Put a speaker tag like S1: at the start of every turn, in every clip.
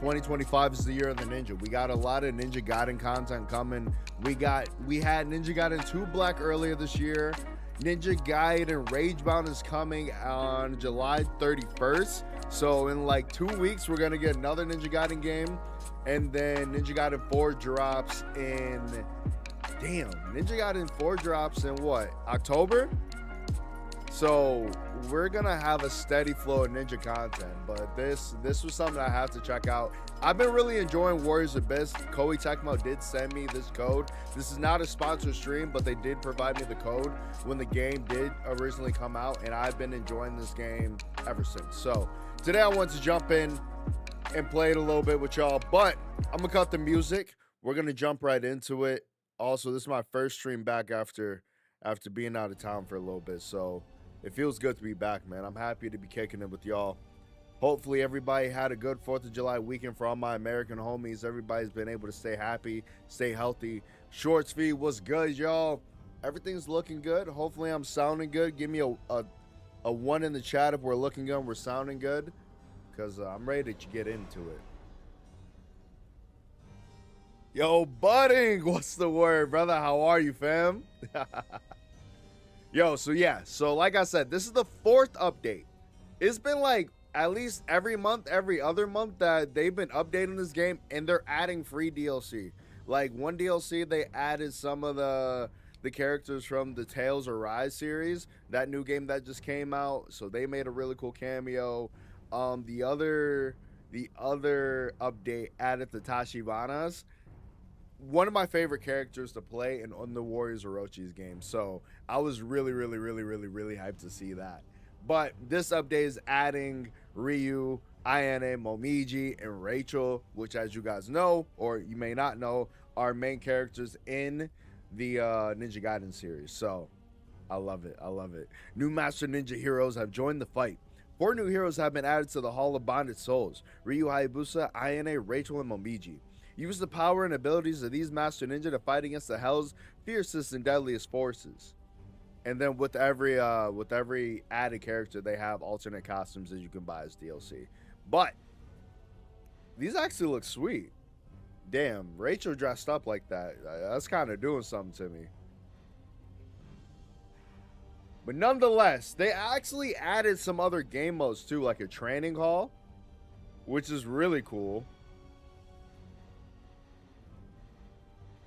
S1: 2025 is the year of the ninja. We got a lot of Ninja Gaiden content coming. We had Ninja Gaiden 2 Black earlier this year. Ninja Gaiden Ragebound is coming on July 31st. So in like 2 weeks, we're gonna get another Ninja Gaiden game. And then Ninja Gaiden 4 drops in Ninja Gaiden 4 drops in what? October? So we're gonna have a steady flow of ninja content, but this was something I have to check out. I've been really enjoying Warriors Abyss. Koei Tecmo did send me this code. This is not a sponsored stream, but they did provide me the code when the game did originally come out, and I've been enjoying this game ever since. So today I want to jump in and play it a little bit with y'all, but I'm gonna cut the music. We're gonna jump right into it. Also, this is my first stream back after being out of town for a little bit, so it feels good to be back, man. I'm happy to be kicking it with y'all. Hopefully everybody had a good 4th of July weekend. For all my American homies, everybody's been able to stay happy, stay healthy. Shorts feed, what's good, y'all? Everything's looking good. Hopefully I'm sounding good. Give me a 1 in the chat if we're looking good and we're sounding good, because I'm ready to get into it. Yo, budding, what's the word, brother? How are you, fam? Yo, so like I said, this is the 4th update. It's been like at least every month, every other month that they've been updating this game, and they're adding free DLC. Like one DLC, they added some of the characters from the Tales of Rise series, that new game that just came out. So they made a really cool cameo. The other update added the Tashibanas, one of my favorite characters to play in on the Warriors Orochi's game. So I was really hyped to see that. But this update is adding Ryu, Ayane, Momiji, and Rachel, which, as you guys know, or you may not know, are main characters in the Ninja Gaiden series. So I love it. I love it. New Master Ninja heroes have joined the fight. 4 new heroes have been added to the Hall of Bonded Souls: Ryu, Hayabusa, Ayane, Rachel, and Momiji. Use the power and abilities of these Master Ninja to fight against the Hell's fiercest and deadliest forces. And then with every added character, they have alternate costumes that you can buy as DLC. But these actually look sweet. Damn, Rachel dressed up like that. That's kind of doing something to me. But nonetheless, they actually added some other game modes too, like a training hall, which is really cool.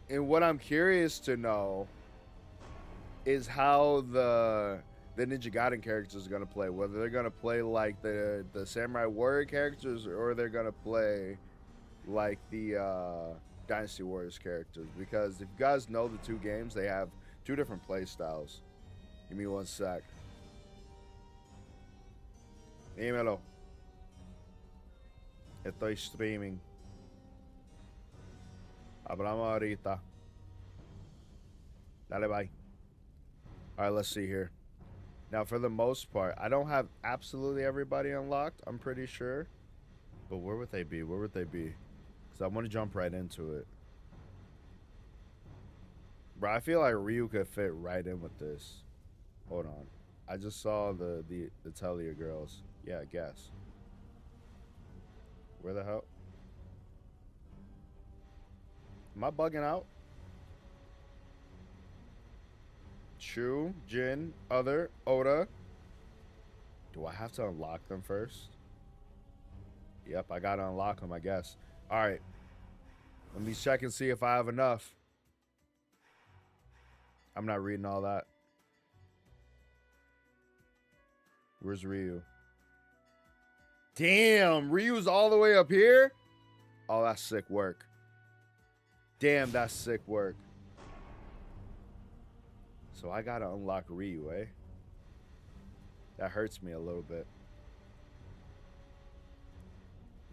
S1: And what I'm curious to know is how the Ninja Gaiden characters are going to play. Whether they're going to play like the Samurai Warrior characters, or they're going to play like the Dynasty Warriors characters. Because if you guys know the 2 games, they have 2 different play styles. Give me 1 sec. Dímelo. Estoy streaming. Hablamos ahorita. Dale, bye. All right, let's see here. Now, for the most part, I don't have absolutely everybody unlocked, I'm pretty sure. But where would they be? Where would they be? Because I want to jump right into it. Bro, I feel like Ryu could fit right in with this. Hold on. I just saw the Telia girls. Yeah, I guess. Where the hell? Am I bugging out? Shu, Jin, Other, Oda. Do I have to unlock them first? Yep, I gotta unlock them, I guess. Alright. Let me check and see if I have enough. I'm not reading all that. Where's Ryu? Damn, Ryu's all the way up here? Oh, that's sick work. Damn, that's sick work. So I gotta unlock Ryu, eh? That hurts me a little bit.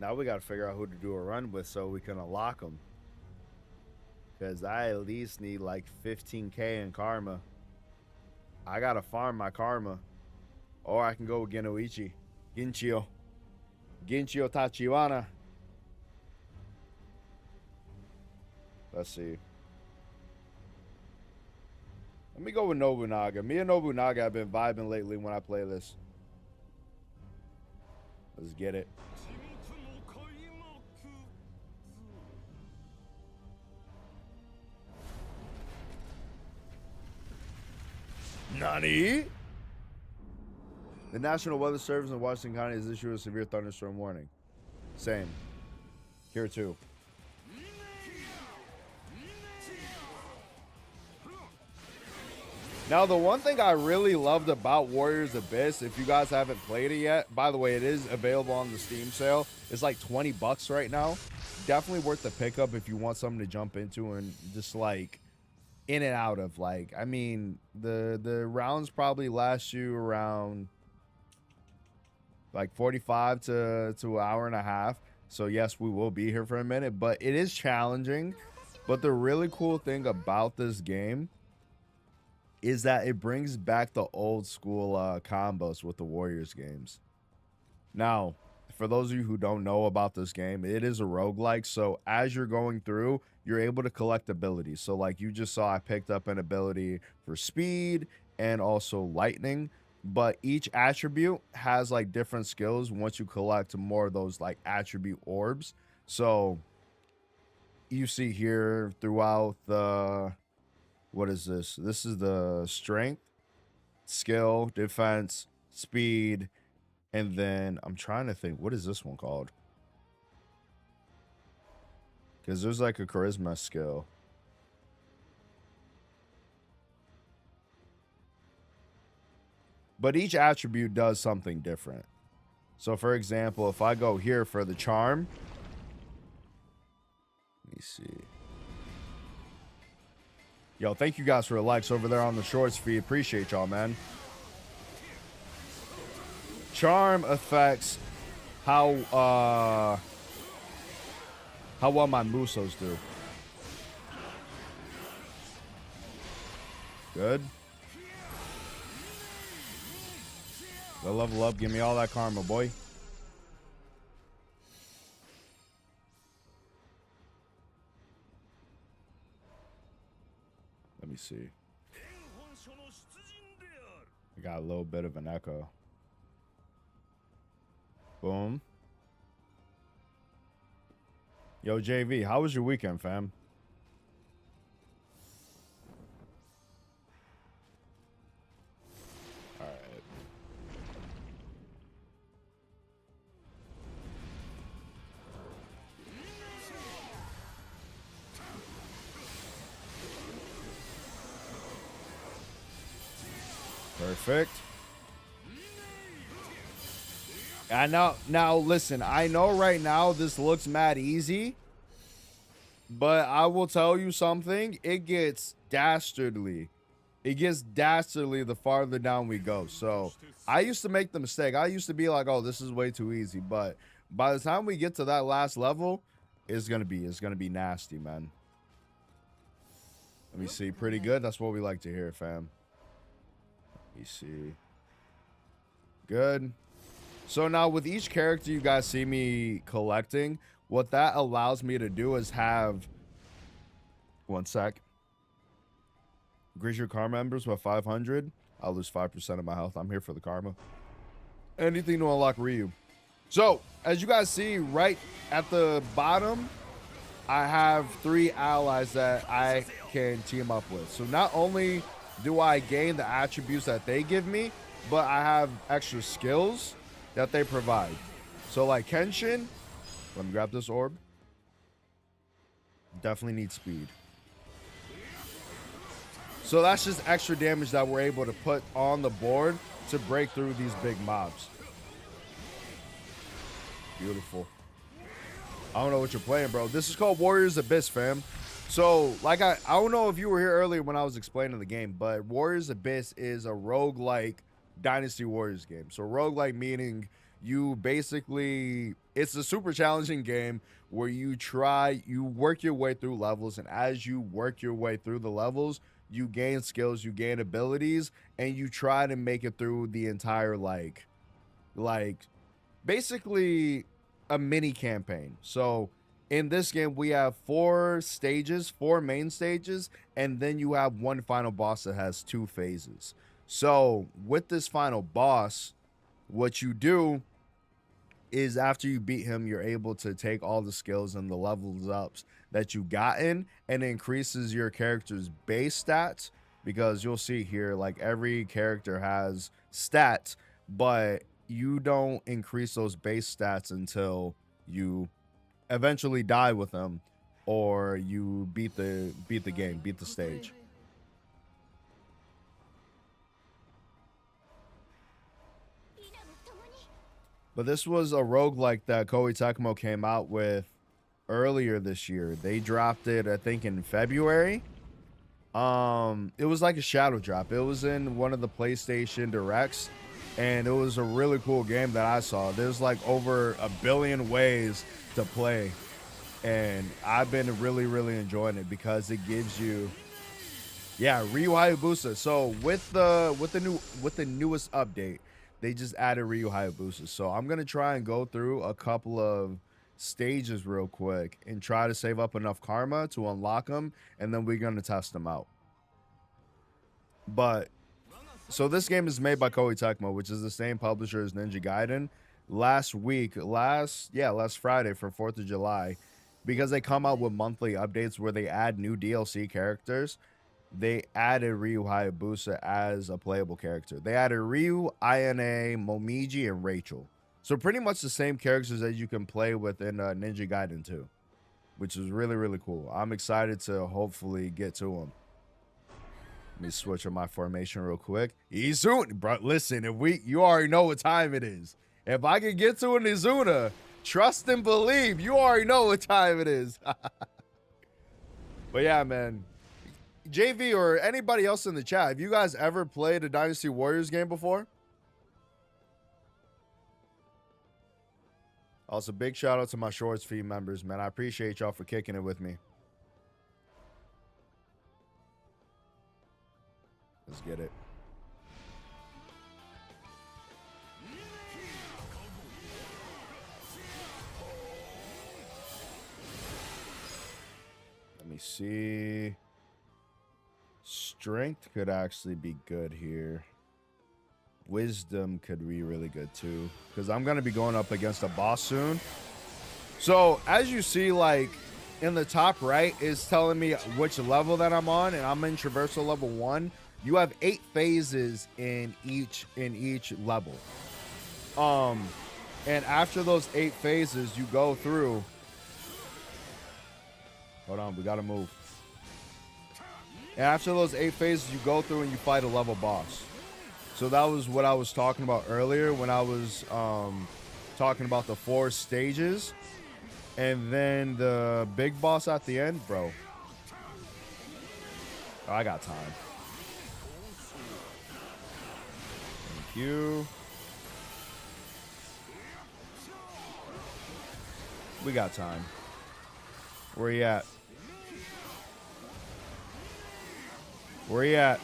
S1: Now we gotta figure out who to do a run with so we can unlock them. Because I at least need like 15k in karma. I gotta farm my karma. Or I can go with Genoichi. Ginchio Tachibana. Let's see. Let me go with Nobunaga. Me and Nobunaga have been vibing lately when I play this. Let's get it. Nani? The National Weather Service in Washington County has issued a severe thunderstorm warning. Same. Here too. Now, the one thing I really loved about Warriors Abyss, if you guys haven't played it yet, by the way, it is available on the Steam sale. It's like 20 bucks right now. Definitely worth the pickup if you want something to jump into and just like in and out of. Like, I mean, the rounds probably last you around like 45 to an hour and a half. So yes, we will be here for a minute, but it is challenging. But the really cool thing about this game is that it brings back the old school combos with the Warriors games. Now, for those of you who don't know about this game, it is a roguelike. So as you're going through, you're able to collect abilities. So like you just saw, I picked up an ability for speed and also lightning. But each attribute has like different skills once you collect more of those like attribute orbs. So you see here throughout the... What is this? This is the strength, skill, defense, speed, and then I'm trying to think, what is this one called? Because there's like a charisma skill. But each attribute does something different. So for example, if I go here for the charm, let me see. Yo, thank you guys for the likes over there on the shorts feed. Appreciate y'all, man. Charm affects how well my Musos do. Good. Go level up. Give me all that karma, boy. Let me see. I got a little bit of an echo. Boom. Yo, JV, how was your weekend, fam? All right. Perfect. I know. Now, listen, I know right now this looks mad easy, but I will tell you something. It gets dastardly. It gets dastardly the farther down we go. So I used to make the mistake. I used to be like, oh, this is way too easy. But by the time we get to that last level, it's gonna be nasty, man. Let me see. Pretty good. That's what we like to hear, fam. Let me see. Good. So now with each character you guys see me collecting, what that allows me to do is have... One sec. Increase your karma members by 500. I'll lose 5% of my health. I'm here for the karma. Anything to unlock Ryu. So, as you guys see right at the bottom, I have 3 allies that I can team up with. So not only do I gain the attributes that they give me, but I have extra skills that they provide. So like Kenshin, let me grab this orb. Definitely need speed. So that's just extra damage that we're able to put on the board to break through these big mobs. Beautiful. I don't know what you're playing, bro. This is called Warriors Abyss, fam. So, like, I don't know if you were here earlier when I was explaining the game, but Warriors Abyss is a roguelike Dynasty Warriors game. So, roguelike meaning you basically, it's a super challenging game where you work your way through levels, and as you work your way through the levels, you gain skills, you gain abilities, and you try to make it through the entire, like basically a mini campaign. So in this game, we have 4 main stages, and then you have one final boss that has 2 phases. So with this final boss, what you do is after you beat him, you're able to take all the skills and the levels ups that you gotten, and it increases your character's base stats because you'll see here, like, every character has stats, but you don't increase those base stats until you eventually die with them, or you beat the game, beat the stage. But this was a roguelike that Koei Tecmo came out with earlier this year. They dropped it, I think, in February. It was like a shadow drop. It was in one of the PlayStation Directs, and it was a really cool game that I saw. There's like over 1 billion ways to play, and I've been really enjoying it because it gives you, yeah, Ryu Hayabusa. So with the newest update, they just added Ryu Hayabusa. So I'm gonna try and go through a couple of stages real quick and try to save up enough karma to unlock them, and then we're gonna test them out. But so this game is made by Koei Tecmo, which is the same publisher as Ninja Gaiden. Last Friday for 4th of July, because they come out with monthly updates where they add new DLC characters, they added Ryu Hayabusa as a playable character. They added Ryu, Ayane, Momiji, and Rachel. So pretty much the same characters that you can play with in Ninja Gaiden 2, which is really cool. I'm excited to hopefully get to them. Let me switch on my formation real quick. Izuna, bro, listen, you already know what time it is. If I can get to an Izuna, trust and believe, you already know what time it is. But yeah, man. JV or anybody else in the chat, have you guys ever played a Dynasty Warriors game before? Also, big shout out to my Shorts feed members, man. I appreciate y'all for kicking it with me. Let's get it. Let me see. Strength could actually be good here. Wisdom could be really good too, because I'm going to be going up against a boss soon. So as you see, like in the top right is telling me which level that I'm on, and I'm in traversal level 1. You have 8 phases in each level. And after those 8 phases, you go through. Hold on, we got to move. And after those 8 phases, you go through and you fight a level boss. So that was what I was talking about earlier when I was talking about the 4 stages. And then the big boss at the end, bro. Oh, I got time. Thank you. We got time. Where you at? Where you at?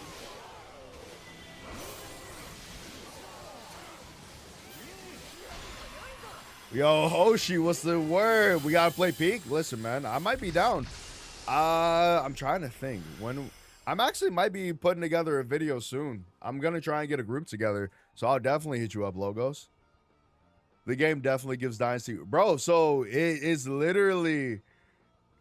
S1: Yo, Hoshi, what's the word? We gotta play Peak? Listen, man, I might be down. I'm trying to think. When I'm actually might be putting together a video soon. I'm gonna try and get a group together. So I'll definitely hit you up, Logos. The game definitely gives Dynasty. Bro, so it is literally...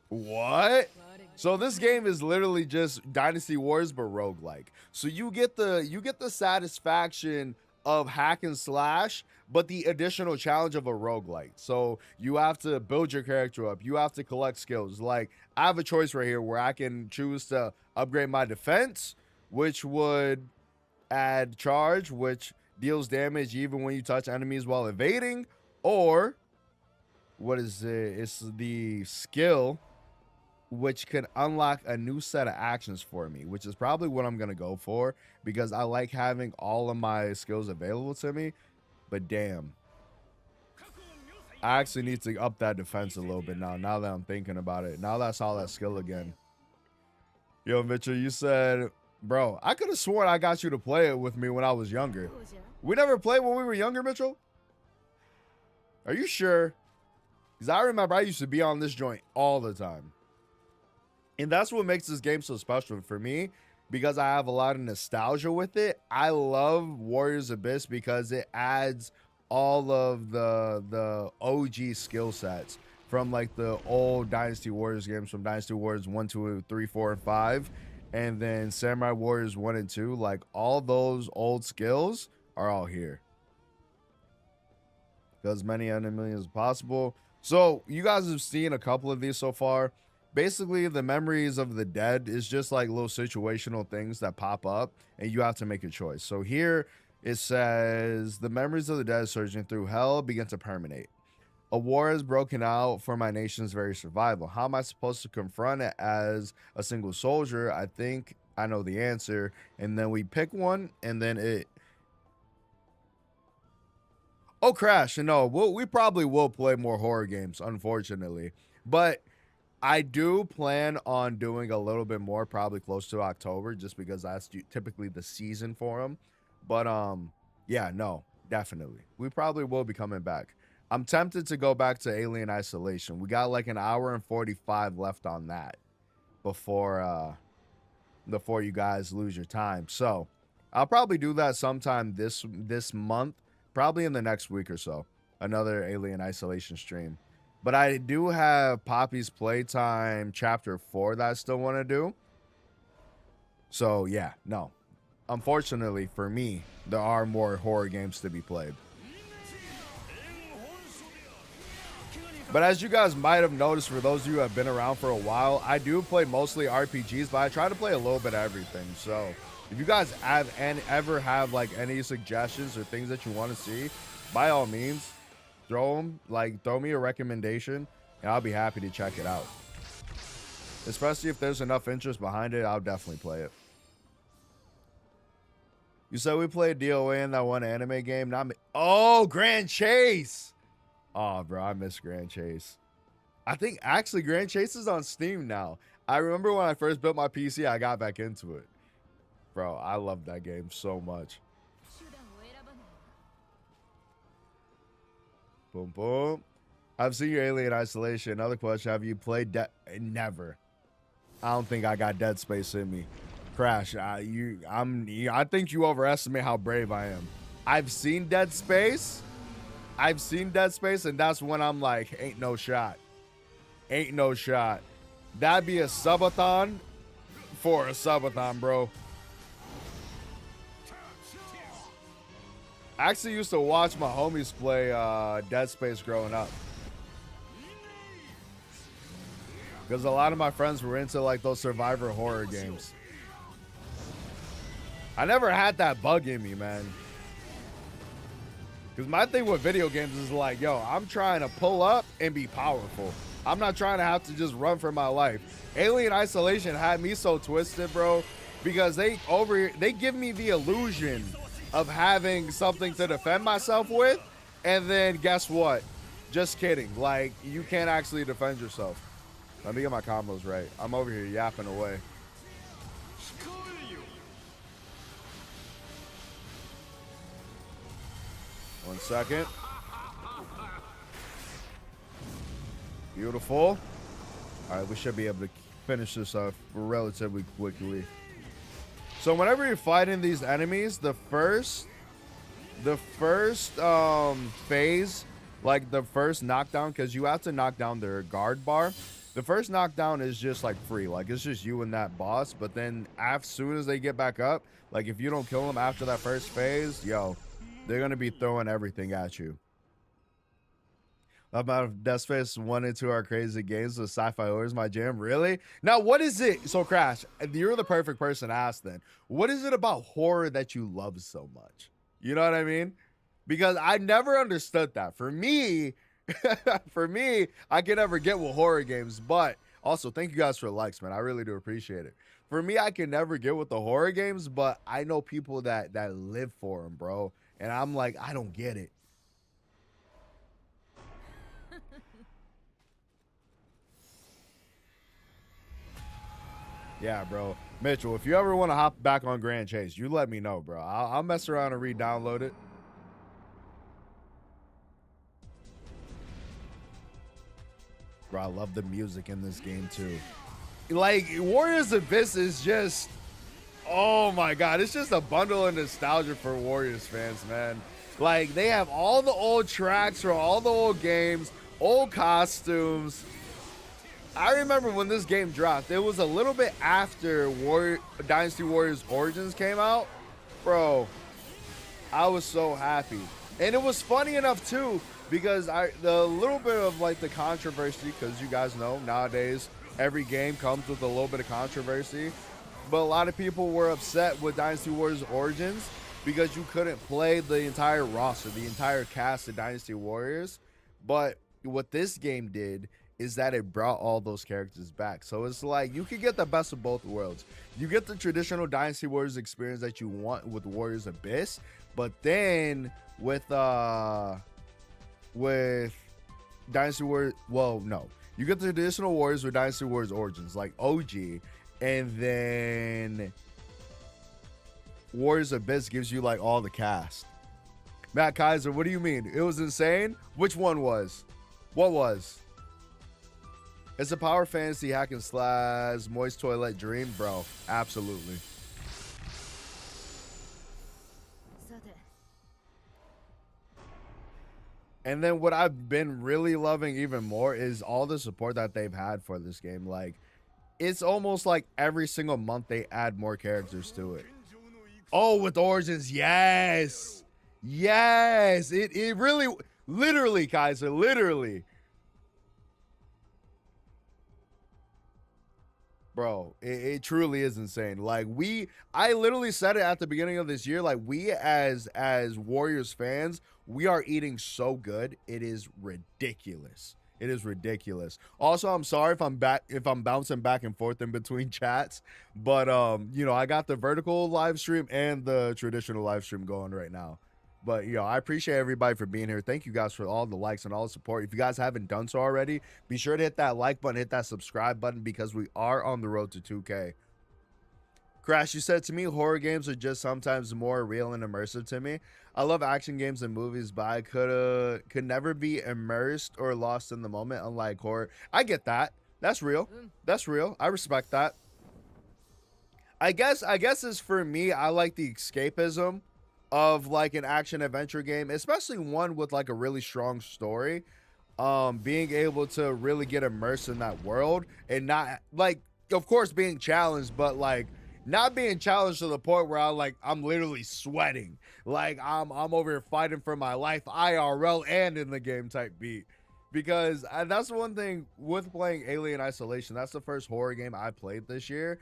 S1: What? So this game is literally just Dynasty Wars but roguelike. So you get the satisfaction of hack and slash, but the additional challenge of a roguelike. So you have to build your character up. You have to collect skills. Like, I have a choice right here where I can choose to upgrade my defense, which would add charge, which deals damage even when you touch enemies while evading, or what is it? It's the skill, which can unlock a new set of actions for me, which is probably what I'm going to go for because I like having all of my skills available to me. But damn, I actually need to up that defense a little bit now that I'm thinking about it. Now that's all that skill again. Yo, Mitchell, you said, bro, I could have sworn I got you to play it with me when I was younger. We never played when we were younger, Mitchell? Are you sure? Because I remember I used to be on this joint all the time. And that's what makes this game so special for me, because I have a lot of nostalgia with it. I love Warriors Abyss because it adds all of the OG skill sets from like the old Dynasty Warriors games, from Dynasty Warriors 1, 2, 3, 4, and 5. and then Samurai Warriors 1 and 2, like all those old skills are all here. Kill as many enemies as possible. So you guys have seen a couple of these so far. Basically, the memories of the dead is just like little situational things that pop up, and you have to make a choice. So here it says the memories of the dead surging through hell begin to permeate. A war has broken out for my nation's very survival. How am I supposed to confront it as a single soldier? I think I know the answer. And then we pick one, and then it. Oh, Crash. No, we probably will play more horror games, unfortunately. But I do plan on doing a little bit more, probably close to October, just because that's typically the season for them. But yeah, no, definitely. We probably will be coming back. I'm tempted to go back to Alien Isolation. We got like an hour and 45 left on that before you guys lose your time. So I'll probably do that sometime this month, probably in the next week or so. Another Alien Isolation stream. But I do have Poppy's Playtime Chapter 4 that I still want to do. So yeah, no. Unfortunately for me, there are more horror games to be played. But as you guys might have noticed, for those of you who have been around for a while, I do play mostly RPGs, but I try to play a little bit of everything. So if you guys have ever have like any suggestions or things that you want to see, by all means, throw me a recommendation, and I'll be happy to check it out. Especially if there's enough interest behind it, I'll definitely play it. You said we played DOA in that one anime game. Not me. Oh, Grand Chase. Oh, bro, I miss Grand Chase. I think actually Grand Chase is on Steam now. I remember when I first built my PC, I got back into it. Bro, I love that game so much. Boom, boom. I've seen your Alien Isolation. Another question: have you played Never. I don't think I got Dead Space in me. Crash, I think you overestimate how brave I am. I've seen Dead Space, and that's when I'm like, ain't no shot. Ain't no shot. That'd be a subathon for a subathon, bro. I actually used to watch my homies play Dead Space growing up. Because a lot of my friends were into like those survivor horror games. I never had that bug in me, man. Because my thing with video games is like, yo, I'm trying to pull up and be powerful. I'm not trying to have to just run for my life. Alien Isolation had me so twisted, bro, because they give me the illusion of having something to defend myself with, and then guess what? Just kidding. Like, you can't actually defend yourself. Let me get my combos right. I'm over here yapping away. One second. Beautiful. All right, we should be able to finish this up relatively quickly. So whenever you're fighting these enemies, the first phase, like the first knockdown, because you have to knock down their guard bar. The first knockdown is just like free, like it's just you and that boss. But then as soon as they get back up, like if you don't kill them after that first phase, yo, they're gonna be throwing everything at you. About Death Space 1 and 2 are crazy games with sci-fi horror is my jam. Really? Now, what is it? So, Crash, you're the perfect person to ask then. What is it about horror that you love so much? You know what I mean? Because I never understood that. For me, I can never get with horror games. But also, thank you guys for the likes, man. I really do appreciate it. For me, I can never get with the horror games, but I know people that live for them, bro. And I'm like, I don't get it. Yeah, bro. Mitchell, if you ever want to hop back on Grand Chase, you let me know, bro. I'll mess around and re-download it. Bro, I love the music in this game, too. Like, Warriors Abyss is just... Oh, my God. It's just a bundle of nostalgia for Warriors fans, man. Like, they have all the old tracks from all the old games, old costumes. I remember when this game dropped, it was a little bit after Dynasty Warriors Origins came out. Bro, I was so happy. And it was funny enough too, because the little bit of like the controversy, because you guys know nowadays every game comes with a little bit of controversy. But a lot of people were upset with Dynasty Warriors Origins because you couldn't play the entire roster, the entire cast of Dynasty Warriors. But what this game did is that it brought all those characters back. So it's like you can get the best of both worlds. You get the traditional Dynasty Warriors experience that you want with Warriors Abyss, but then with Dynasty Warriors, well, no. You get the traditional Warriors with Dynasty Warriors Origins, like OG, and then Warriors Abyss gives you like all the cast. Matt Kaiser, what do you mean? It was insane? Which one was? What was? It's a power fantasy hack and slash moist toilet dream, bro. Absolutely. And then what I've been really loving even more is all the support that they've had for this game. Like, it's almost like every single month they add more characters to it. Oh, with Origins, yes. Yes. It really, literally, Kaiser, literally. Bro, it truly is insane. Like, I literally said it at the beginning of this year. Like, we as Warriors fans, we are eating so good. It is ridiculous. It is ridiculous. Also, I'm sorry if I'm bouncing back and forth in between chats, but you know, I got the vertical live stream and the traditional live stream going right now. But, you know, I appreciate everybody for being here. Thank you guys for all the likes and all the support. If you guys haven't done so already, be sure to hit that like button, hit that subscribe button, because we are on the road to 2K. Crash, you said to me, horror games are just sometimes more real and immersive to me. I love action games and movies, but I could never be immersed or lost in the moment, unlike horror. I get that. That's real. That's real. I respect that. I guess it's for me, I like the escapism of like an action adventure game, especially one with like a really strong story. Being able to really get immersed in that world and not like, of course, being challenged, but like not being challenged to the point where I'm literally sweating, like I'm over here fighting for my life IRL and in the game type beat. Because that's one thing with playing Alien Isolation. That's the first horror game I played this year.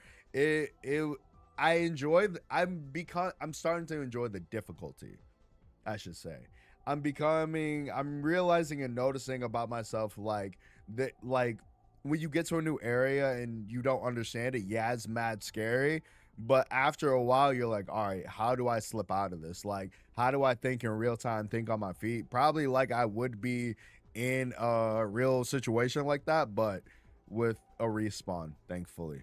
S1: I'm starting to enjoy the difficulty, I should say. I'm realizing and noticing about myself, like that, like when you get to a new area and you don't understand it, yeah, it's mad scary. But after a while, you're like, all right, how do I slip out of this? Like, how do I think in real time, think on my feet? Probably like I would be in a real situation like that, but with a respawn, thankfully.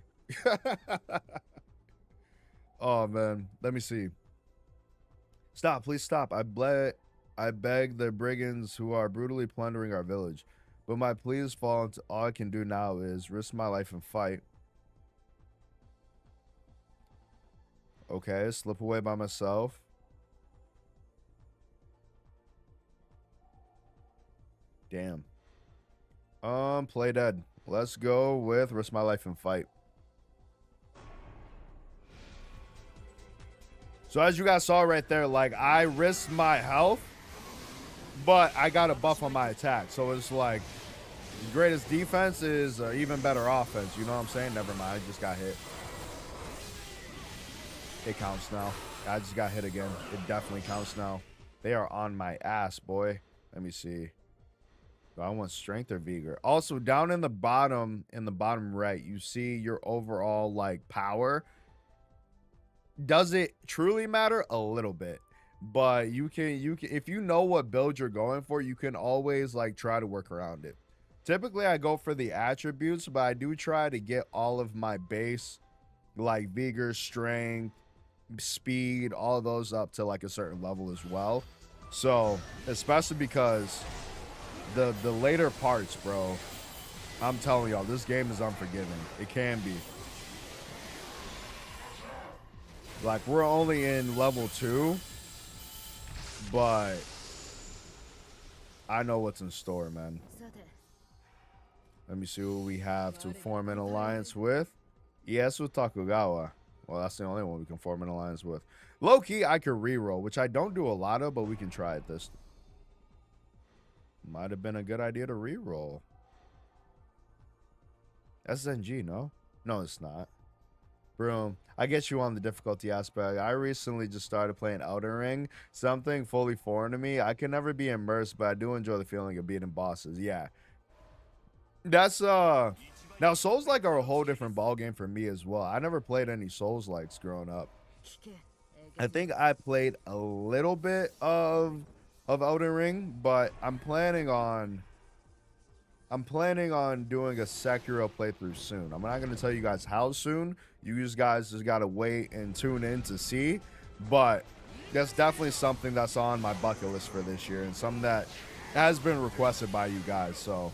S1: Oh man, let me see. Stop, please stop. I beg the brigands who are brutally plundering our village, but my pleas fall into all I can do now is risk my life and fight. Okay, slip away by myself. Damn. Play dead. Let's go with risk my life and fight. So as you guys saw right there, like I risked my health, but I got a buff on my attack. So it's like the greatest defense is even better offense. You know what I'm saying? Never mind. I just got hit. It counts now. I just got hit again. It definitely counts now. They are on my ass, boy. Let me see. Do I want strength or vigor? Also, down in the bottom right, you see your overall like power. Does it truly matter? A little bit, but you can if you know what build you're going for, you can always like try to work around it. Typically I go for the attributes, but I do try to get all of my base like vigor, strength, speed, all of those up to like a certain level as well. So especially because the later parts, bro, I'm telling y'all, this game is unforgiving. It can be. Like, we're only in level 2, but I know what's in store, man. Let me see what we have to form an alliance with. Iesu Takugawa. Well, that's the only one we can form an alliance with. Low-key, I could reroll, which I don't do a lot of, but we can try it this. Might have been a good idea to reroll. SNG, no? No, it's not. Broom. I get you on the difficulty aspect. I recently just started playing Elden Ring. Something fully foreign to me. I can never be immersed, but I do enjoy the feeling of beating bosses. Yeah. That's now Souls-like are a whole different ball game for me as well. I never played any Souls-likes growing up. I think I played a little bit of Elden Ring, but I'm planning on doing a Sekiro playthrough soon. I'm not going to tell you guys how soon. You guys just got to wait and tune in to see. But that's definitely something that's on my bucket list for this year, and something that has been requested by you guys. So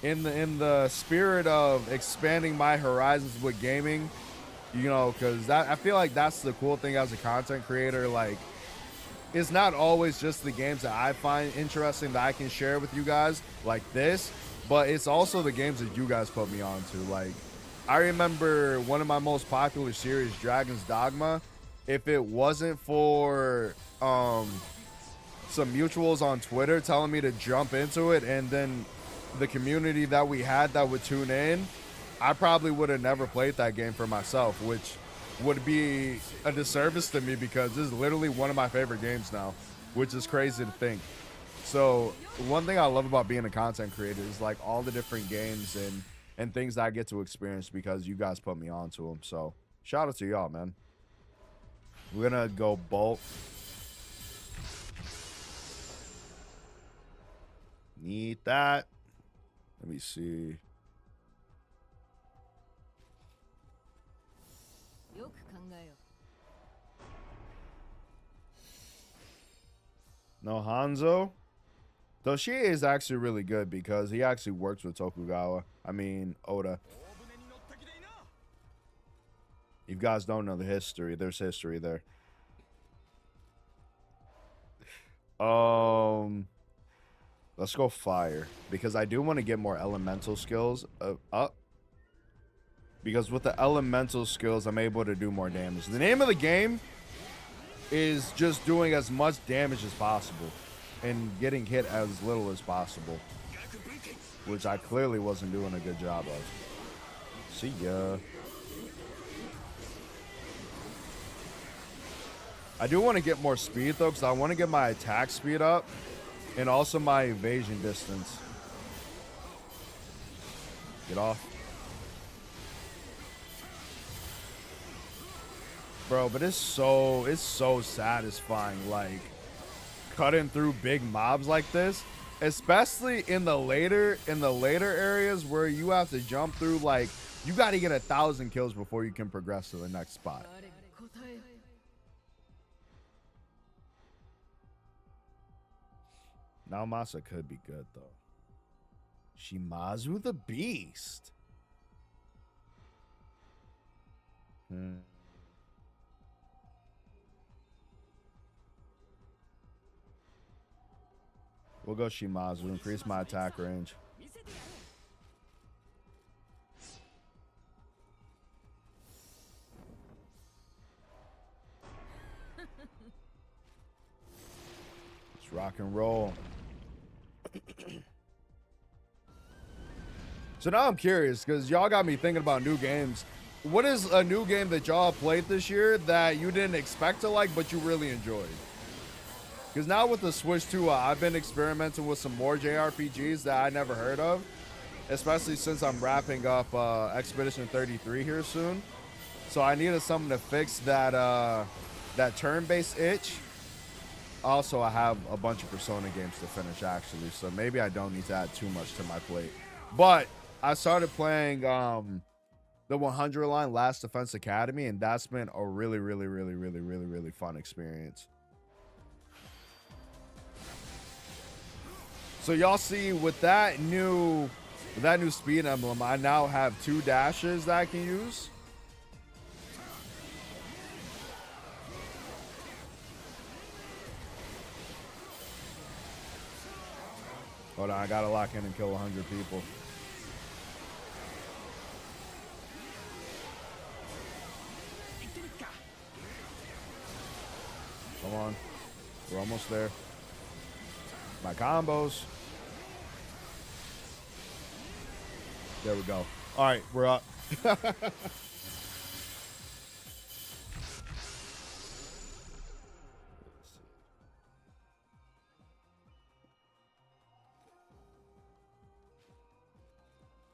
S1: in the spirit of expanding my horizons with gaming, you know, because I feel like that's the cool thing as a content creator. Like, it's not always just the games that I find interesting that I can share with you guys like this, but it's also the games that you guys put me on to. Like, I remember one of my most popular series, Dragon's Dogma. If it wasn't for some mutuals on Twitter telling me to jump into it, and then the community that we had that would tune in, I probably would have never played that game for myself, which would be a disservice to me because this is literally one of my favorite games now, which is crazy to think. So one thing I love about being a content creator is like all the different games and things that I get to experience because you guys put me onto them. So shout out to y'all, man. We're gonna go bolt. Need that. Let me see. No Hanzo. Though she is actually really good because he actually works with Tokugawa. I mean, Oda. You guys don't know the history. There's history there. Let's go fire because I do want to get more elemental skills up. Because with the elemental skills, I'm able to do more damage. The name of the game is just doing as much damage as possible and getting hit as little as possible, which I clearly wasn't doing a good job of. See ya. I do want to get more speed though, because I want to get my attack speed up and also my evasion distance. Get off. Bro, but it's so satisfying, like cutting through big mobs like this, especially in the later areas where you have to jump through. Like, you got to get 1,000 kills before you can progress to the next spot. Now Masa could be good though. Shimazu the Beast. We'll go Shimazu, increase my attack range. Let's rock and roll. So now I'm curious, because y'all got me thinking about new games. What is a new game that y'all played this year that you didn't expect to like, but you really enjoyed? Because now with the Switch 2, I've been experimenting with some more JRPGs that I never heard of, especially since I'm wrapping up Expedition 33 here soon. So I needed something to fix that turn-based itch. Also, I have a bunch of Persona games to finish, actually, so maybe I don't need to add too much to my plate. But I started playing the 100 line Last Defense Academy, and that's been a really fun experience. So y'all see, with that new speed emblem, I now have 2 dashes that I can use. Hold on, I gotta lock in and kill 100 people. We're almost there. My combos. There we go. All right, we're up.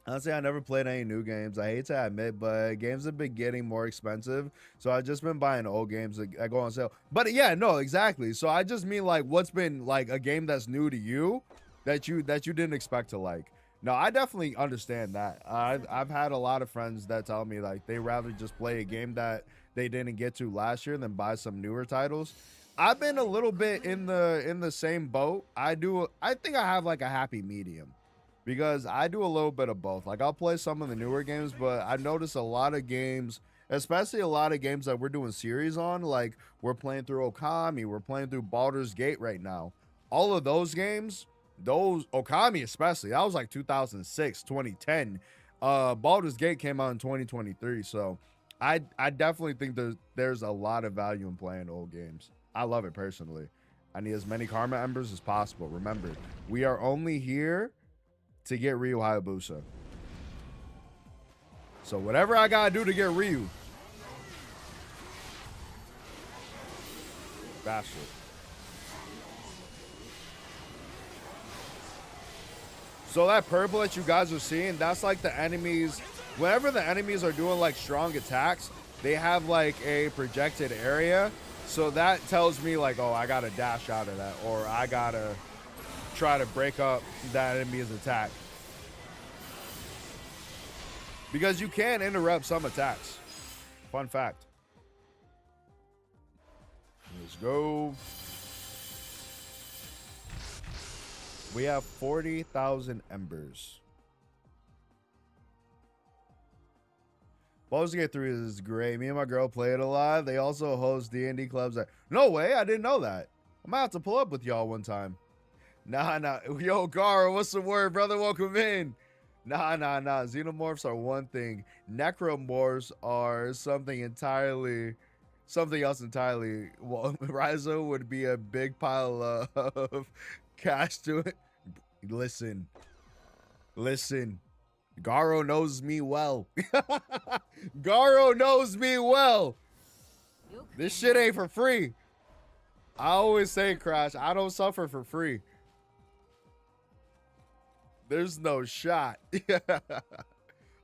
S1: Honestly, I never played any new games. I hate to admit, but games have been getting more expensive. So I've just been buying old games that go on sale. But yeah, no, exactly. So I just mean like what's been like a game that's new to you that you didn't expect to like. No, I definitely understand that. I've had a lot of friends that tell me like they rather just play a game that they didn't get to last year than buy some newer titles. I've been a little bit in the same boat. I think I have like a happy medium because I do a little bit of both. Like I'll play some of the newer games, but I notice a lot of games, especially a lot of games that we're doing series on, like we're playing through Okami, we're playing through Baldur's Gate right now. All of those games, those Okami especially, that was like 2006, 2010. Baldur's Gate came out in 2023, so I definitely think there's a lot of value in playing old games. I love it personally. I need as many karma embers as possible. Remember, we are only here to get Ryu Hayabusa. So whatever I gotta do to get Ryu. Bastard. So that purple that you guys are seeing, that's like the enemies. Whenever the enemies are doing like strong attacks, they have like a projected area. So that tells me like, oh, I gotta dash out of that, or I gotta try to break up that enemy's attack. Because you can interrupt some attacks. Fun fact. Let's go. We have 40,000 embers. Baldur's Gate 3 is great. Me and my girl play it a lot. They also host D&D clubs. No way, I didn't know that. I might have to pull up with y'all one time. Nah. Yo, Gara, what's the word, brother? Welcome in. Nah. Xenomorphs are one thing. Necromorphs are something else entirely. Well, Raizo would be a big pile of cash to it. Listen. Garo knows me well. Garo knows me well. This shit ain't for free. I always say, Crash, I don't suffer for free. There's no shot.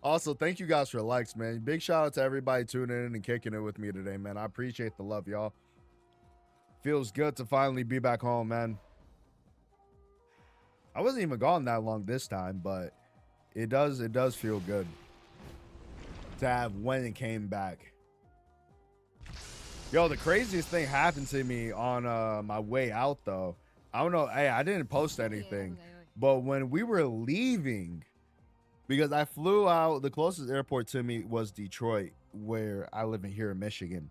S1: Also, thank you guys for likes, man. Big shout out to everybody tuning in and kicking it with me today, man. I appreciate the love, y'all. Feels good to finally be back home, man. I wasn't even gone that long this time, but it does feel good to have when it came back. Yo, the craziest thing happened to me on my way out though. I don't know, hey, I didn't post anything, but when we were leaving, because I flew out, the closest airport to me was Detroit, where I live in here in Michigan.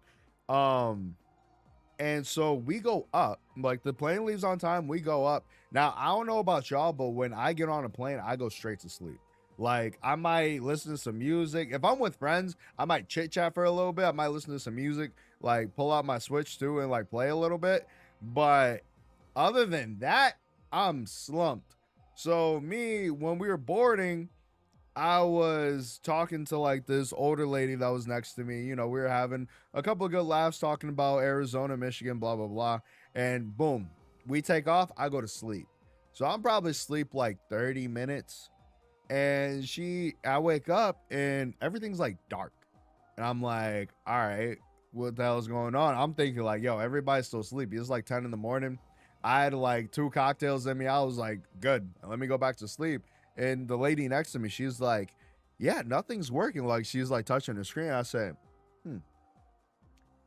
S1: And so we go up, like the plane leaves on time, we go up. Now, I don't know about y'all, but when I get on a plane, I go straight to sleep. Like I might listen to some music. If I'm with friends, I might chit chat for a little bit. I might listen to some music, like pull out my Switch too and like play a little bit. But other than that, I'm slumped. So me, when we were boarding, I was talking to like this older lady that was next to me. You know, we were having a couple of good laughs talking about Arizona, Michigan, blah, blah, blah. And boom, we take off. I go to sleep. So I'm probably asleep like 30 minutes. And I wake up and everything's like dark. And I'm like, all right, what the hell is going on? I'm thinking like, yo, everybody's still sleepy. It's like 10 in the morning. I had like 2 cocktails in me. I was like, good, let me go back to sleep. And the lady next to me, she's like, yeah, nothing's working. Like she's like touching the screen. I said,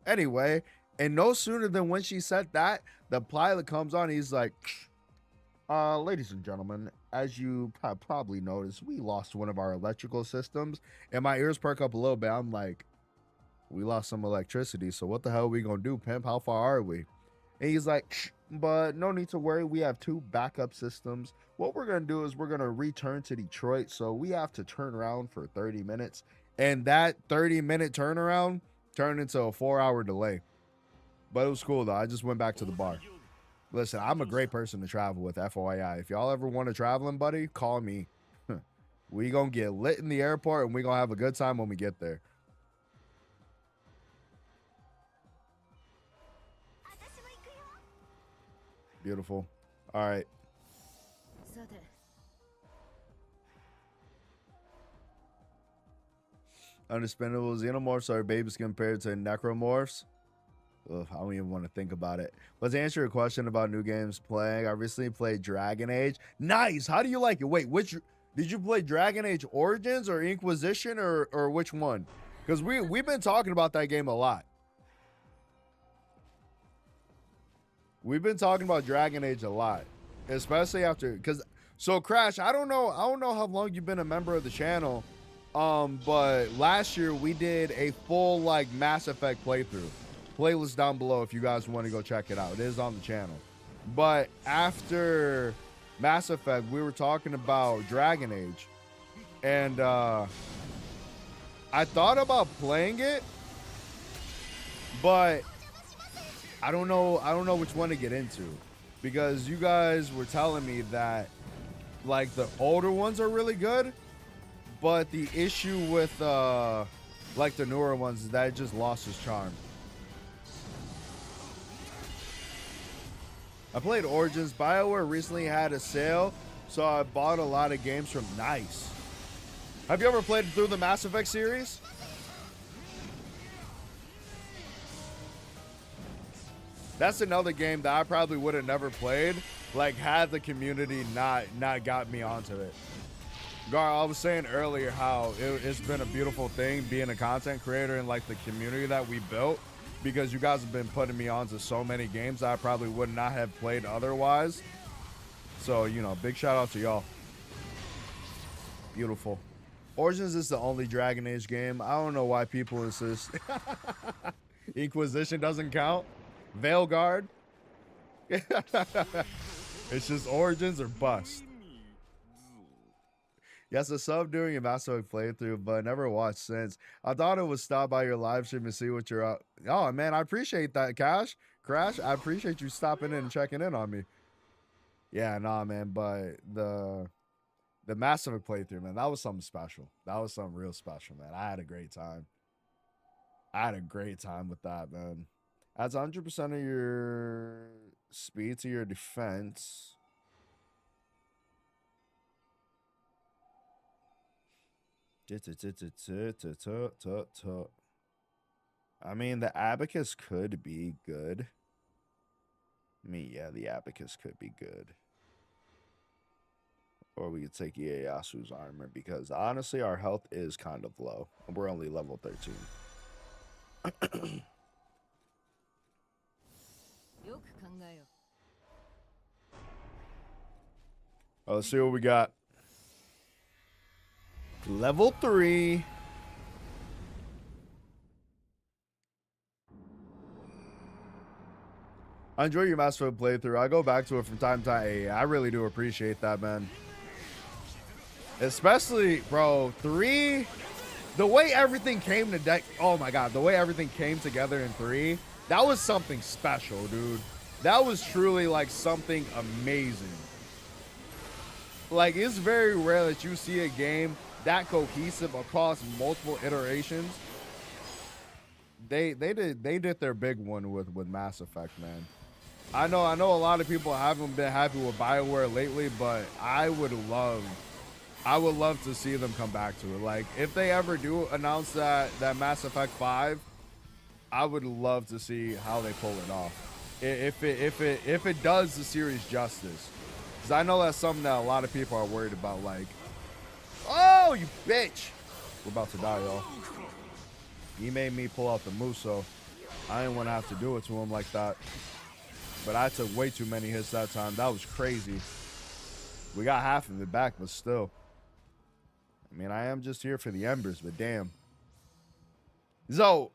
S1: Anyway, and no sooner than when she said that, the pilot comes on. He's like, ladies and gentlemen, as you probably noticed, we lost one of our electrical systems. And my ears perk up a little bit. I'm like, we lost some electricity. So what the hell are we going to do, pimp? How far are we? And he's like, but no need to worry. We have 2 backup systems. What we're going to do is we're going to return to Detroit. So we have to turn around for 30 minutes. And that 30-minute turnaround turned into a 4-hour delay. But it was cool, though. I just went back to the bar. Listen, I'm a great person to travel with, FYI. If y'all ever want a traveling buddy, call me. We gonna get lit in the airport and we gonna have a good time when we get there. Beautiful. All right. Unexpendable xenomorphs are babies compared to necromorphs. Ugh, I don't even want to think about it. But to answer your question about new games playing, I recently played Dragon Age. Nice. How do you like it? Wait, which did you play? Dragon Age Origins or Inquisition or which one? Because we've been talking about that game a lot. We've been talking about Dragon Age a lot, especially after because so Crash. I don't know how long you've been a member of the channel, but last year we did a full like Mass Effect playthrough. Playlist down below if you guys want to go check it out. It is on the channel. But after Mass Effect, we were talking about Dragon Age, and I thought about playing it, but I don't know which one to get into, because you guys were telling me that like the older ones are really good, but the issue with like the newer ones is that it just lost its charm. I played Origins. BioWare recently had a sale, so I bought a lot of games from Nice. Have you ever played through the Mass Effect series? That's another game that I probably would have never played, like had the community not got me onto it. Gar, I was saying earlier how it's been a beautiful thing being a content creator and like the community that we built, because you guys have been putting me onto so many games that I probably would not have played otherwise. So, you know, big shout out to y'all. Beautiful. Origins is the only Dragon Age game. I don't know why people insist. Inquisition doesn't count. Veilguard. It's just Origins or bust. Yes, a sub during a Mass Effect playthrough, but never watched since. I thought it would stop by your live stream and see what you're up. Oh man, I appreciate that, Crash. I appreciate you stopping in and checking in on me. Yeah, nah, man, but the Mass Effect playthrough, man, that was something special. That was something real special, man. I had a great time. I had a great time with that, man. Adds 100% of your speed to your defense. I mean, the Abacus could be good. I mean, yeah, the Abacus could be good. Or we could take Ieyasu's armor, because honestly, our health is kind of low. We're only level 13. Oh, let's see what we got. Level 3. I enjoy your Mass Effect playthrough. I go back to it from time to time. Hey, I really do appreciate that, man. Especially, bro, 3. The way everything came to deck. Oh my god, the way everything came together in 3. That was something special, dude. That was truly like something amazing. Like, it's very rare that you see a game that cohesive across multiple iterations. They did their big one with Mass Effect, man. I know a lot of people haven't been happy with BioWare lately, but I would love to see them come back to it. Like, if they ever do announce that Mass Effect 5, I would love to see how they pull it off. If it does the series justice. Because I know that's something that a lot of people are worried about. Like, oh, you bitch. We're about to die, y'all. He made me pull out the moose, so I didn't want to have to do it to him like that. But I took way too many hits that time. That was crazy. We got half of it back, but still. I mean, I am just here for the embers, but damn. So,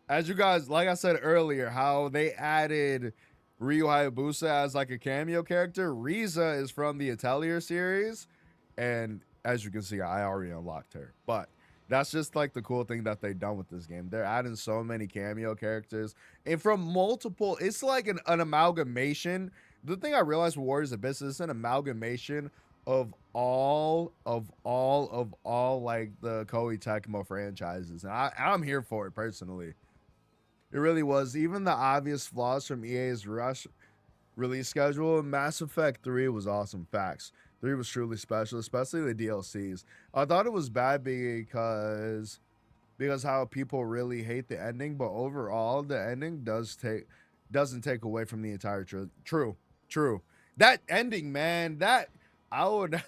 S1: as you guys, like I said earlier, how they added Ryu Hayabusa as like a cameo character. Riza is from the Atelier series, and as you can see, I already unlocked her. But that's just like the cool thing that they've done with this game. They're adding so many cameo characters, and from multiple, it's like an amalgamation The thing I realized with Warriors Abyss is an amalgamation of all like the Koei Tecmo franchises, and I'm here for it personally. It really was. Even the obvious flaws from EA's rush release schedule, Mass Effect 3 was awesome. Facts. 3 was truly special, especially the DLCs. I thought it was bad because how people really hate the ending, but overall the ending doesn't take away from the entire true. That ending, man, that I would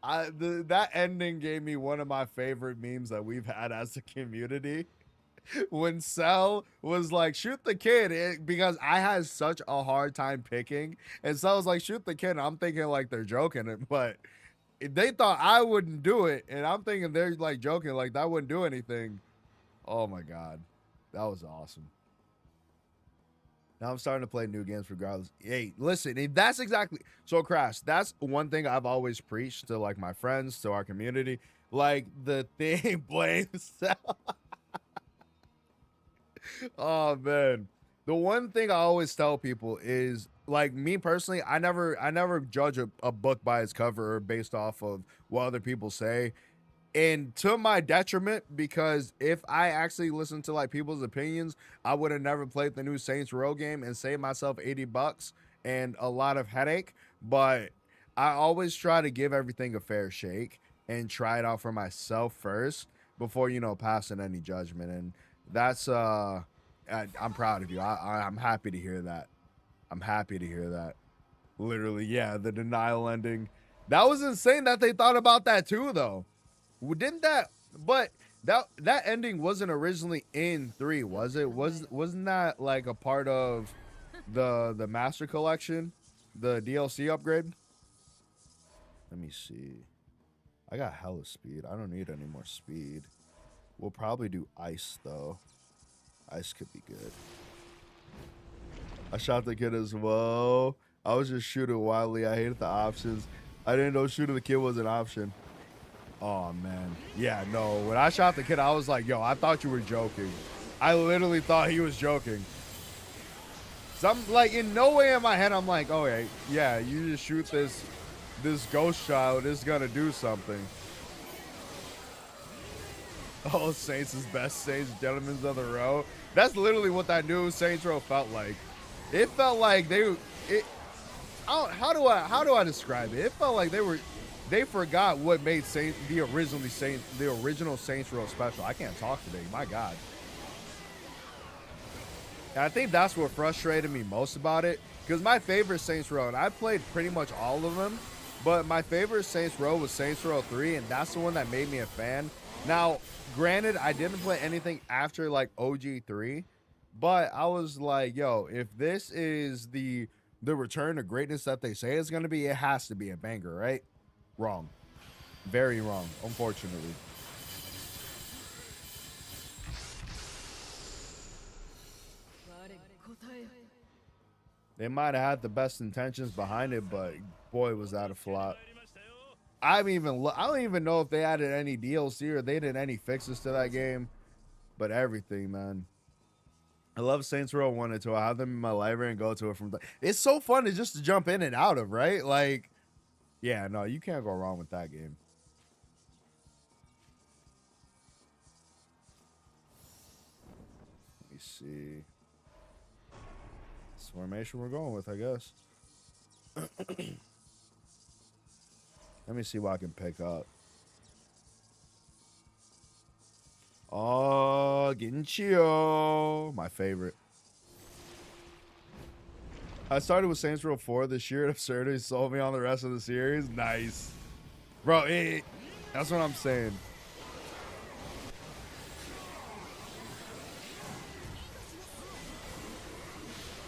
S1: that ending gave me one of my favorite memes that we've had as a community. When Cell was like, shoot the kid, because I had such a hard time picking, and Cell was like, shoot the kid, and I'm thinking like they're joking, but they thought I wouldn't do it, and I'm thinking they're like joking, like that wouldn't do anything. Oh my god, that was awesome. Now I'm starting to play new games regardless. Hey, listen, that's exactly so Crash. That's one thing I've always preached to like my friends, to our community. Like the thing blames Cell. Oh man. The one thing I always tell people is like me personally, I never judge a book by its cover or based off of what other people say. And to my detriment, because if I actually listened to like people's opinions, I would have never played the new Saints Row game and saved myself $80 and a lot of headache. But I always try to give everything a fair shake and try it out for myself first before, you know, passing any judgment. And that's I'm proud of you. I'm happy to hear that. I'm happy to hear that. Literally, yeah, the denial ending. That was insane that they thought about that too, though. Didn't that? But that ending wasn't originally in 3, was it? Wasn't that like a part of the Master Collection, the DLC upgrade? Let me see. I got hella speed. I don't need any more speed. We'll probably do ice though. Ice could be good. I shot the kid as well. I was just shooting wildly. I hated the options. I didn't know shooting the kid was an option. Oh man. Yeah, no. When I shot the kid, I was like, yo, I thought you were joking. I literally thought he was joking. Some like in no way in my head, I'm like, oh yeah, you just shoot this ghost child, it's gonna do something. Oh, Saints is best. Saints, gentlemen's of the row. That's literally what that new Saints Row felt like. It felt like how do I describe it? It felt like they forgot what made the original Saints Row special. I can't talk today. My God. And I think that's what frustrated me most about it, because my favorite Saints Row, and I played pretty much all of them, but my favorite Saints Row was Saints Row 3, and that's the one that made me a fan. Now, granted, I didn't play anything after like OG 3, but I was like, yo, if this is the return to greatness that they say it's going to be, it has to be a banger, right? Wrong. Very wrong, unfortunately. They might have had the best intentions behind it, but boy, was that a flop. I don't even know if they added any DLC or they did any fixes to that game, but everything, man. I love Saints Row 1 and 2. I have them in my library and go to it from it's so fun to just jump in and out of, right? Like, yeah, no, you can't go wrong with that game. Let me see. This formation we're going with, I guess. Let me see what I can pick up. Oh, Ginchio. My favorite. I started with Saints Row 4 this year. Absurdity sold me on the rest of the series. Nice. Bro, that's what I'm saying.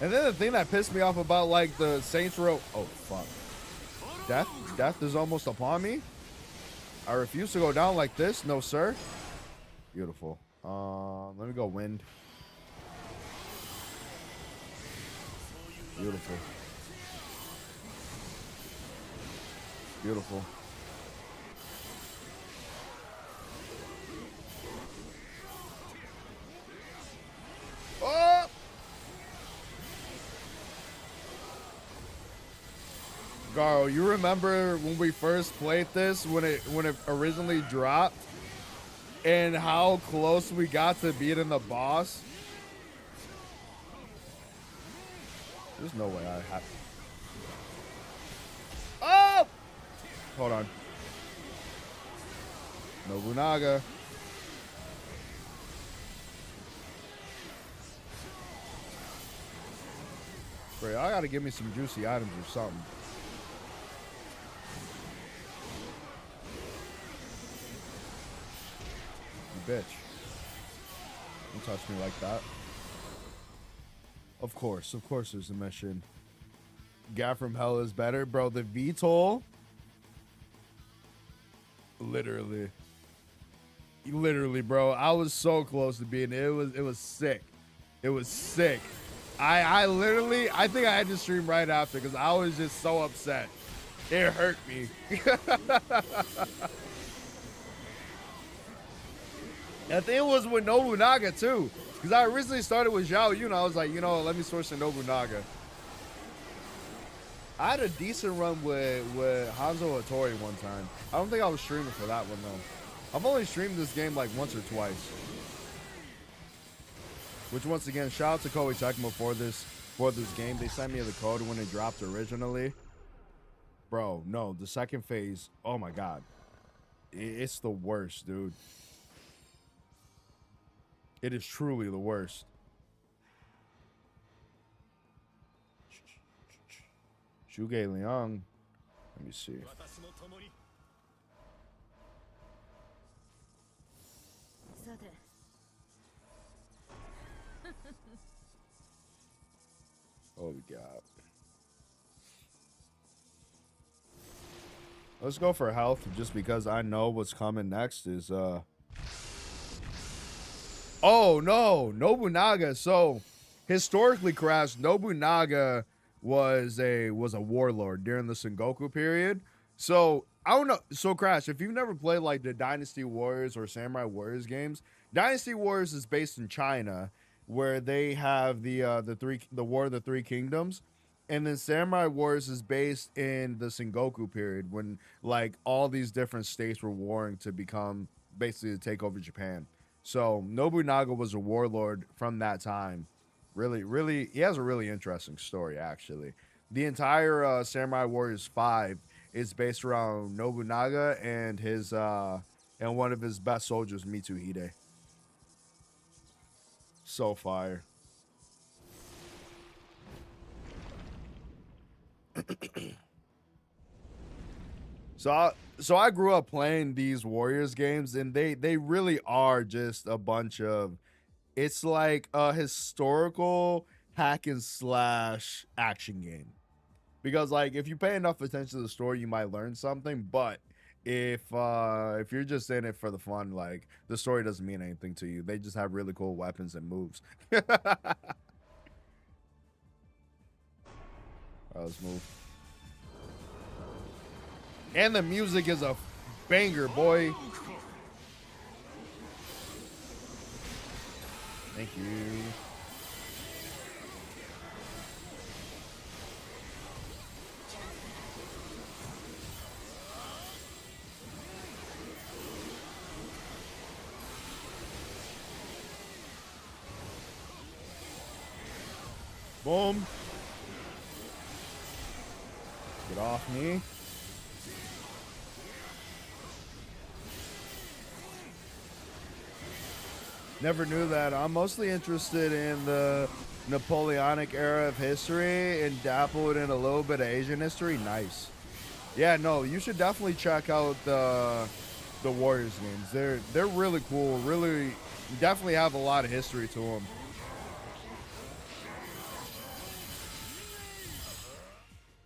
S1: And then the thing that pissed me off about like the Saints Row. Oh, fuck. Death is almost upon me. I refuse to go down like this. No, sir. Beautiful. Let me go wind. Beautiful. Beautiful. Oh! Carl, you remember when we first played this, when it originally dropped, and how close we got to beating the boss? There's no way I have. Oh! Hold on. Nobunaga. Bro, y'all gotta give me some juicy items or something. You bitch. Don't touch me like that. Of course there's a mission. Gat from Hell is better. Bro, the VTOL. Literally, bro. I was so close to being it. It was sick. It was sick. I literally, I think I had to stream right after because I was just so upset. It hurt me. I think it was with Nobunaga too. Because I originally started with Zhao Yun. I was like, you know, let me source a Nobunaga. I had a decent run with Hanzo Hattori one time. I don't think I was streaming for that one though. I've only streamed this game like once or twice. Which once again, shout out to Koei Tecmo for this game. They sent me the code when it dropped originally. Bro, no, the second phase, oh my god. It's the worst, dude. It is truly the worst. Shuge Liang. Let me see. What we got? Let's go for health just because I know what's coming next is oh no, Nobunaga. So historically, Crash, Nobunaga was a warlord during the Sengoku period. So I don't know. So Crash, if you've never played like the Dynasty Warriors or Samurai Warriors games, Dynasty Warriors is based in China, where they have the War of the Three Kingdoms, and then Samurai Warriors is based in the Sengoku period when like all these different states were warring to become basically to take over Japan. So Nobunaga was a warlord from that time. Really, he has a really interesting story, actually. The entire Samurai Warriors 5 is based around Nobunaga and his and one of his best soldiers, Mitsuhide. So fire. So I grew up playing these Warriors games, and they really are just a bunch of. It's like a historical hack and slash action game. Because like if you pay enough attention to the story, you might learn something. But if you're just in it for the fun, like the story doesn't mean anything to you. They just have really cool weapons and moves. All right, let's move. And the music is a banger, boy. Thank you. Boom. Get off me. Never knew that. I'm mostly interested in the Napoleonic era of history and dabbled in a little bit of Asian history. Nice. Yeah, no, you should definitely check out the Warriors games. They're really cool. Really, definitely have a lot of history to them.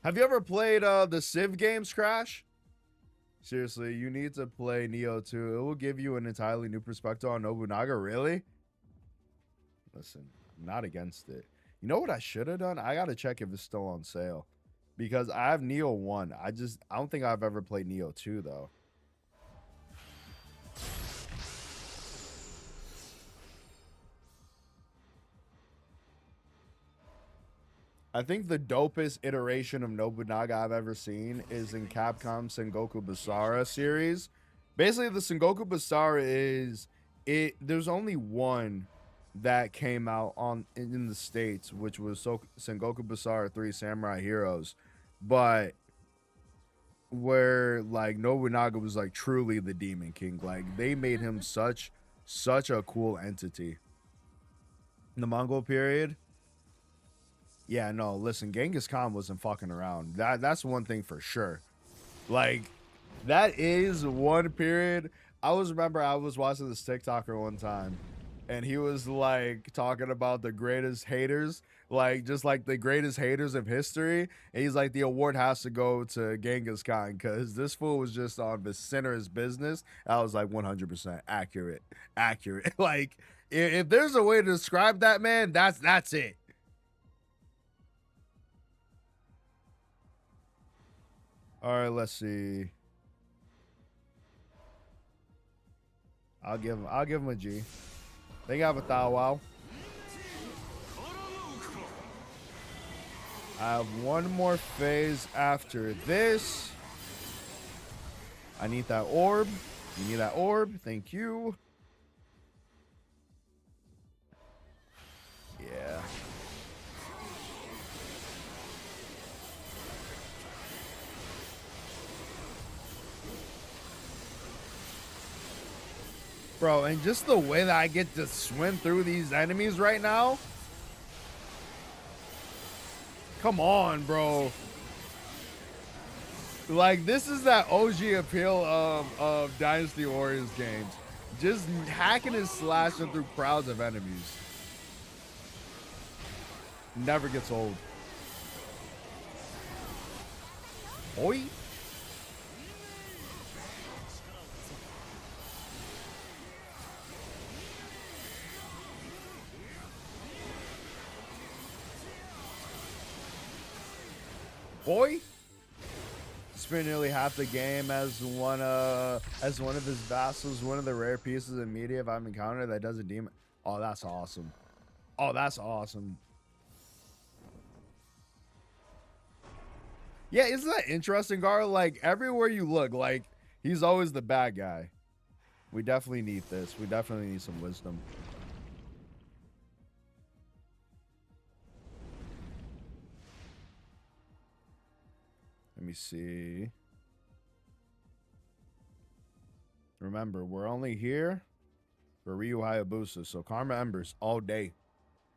S1: Have you ever played the Civ games, Crash? Seriously, you need to play Neo 2. It will give you an entirely new perspective on Nobunaga. Really? Listen, I'm not against it. You know what I should have done? I got to check if it's still on sale. Because I have Neo 1. I don't think I've ever played Neo 2, though. I think the dopest iteration of Nobunaga I've ever seen is in Capcom's Sengoku Basara series. Basically, the Sengoku Basara is it. There's only one that came out in the States, which was Sengoku Basara 3 Samurai Heroes, but where like Nobunaga was like truly the Demon King. Like they made him such a cool entity. In the Mongol period. Yeah, no, listen, Genghis Khan wasn't fucking around. That's one thing for sure. Like, that is one period. I remember I was watching this TikToker one time, and he was like talking about the greatest haters, like just like the greatest haters of history. And he's like, the award has to go to Genghis Khan because this fool was just on the center of his business. I was like 100% accurate. Like, if there's a way to describe that man, that's it. All right, let's see. I'll give him a G. They have a Thou Wow. I have one more phase after this. I need that orb. You need that orb. Thank you. Yeah. Bro, and just the way that I get to swim through these enemies right now. Come on, bro. Like, this is that OG appeal of Dynasty Warriors games. Just hacking and slashing through crowds of enemies. Never gets old. Oi. Boy, spent nearly half the game as one of his vassals, one of the rare pieces of media I've encountered that does a demon. Oh, that's awesome. Oh, that's awesome. Yeah, isn't that interesting, Gar? Like everywhere you look, like he's always the bad guy. We definitely need this. We definitely need some wisdom. Let me see. Remember, we're only here for Ryu Hayabusa, so Karma Embers all day.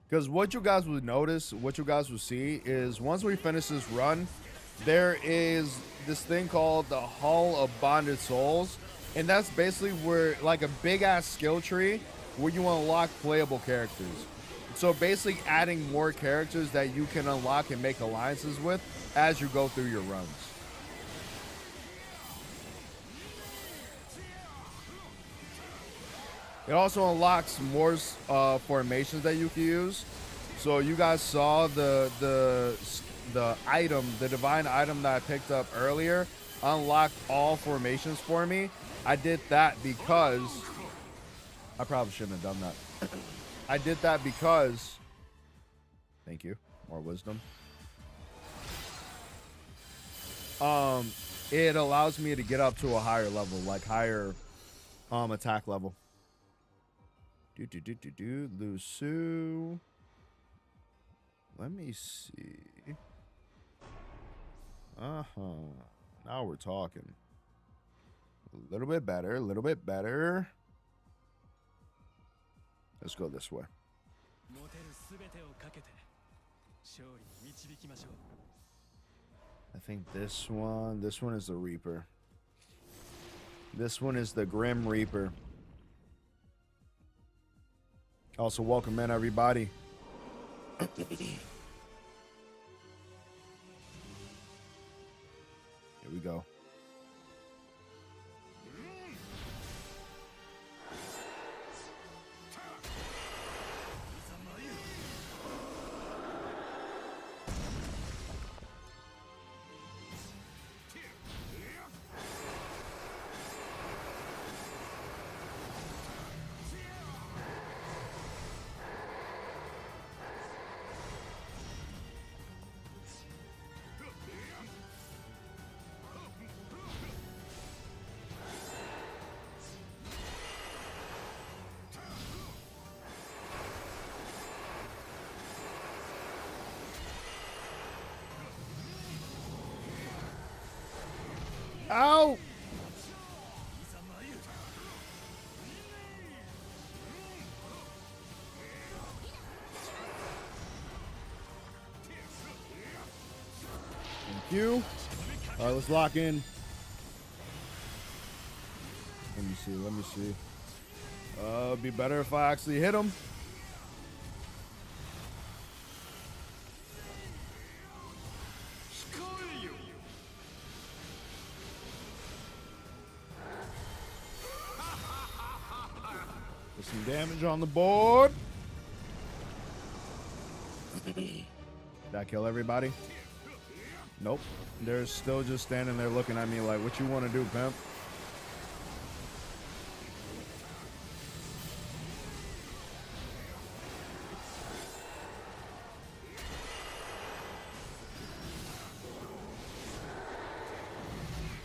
S1: Because what you guys would notice, what you guys will see is once we finish this run, there is this thing called the Hall of Bonded Souls. And that's basically where, like a big ass skill tree where you unlock playable characters. So basically adding more characters that you can unlock and make alliances with as you go through your runs. It also unlocks more formations that you can use. So you guys saw the item, the divine item that I picked up earlier, unlocked all formations for me. I did that because I probably shouldn't have done that. I did that because, thank you, more wisdom. It allows me to get up to a higher level, like higher attack level. Lusu. Let me see. Now we're talking. A little bit better, a little bit better. Let's go this way. I think this one is the Reaper. This one is the Grim Reaper. Also, welcome in, everybody. Here we go. you. All right, let's lock in. Let me see. Let me see. It'd be better if I actually hit him. Put some damage on the board. Did that kill everybody? Nope. They're still just standing there looking at me like, what you want to do, pimp?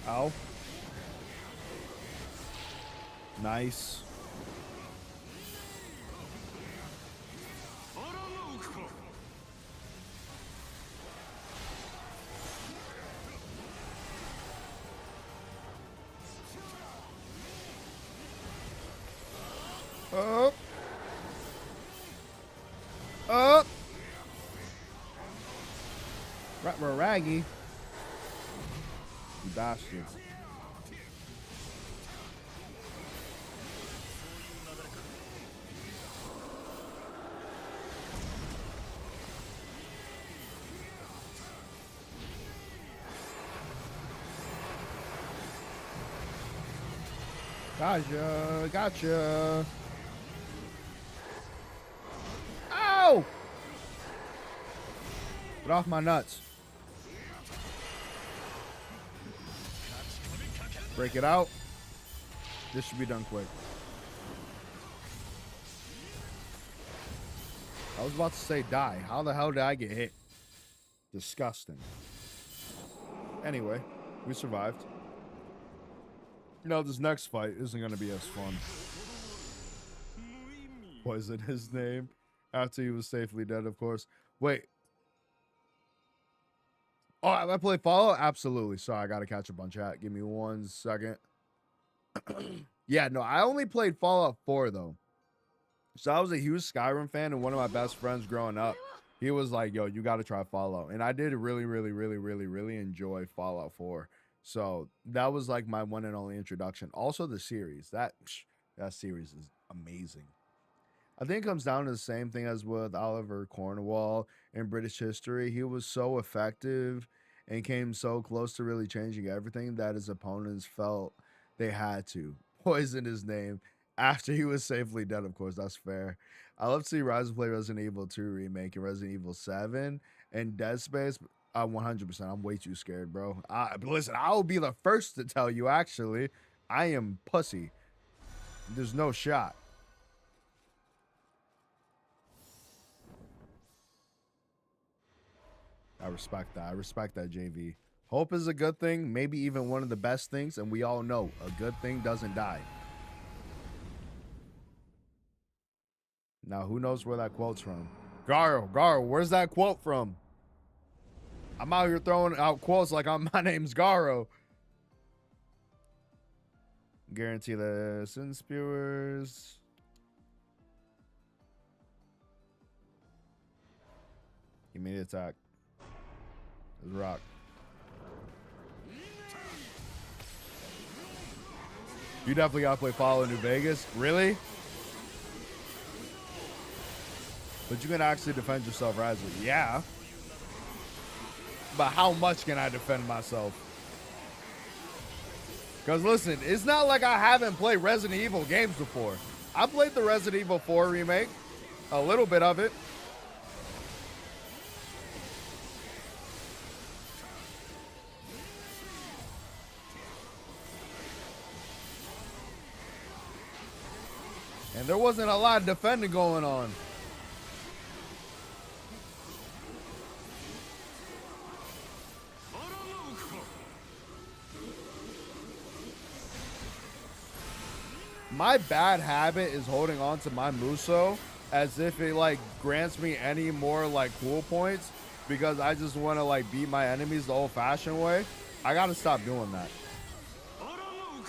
S1: Ow. Nice. Up. Up. Raggy. You bastard. Gotcha. Gotcha. Ow! Get off my nuts. Break it out. This should be done quick. I was about to say die. How the hell did I get hit? Disgusting. Anyway, we survived. No, this next fight isn't going to be as fun. Poison his name. After he was safely dead, of course. Wait. Oh, have I played Fallout? Absolutely. Sorry, I got to catch up on chat. Give me 1 second. Yeah, no, I only played Fallout 4, though. So I was a huge Skyrim fan, and one of my best friends growing up, he was like, yo, you got to try Fallout. And I did really enjoy Fallout 4. So that was like my one and only introduction. Also, the series. That series is amazing. I think it comes down to the same thing as with Oliver Cornwall in British history. He was so effective and came so close to really changing everything that his opponents felt they had to poison his name after he was safely dead. Of course, that's fair. I love to see Rise play Resident Evil 2 remake and Resident Evil 7 and Dead Space. 100%. I'm way too scared, bro. Listen, I'll be the first to tell you, actually, I am pussy. There's no shot. I respect that. I respect that, JV. Hope is a good thing, maybe even one of the best things, and we all know a good thing doesn't die. Now, who knows where that quote's from? Garo, where's that quote from? I'm out here throwing out quotes like my name's Garo. Guarantee the sin spewers. Immediate attack. Let's rock. You definitely gotta play Fallout New Vegas. Really? But you can actually defend yourself, Razzle. Yeah. But how much can I defend myself? Because listen, it's not like I haven't played Resident Evil games before. I played the Resident Evil 4 remake. A little bit of it. And there wasn't a lot of defending going on. My bad habit is holding on to my Muso as if it like grants me any more like cool points because I just want to like beat my enemies the old fashioned way. I gotta stop doing that.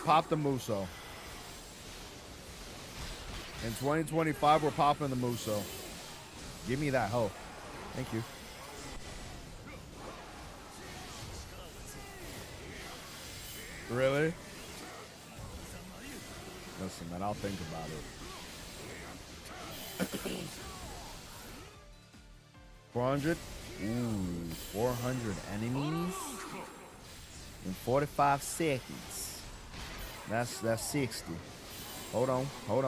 S1: Pop the Muso. In 2025, we're popping the Muso. Give me that hoe. Thank you. Really? Listen, man, I'll think about it. 400? Ooh, 400 enemies in 45 seconds. That's 60. Hold on. Hold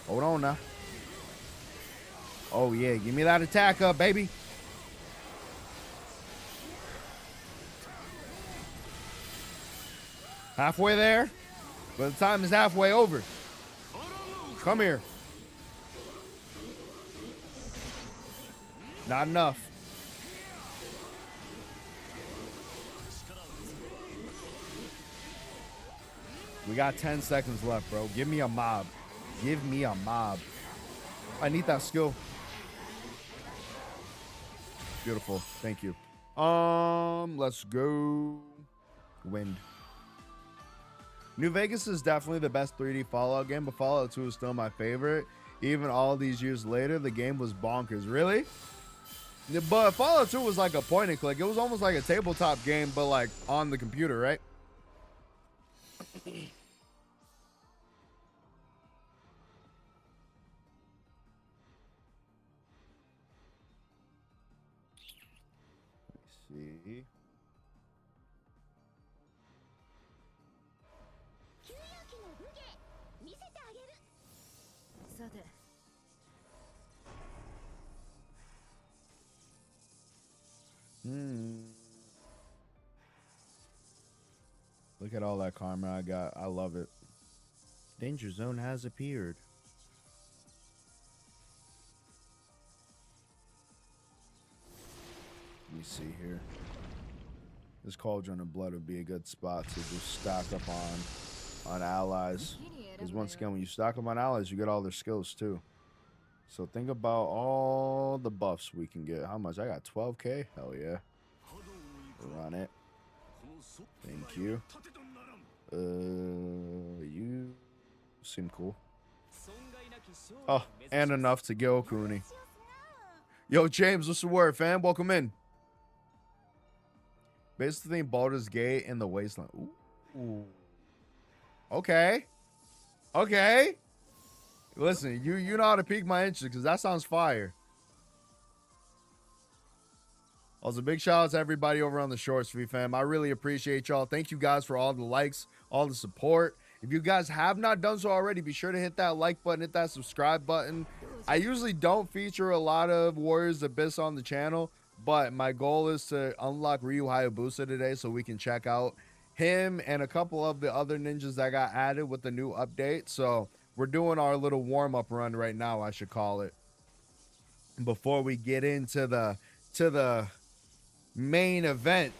S1: on now. Oh, yeah. Give me that attack up, baby. Halfway there. But the time is halfway over. Come here. Not enough. We got 10 seconds left, bro. Give me a mob. Give me a mob. I need that skill. Beautiful. Thank you. Let's go. Wind. New Vegas is definitely the best 3D Fallout game, but Fallout 2 is still my favorite. Even all these years later, the game was bonkers. Really? But Fallout 2 was like a point and click. It was almost like a tabletop game, but like on the computer, right? Let's see. Look at all that karma I got. I love it. Danger zone has appeared. Let me see here. This cauldron of blood would be a good spot to just stock up on allies. Because once again, when you stock up on allies, you get all their skills too. So think about all the buffs we can get. How much? I got 12k? Hell yeah. Run it. Thank you. You seem cool. Oh, and enough to get Okuni. Yo, James, what's the word, fam? Welcome in. Basically, Baldur's Gate in the Wasteland. Ooh. Okay. Okay. Listen, you know how to pique my interest because that sounds fire. Also, big shout out to everybody over on the Short Street fam. I really appreciate y'all. Thank you guys for all the likes, all the support. If you guys have not done so already, be sure to hit that like button, hit that subscribe button. I usually don't feature a lot of Warriors Abyss on the channel, but my goal is to unlock Ryu Hayabusa today so we can check out him and a couple of the other ninjas that got added with the new update. So we're doing our little warm-up run right now, I should call it, before we get into the main event.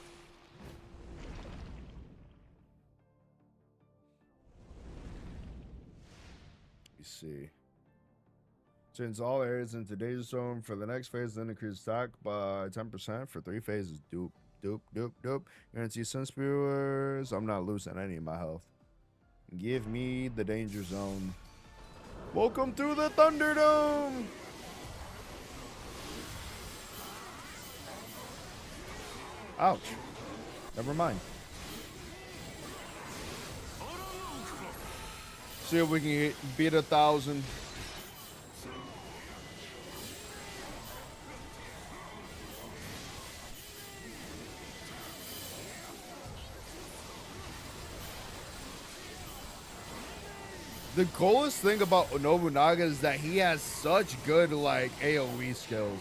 S1: You see, since all areas in today's zone for the next phase, then increase stock by 10% for 3 phases. Doop. Guarantee sun spewers. I'm not losing any of my health. Give me the danger zone. Welcome to the Thunderdome. Ouch. Never mind. See if we can beat 1,000. The coolest thing about Nobunaga is that he has such good like AoE skills.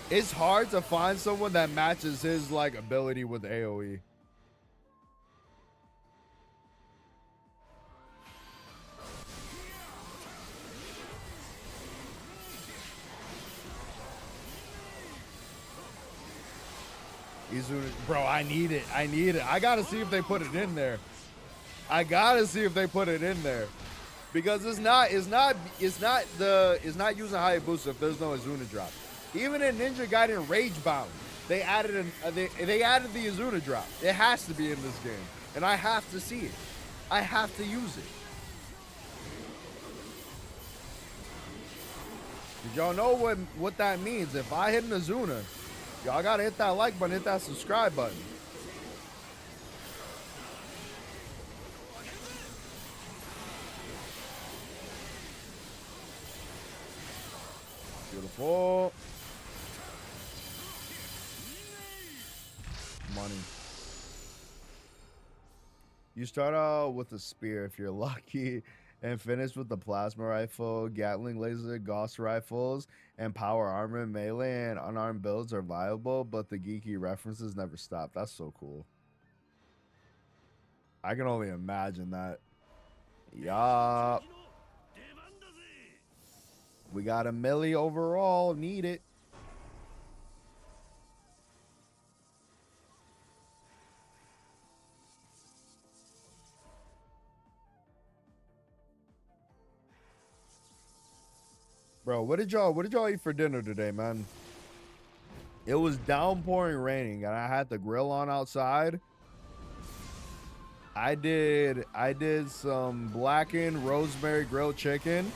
S1: It's hard to find someone that matches his like ability with AoE. Izuna, bro, I need it. I gotta see if they put it in there. Because it's not using Hayabusa if there's no Izuna drop. Even in Ninja Gaiden Ragebound, they added the Izuna drop. It has to be in this game, and I have to see it. I have to use it. Did y'all know what that means? If I hit an Izuna, y'all gotta hit that like button, hit that subscribe button. Careful. Money. You start out with a spear if you're lucky, and finish with the plasma rifle, Gatling laser, Gauss rifles, and power armor. Melee and unarmed builds are viable, but the geeky references never stop. That's so cool. I can only imagine that. Yup. We got a milli overall. Need it. Bro, what did y'all eat for dinner today, man? It was downpouring raining and I had the grill on outside. I did some blackened rosemary grilled chicken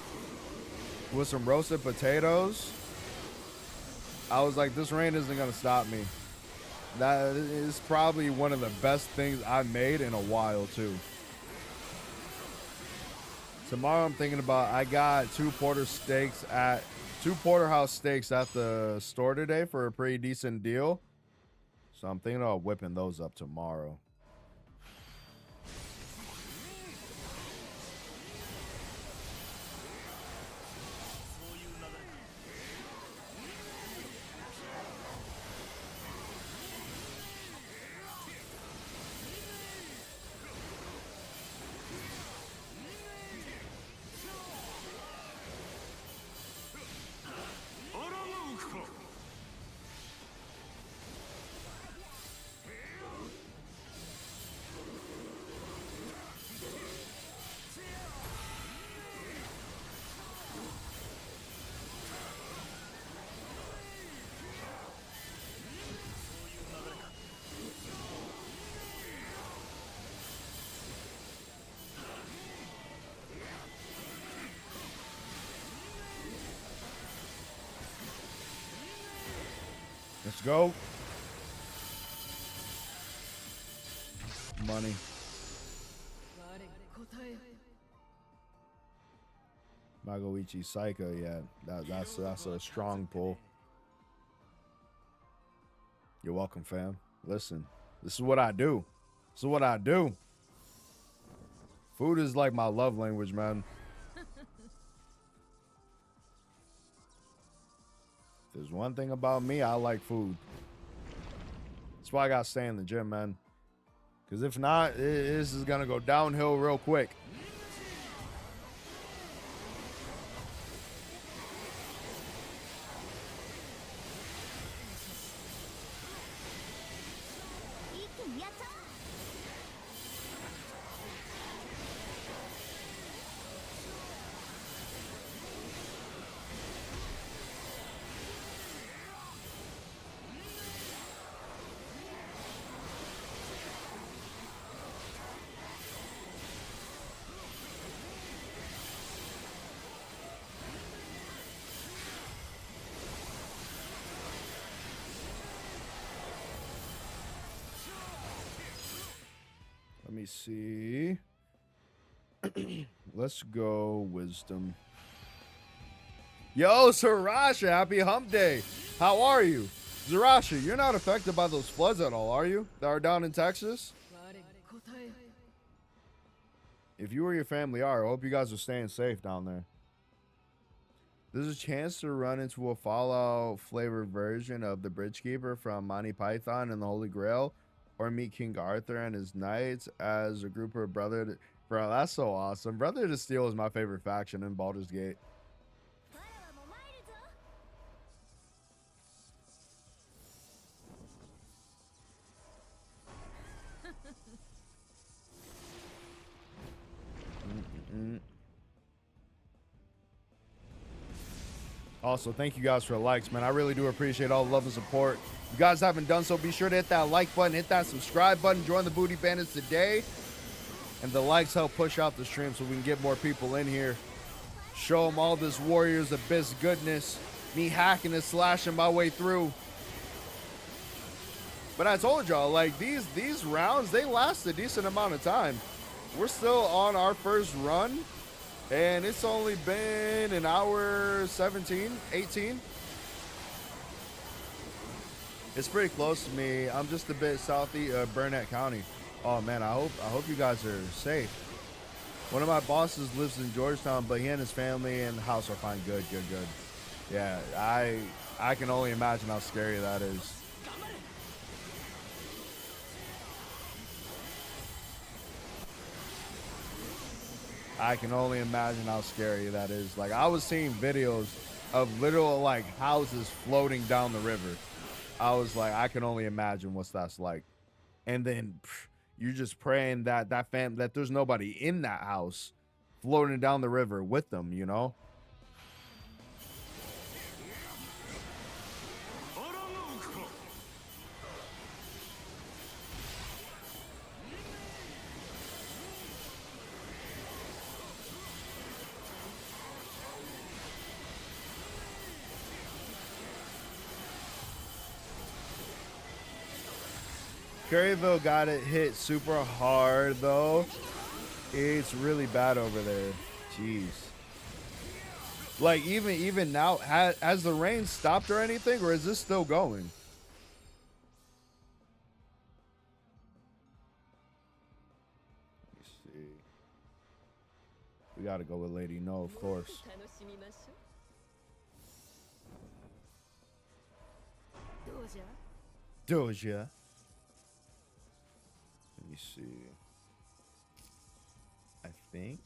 S1: with some roasted potatoes. I was like, this rain isn't gonna stop me. That is probably one of the best things I made in a while too. Tomorrow I'm thinking about, I got two porterhouse steaks at the store today for a pretty decent deal. So I'm thinking about whipping those up tomorrow. Let's go. Money. Magoichi Psycho, yeah. That's a strong pull. You're welcome, fam. Listen, this is what I do. This is what I do. Food is like my love language, man. There's one thing about me, I like food. That's why I gotta stay in the gym, man. Because if not, this is gonna go downhill real quick. Let me see. Let's go wisdom. Yo, Sarasha, happy hump day. How are you? Sarasha, you're not affected by those floods at all, are you? That are down in Texas? If you or your family are, I hope you guys are staying safe down there. There's a chance to run into a Fallout flavored version of the Bridgekeeper from Monty Python and the Holy Grail, or meet King Arthur and his knights as a group of brother. Bro, that's so awesome. Brother to Steel is my favorite faction in Baldur's Gate. Also, thank you guys for the likes, man. I really do appreciate all the love and support. If you guys haven't done so, be sure to hit that like button, hit that subscribe button, join the Booty Bandits today. And the likes help push out the stream so we can get more people in here. Show them all this Warriors Abyss goodness. Me hacking and slashing my way through. But I told y'all, like, these rounds, they last a decent amount of time. We're still on our first run. And it's only been an hour 17, 18. It's pretty close to me. I'm just a bit southeast Burnett County. Oh man, I hope you guys are safe. One of my bosses lives in Georgetown, but he and his family and house are fine. Good, good, good. Yeah, I can only imagine how scary that is. I can only imagine how scary that is. Like I was seeing videos of literal like houses floating down the river. I was like, I can only imagine what that's like. And then you're just praying that that there's nobody in that house floating down the river with them, you know? Caryville got it hit super hard though. It's really bad over there. Jeez. Like even now, has the rain stopped or anything, or is this still going? Let me see. We gotta go with Lady No, of course. Doja. Let me see. I think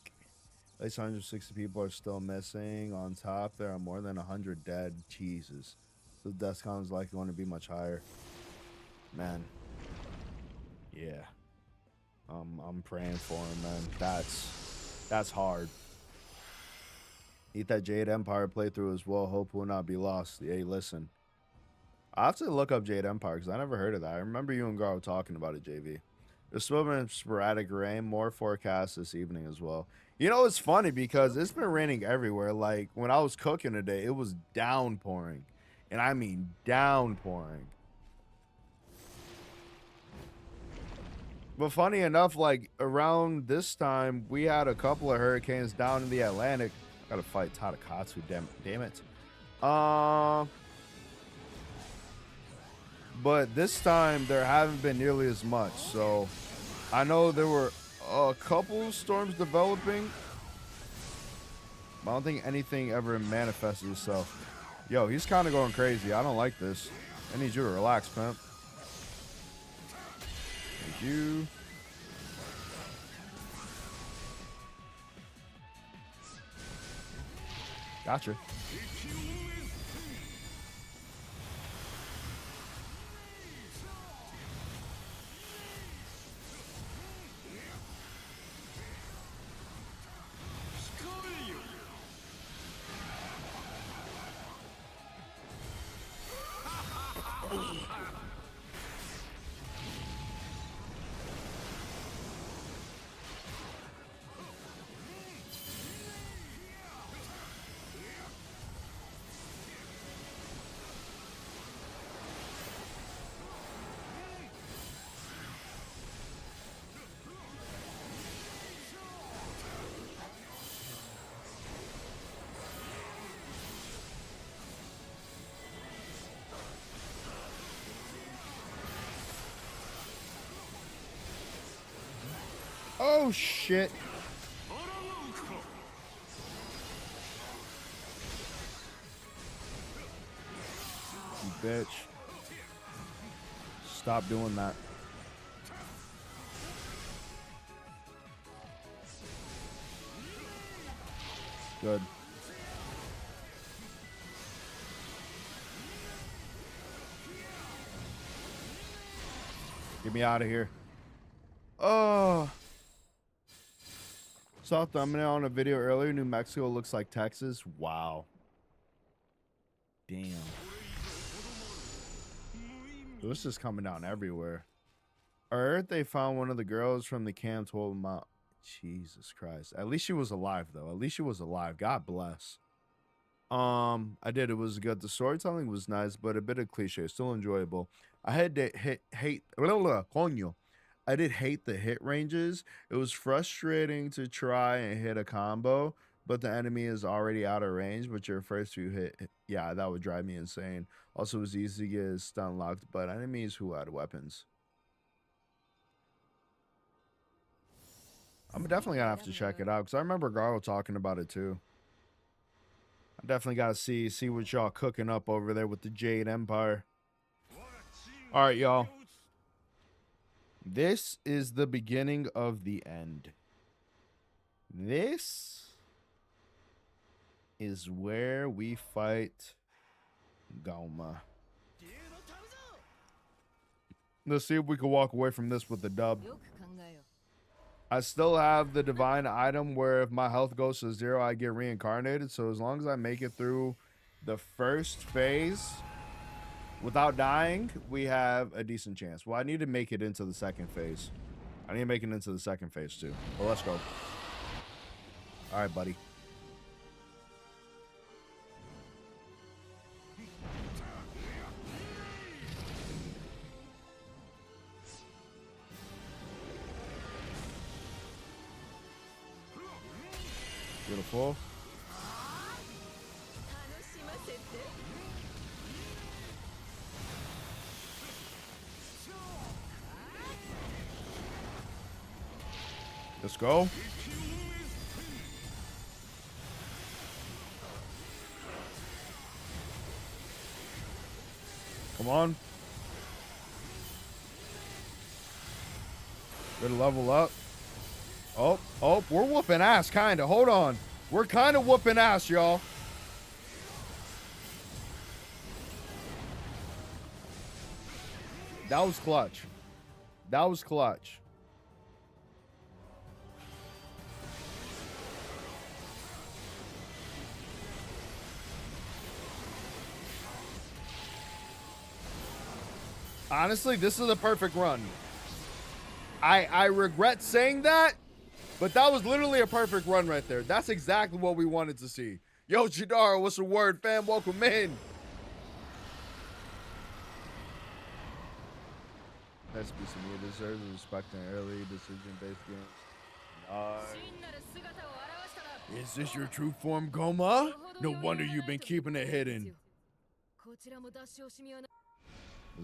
S1: at least 160 people are still missing. On top, there are more than 100 dead. Jesus. So the death count is likely going to be much higher. Man. Yeah. I'm praying for him, man. That's hard. Eat that Jade Empire playthrough as well. Hope will not be lost. Hey, listen. I have to look up Jade Empire because I never heard of that. I remember you and Garo talking about it, JV. There's still been sporadic rain, more forecast this evening as well. You know, it's funny because it's been raining everywhere. Like when I was cooking today, it was downpouring. And I mean downpouring. But funny enough, like around this time, we had a couple of hurricanes down in the Atlantic. Gotta fight Tadakatsu, damn it. But this time there haven't been nearly as much. So I know there were a couple storms developing. I don't think anything ever manifested itself. Yo, he's kind of going crazy. I don't like this. I need you to relax, pimp. Thank you. Gotcha. Oh shit. You bitch. Stop doing that. Good. Get me out of here. Oh. Saw a thumbnail on a video earlier. New Mexico looks like Texas. Wow. Damn. This is coming down everywhere. I heard they found one of the girls from the camp told them out. Jesus Christ. At least she was alive, though. At least she was alive. God bless. I did. It was good. The storytelling was nice, but a bit of cliche. Still enjoyable. I had to hate. Coño. I did hate the hit ranges. It was frustrating to try and hit a combo, but the enemy is already out of range, but your first few hit, yeah, that would drive me insane. Also, it's easy to get stun locked, but enemies who had weapons. I'm definitely gonna have to check it out because I remember Garl talking about it too. I definitely gotta see what y'all cooking up over there with the Jade Empire. All right, y'all. This is the beginning of the end. This is where we fight Goma. Let's see if we can walk away from this with the dub. I still have the divine item where if my health goes to 0, I get reincarnated. So as long as I make it through the first phase without dying, we have a decent chance. Well, I need to make it into the second phase. I need to make it into the second phase too. Well, let's go. All right, buddy. Beautiful. Let's go. Come on. Good level up. Oh, we're whooping ass, kind of. Hold on. We're kind of whooping ass, y'all. That was clutch. That was clutch. Honestly, this is a perfect run. I regret saying that, but that was literally a perfect run right there. That's exactly what we wanted to see. Yo, Chidara, what's the word, fam? Welcome in. SBC deserves respect in early decision-based games. Is this your true form, Goma? No wonder you've been keeping it hidden. Let's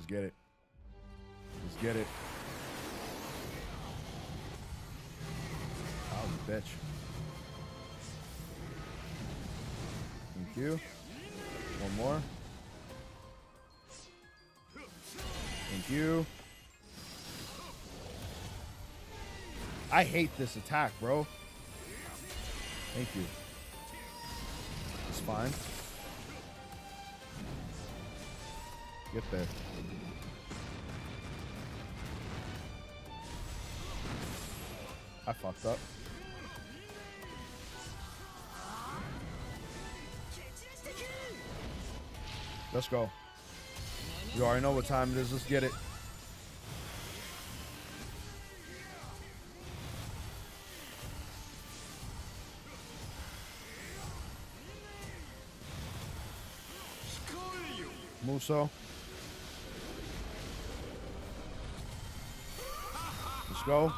S1: get it. Let's get it. Oh, bitch. Thank you. One more. Thank you. I hate this attack, bro. Thank you. It's fine. Get there. I fucked up. Let's go. You already know what time it is. Let's get it. Muso. Let's go.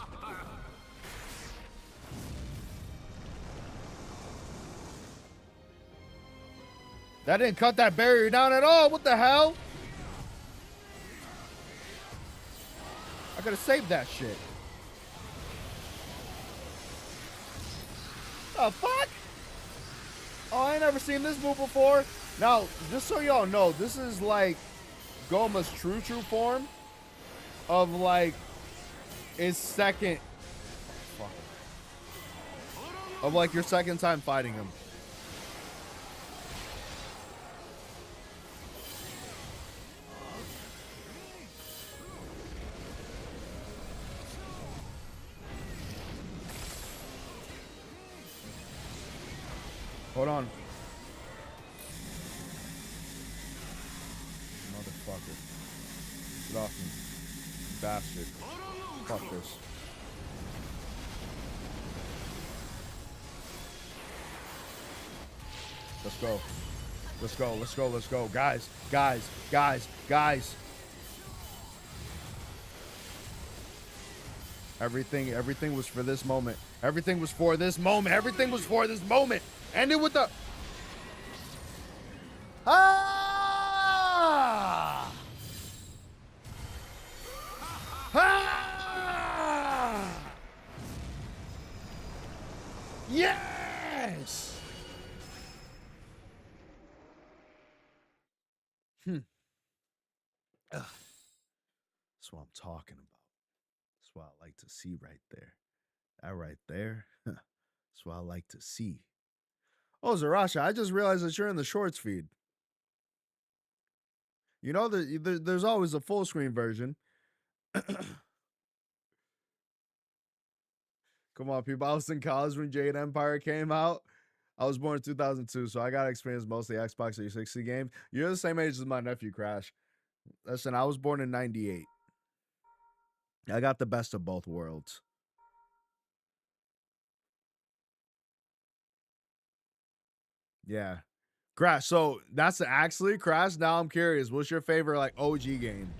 S1: That didn't cut that barrier down at all. What the hell? I could have saved that shit. The fuck? Oh, I ain't never seen this move before. Now, just so y'all know, this is like Goma's true form of like his second. Fuck. Of like your second time fighting him. Hold on. Motherfucker. Get off me. Bastard. Fuck this. Let's go. Let's go. Let's go. Let's go. Guys. Guys. Guys. Guys. Everything was for this moment. Everything was for this moment. Everything was for this moment. Ended with the ah! Ah! Yes! Ugh. That's what I'm talking about. That's what I like to see right there. That right there. That's what I like to see. Oh, Zarasha, I just realized that you're in the shorts feed. You know, there's always a full screen version. Come on, people. I was in college when Jade Empire came out. I was born in 2002, so I got to experience mostly Xbox 360 games. You're the same age as my nephew, Crash. Listen, I was born in 98. I got the best of both worlds. Yeah. Crash, so that's actually Crash. Now I'm curious. What's your favorite like OG game?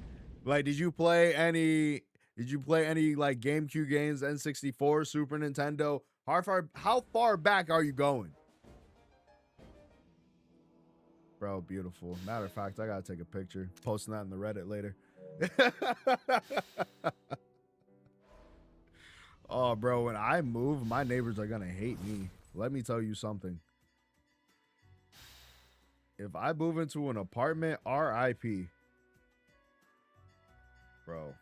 S1: Like, did you play any like GameCube games, N64, Super Nintendo? How far back are you going? Bro, beautiful. Matter of fact, I gotta take a picture. Posting that in the Reddit later. Oh, bro, when I move, my neighbors are gonna hate me. Let me tell you something. If I move into an apartment, RIP. Bro.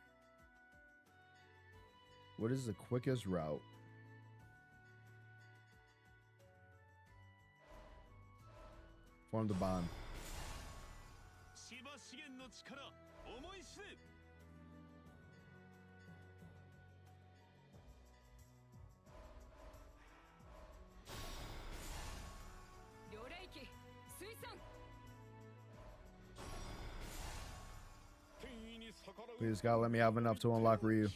S1: What is the quickest route? Form the bond. Please, God, let me have enough to unlock Ryu.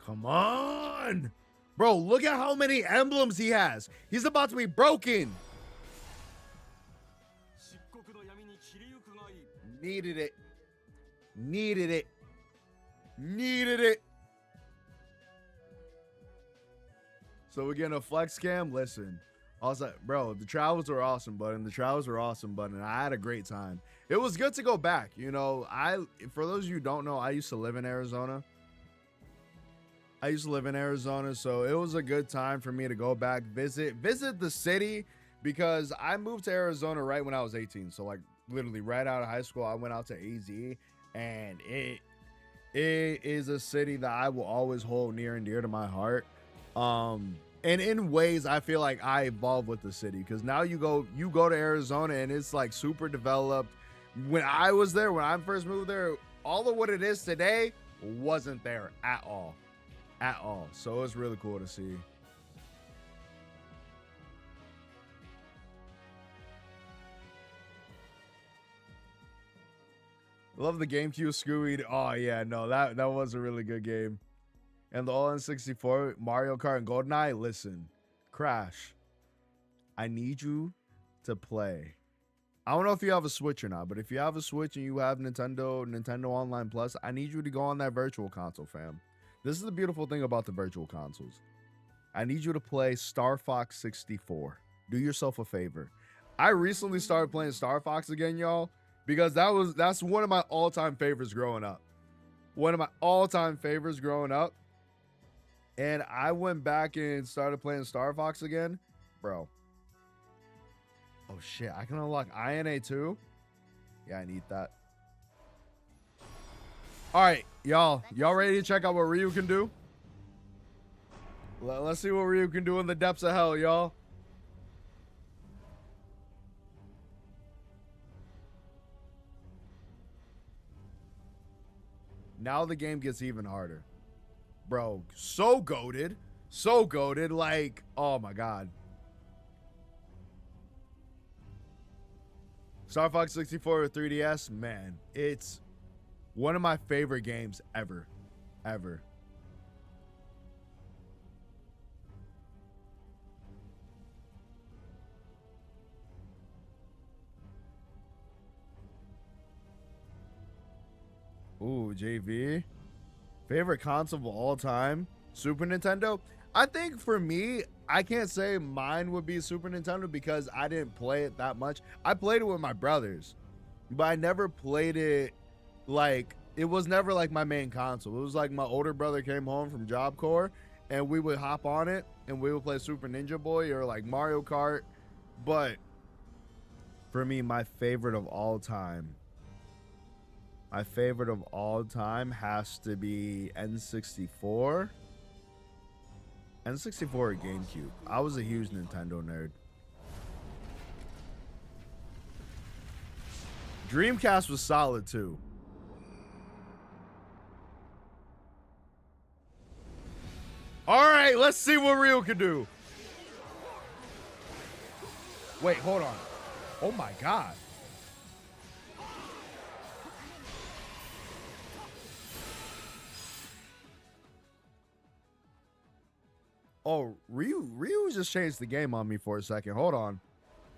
S1: Come on! Bro, look at how many emblems he has. He's about to be broken. Needed it. Needed it. Needed it. So we're getting a flex cam. Listen, I was like, bro, the travels were awesome, button. The travels were awesome, button. I had a great time. It was good to go back. You know, for those of you who don't know, I used to live in Arizona. So it was a good time for me to go back, visit the city, because I moved to Arizona right when I was 18. So like literally right out of high school, I went out to AZ, and it is a city that I will always hold near and dear to my heart. And in ways I feel like I evolved with the city, because now you go to Arizona and it's like super developed. When I was there, when I first moved there, all of what it is today wasn't there at all. So it was really cool to see. Love the GameCube Scooby. Oh yeah, no, that was a really good game. And the All-N64, Mario Kart, and GoldenEye. Listen, Crash, I need you to play. I don't know if you have a Switch or not, but if you have a Switch and you have Nintendo Online Plus, I need you to go on that virtual console, fam. This is the beautiful thing about the virtual consoles. I need you to play Star Fox 64. Do yourself a favor. I recently started playing Star Fox again, y'all, because that's one of my all-time favorites growing up. And I went back and started playing Star Fox again. Bro. Oh shit, I can unlock Ayane too? Yeah, I need that. Alright, y'all ready to check out what Ryu can do? Let's see what Ryu can do in the depths of hell, y'all. Now the game gets even harder. Bro, so goated. Like, oh my god. Star Fox 64 or 3DS, man, it's one of my favorite games ever. Ooh, JV. Favorite console of all time? Super Nintendo? I think for me, I can't say mine would be Super Nintendo because I didn't play it that much. I played it with my brothers, but I never played it like, it was never like my main console. It was like my older brother came home from Job Corps and we would hop on it and we would play Super Ninja Boy or like Mario Kart. But for me, my favorite of all time has to be N64. N64 or GameCube. I was a huge Nintendo nerd. Dreamcast was solid too. All right, let's see what Ryu can do. Wait, hold on. Oh my God. Oh, Ryu just changed the game on me for a second. Hold on.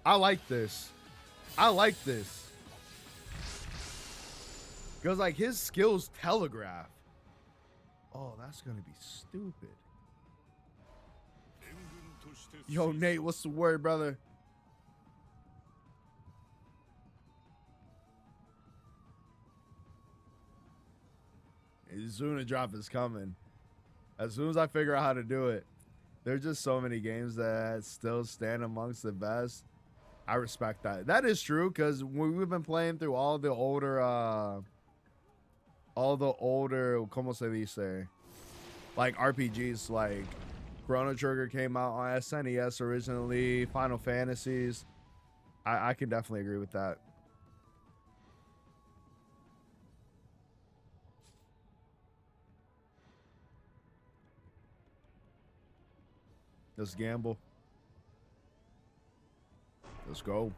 S1: I like this. Because like his skills telegraph. Oh, that's gonna be stupid. Yo, Nate, what's the word, brother? Zuna drop is coming. As soon as I figure out how to do it. There's just so many games that still stand amongst the best. I respect that. That is true, because we've been playing through all the older, ¿cómo se dice? Like RPGs, like Chrono Trigger came out on SNES originally, Final Fantasies. I can definitely agree with that. Let's gamble. Let's go.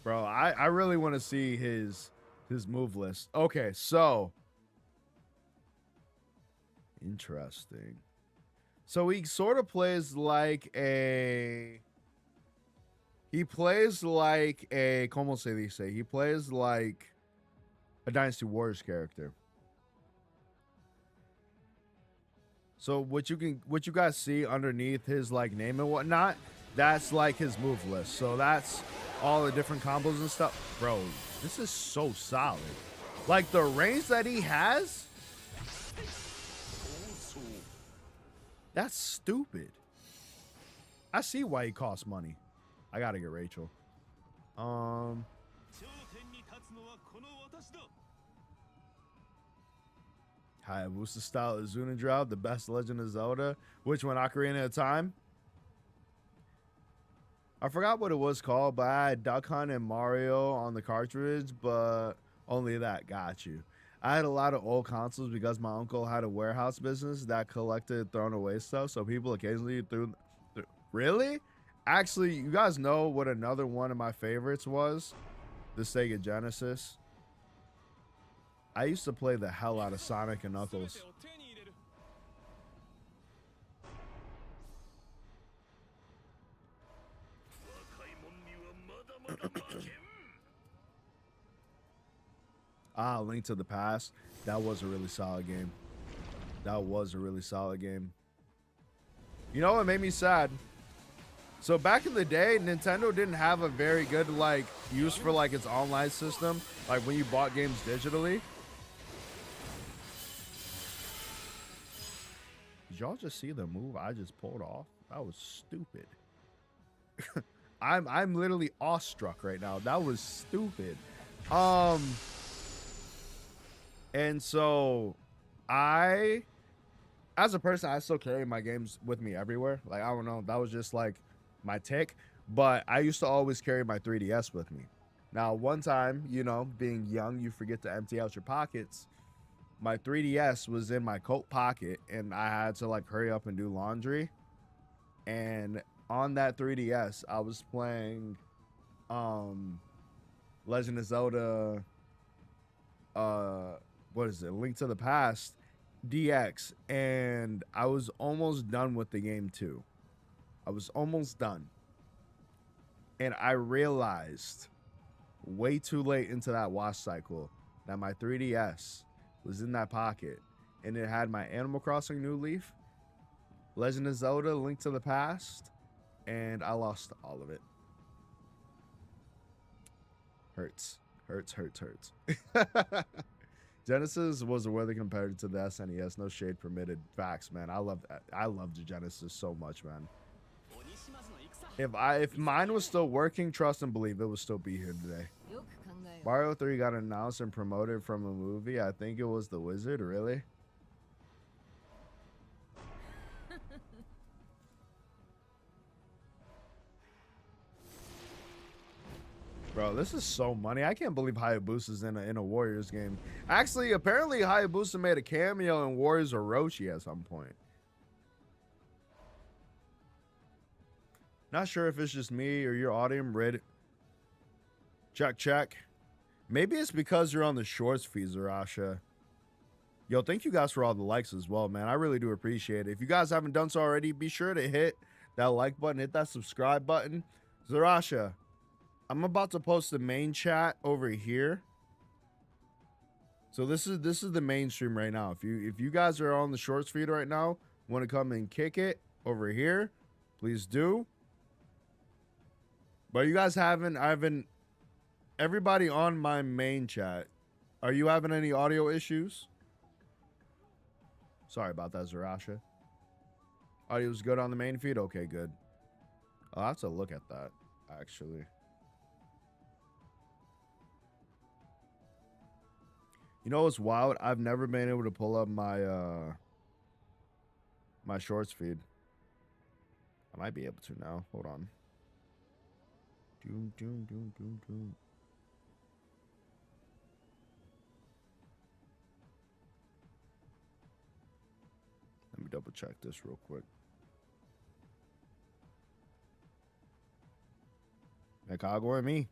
S1: Bro, I really want to see his move list. Okay, so interesting. So he sort of plays like a ¿cómo se dice? He plays like a Dynasty Warriors character. So what you guys see underneath his like name and whatnot, that's like his move list. So that's all the different combos and stuff. Bro, this is so solid. Like the range that he has, that's stupid. I see why he costs money. I gotta get Rachel. Hayabusa style Azuna drop, the best Legend of Zelda. Which one? Ocarina of Time? I forgot what it was called, but I had Duck Hunt and Mario on the cartridge, but only that. Got you. I had a lot of old consoles because my uncle had a warehouse business that collected thrown away stuff, so people occasionally threw really? Actually, you guys know what another one of my favorites was? The Sega Genesis. I used to play the hell out of Sonic and Knuckles. Link to the Past. That was a really solid game. You know what made me sad? So back in the day, Nintendo didn't have a very good like use for like its online system, like when you bought games digitally. Did y'all just see the move I just pulled off? That was stupid. I'm literally awestruck right now. That was stupid. And so as a person, I still carry my games with me everywhere. Like, I don't know, that was just like my tick. But I used to always carry my 3DS with me. Now, one time, you know, being young, you forget to empty out your pockets. My 3DS was in my coat pocket, and I had to like hurry up and do laundry. And on that 3DS, I was playing Legend of Zelda, what is it? Link to the Past DX, and I was almost done with the game too. I was almost done. And I realized way too late into that wash cycle that my 3DS was in that pocket and it had my Animal Crossing New Leaf, Legend of Zelda, Link to the Past, and I lost all of it. Hurts. Hurts. Genesis was a worthy competitor to the SNES. No shade permitted. Facts, man. I loved the Genesis so much, man. If mine was still working, trust and believe it would still be here today. Mario 3 got announced and promoted from a movie. I think it was The Wizard. Really? Bro, this is so money. I can't believe Hayabusa's in a Warriors game. Actually, apparently Hayabusa made a cameo in Warriors Orochi at some point. Not sure if it's just me or your audience. Reddit. Check. Maybe it's because you're on the shorts feed, Zarasha. Yo, thank you guys for all the likes as well, man. I really do appreciate it. If you guys haven't done so already, be sure to hit that like button, hit that subscribe button. Zarasha, I'm about to post the main chat over here. So this is the main stream right now. If you guys are on the shorts feed right now, want to come and kick it over here, please do. But you guys haven't everybody on my main chat, are you having any audio issues? Sorry about that, Zarasha. Audio's good on the main feed? Okay, good. I'll have to look at that, actually. You know what's wild? I've never been able to pull up my my shorts feed. I might be able to now. Hold on. Doom. Let me double check this real quick. Chicago and me.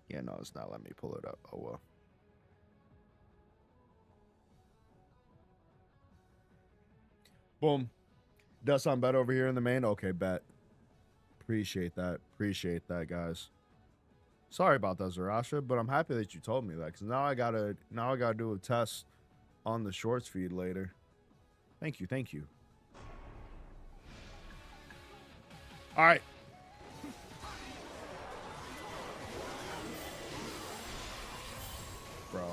S1: Yeah, no, it's not letting me pull it up. Oh, well. Boom. Does sound better over here in the main? Okay, bet. Appreciate that, guys. Sorry about that, Zarasha, but I'm happy that you told me that, because now I gotta do a test on the shorts feed later. Thank you. All right. Bro.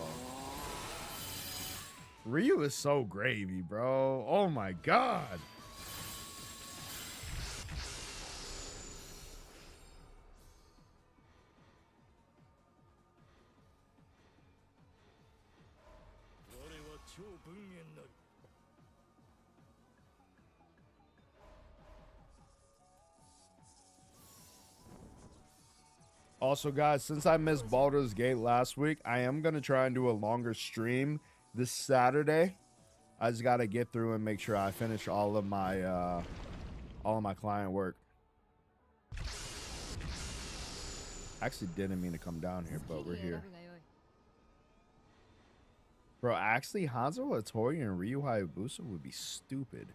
S1: Ryu is so gravy, bro. Oh my god. Also, guys, since I missed Baldur's Gate last week, I am going to try and do a longer stream this Saturday. I just got to get through and make sure I finish all of my client work. I actually didn't mean to come down here, but we're here. Bro, actually, Hanzo Hattori and Ryu Hayabusa would be stupid.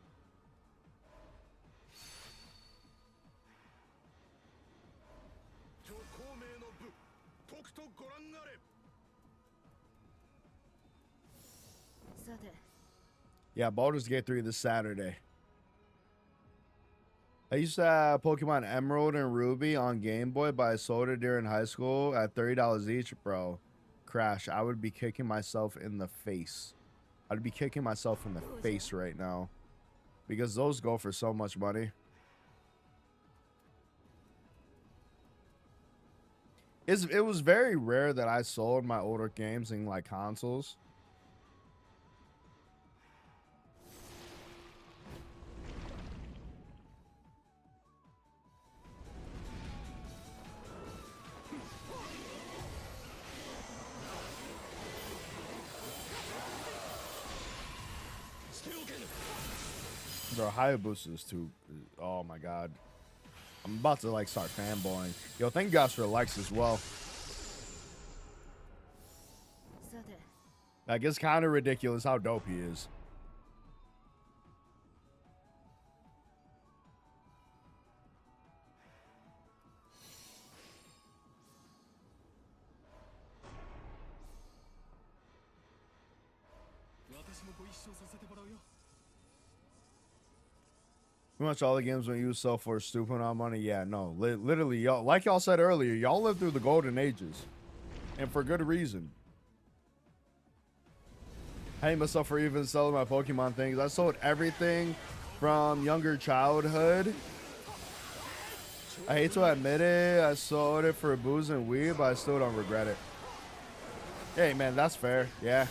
S1: Yeah, Baldur's Gate 3 this Saturday. I used to have Pokemon Emerald and Ruby on Game Boy, but I sold it during high school at $30 each, bro. Crash, I would be kicking myself in the face. I'd be kicking myself in the face right now. Because those go for so much money. It was very rare that I sold my older games in like consoles. Bro, Hayabusa is too... Oh my god. I'm about to like start fanboying. Yo, thank you guys for the likes as well. Like, it's kind of ridiculous how dope he is. Pretty much all the games when you sell for a stupid amount of money. Yeah, no, literally, y'all, like y'all said earlier, y'all lived through the golden ages, and for good reason. I hate myself for even selling my Pokemon things. I sold everything from younger childhood. I hate to admit it, I sold it for booze and weed, but I still don't regret it. Hey, man, that's fair. Yeah.